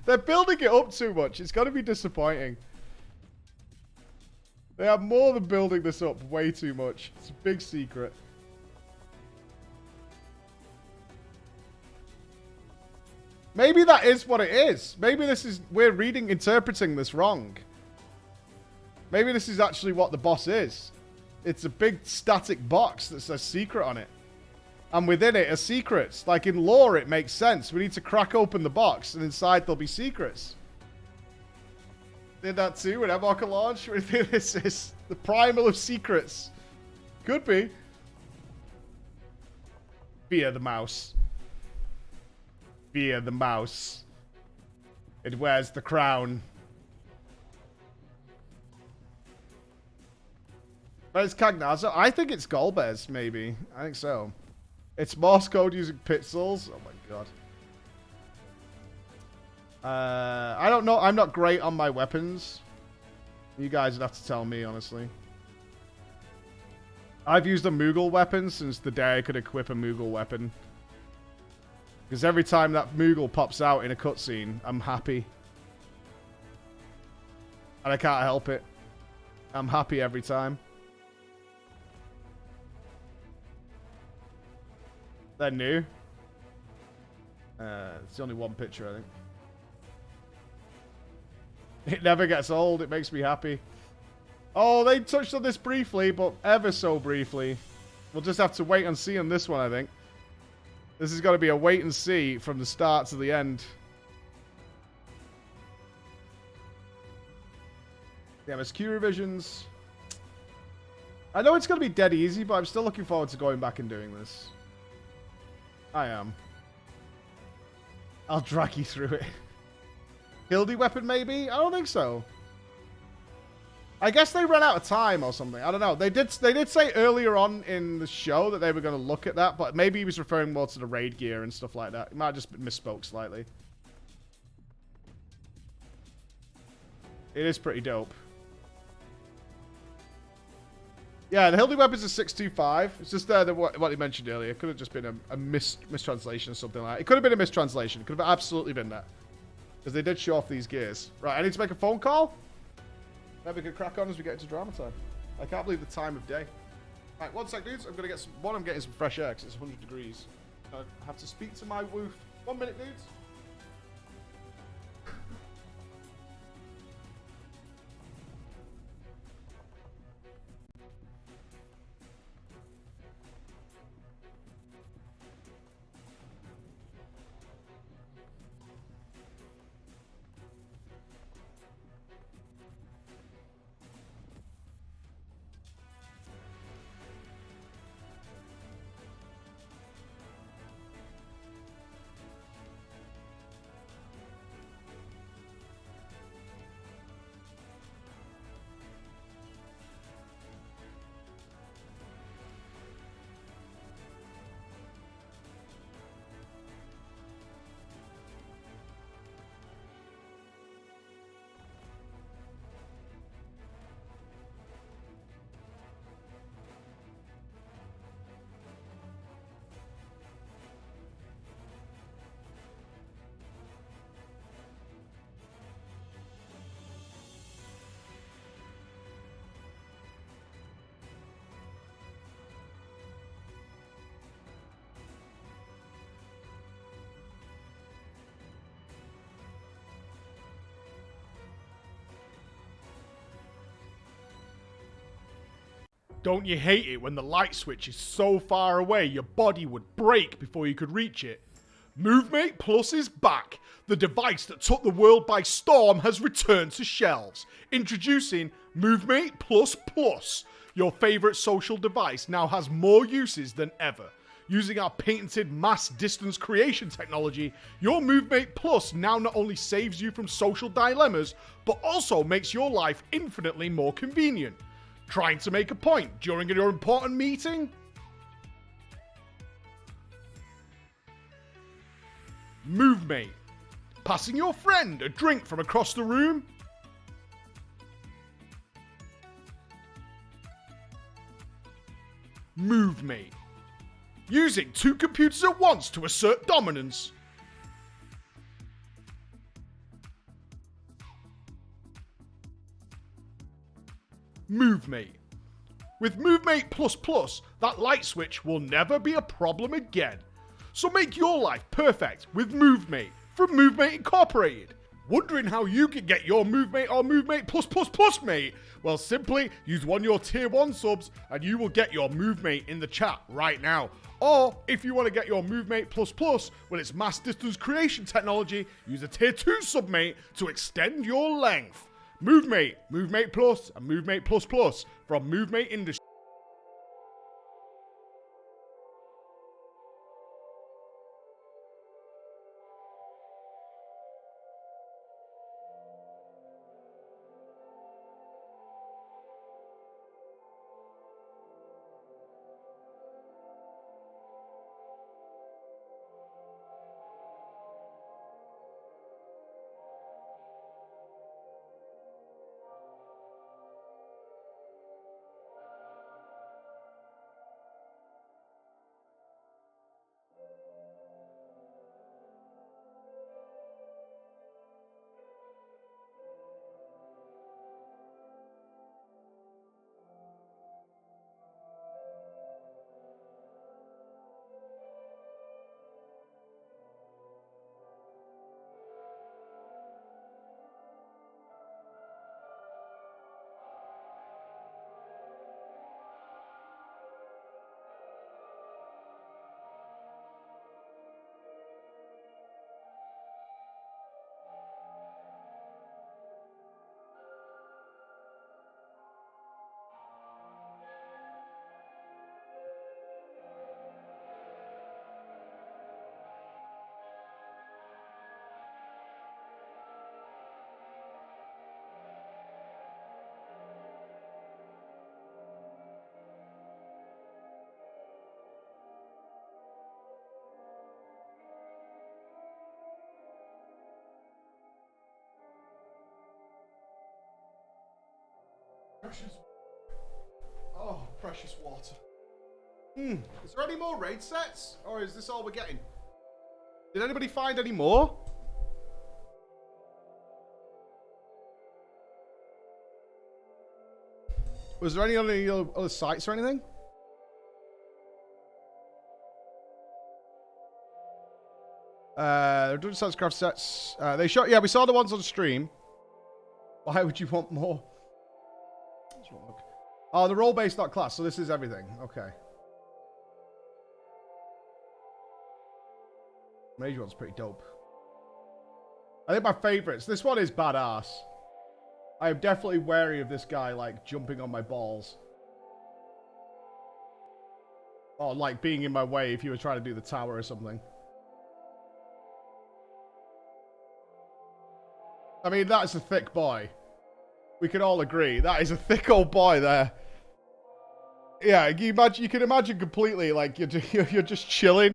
They're building it up too much. It's going to be disappointing. They are more than building this up way too much. It's a big secret. Maybe that is what it is. Maybe this is... We're interpreting this wrong. Maybe this is actually what the boss is. It's a big static box that says secret on it. And within it are secrets. Like in lore, it makes sense. We need to crack open the box, and inside there'll be secrets. Did that too with Evoker launch? This is the primal of secrets. Could be. Fear the mouse. Fear the mouse. It wears the crown. But it's Cagnaza. I think it's Golbez, maybe. I think so. It's Morse code using pixels. Oh my god. I don't know. I'm not great on my weapons. You guys would have to tell me, honestly. I've used a Moogle weapon since the day I could equip a Moogle weapon. Because every time that Moogle pops out in a cutscene, I'm happy. And I can't help it. I'm happy every time. They're new. It's only one picture, I think. It never gets old. It makes me happy. Oh, they touched on this briefly, but ever so briefly. We'll just have to wait and see on this one, I think. This is going to be a wait and see from the start to the end. The MSQ revisions. I know it's going to be dead easy, but I'm still looking forward to going back and doing this. I am. I'll drag you through it. Hildy weapon, maybe? I don't think so. I guess they ran out of time or something. I don't know. They did say earlier on in the show that they were going to look at that, but maybe he was referring more to the raid gear and stuff like that. He might have just misspoke slightly. It is pretty dope. Yeah, the Hildy weapons is 625. It's just what he mentioned earlier. It could have just been a mistranslation or something like that. It could have been a mistranslation. It could have absolutely been that. Because they did show off these gears. Right, I need to make a phone call. Maybe we could crack on as we get into drama time. I can't believe the time of day. Right, one sec, dudes. I'm going to get some... One, I'm getting some fresh air because it's 100 degrees. I have to speak to my woof. 1 minute, dudes. Don't you hate it when the light switch is so far away your body would break before you could reach it? MoveMate Plus is back. The device that took the world by storm has returned to shelves. Introducing MoveMate Plus Plus. Your favorite social device now has more uses than ever. Using our patented mass distance creation technology, your MoveMate Plus now not only saves you from social dilemmas, but also makes your life infinitely more convenient. Trying to make a point during your important meeting? MoveMate. Passing your friend a drink from across the room? MoveMate. Using 2 computers at once to assert dominance? MoveMate. With MoveMate Plus Plus, that light switch will never be a problem again. So make your life perfect with MoveMate from MoveMate Incorporated. Wondering how you can get your MoveMate or MoveMate Plus Plus Plus mate? Well, simply use one of your Tier 1 subs and you will get your MoveMate in the chat right now. Or if you want to get your MoveMate Plus Plus with its mass distance creation technology, use a Tier 2 submate to extend your length. MoveMate, MoveMate Plus, and MoveMate Plus Plus from MoveMate Industries. Precious. Oh, precious water. Is there any more raid sets? Or is this all we're getting? Did anybody find any more? Was there any on any other sites or anything? Doing sites, craft sets. They shot. Yeah, we saw the ones on stream. Why would you want more? Oh, the role-based not class, so this is everything. Okay. Major one's pretty dope. I think my favorites. This one is badass. I am definitely wary of this guy, like, jumping on my balls. Or, like, being in my way if you were trying to do the tower or something. I mean, that's a thick boy. We can all agree. That is a thick old boy there. Yeah, you can imagine completely, like, you're just chilling.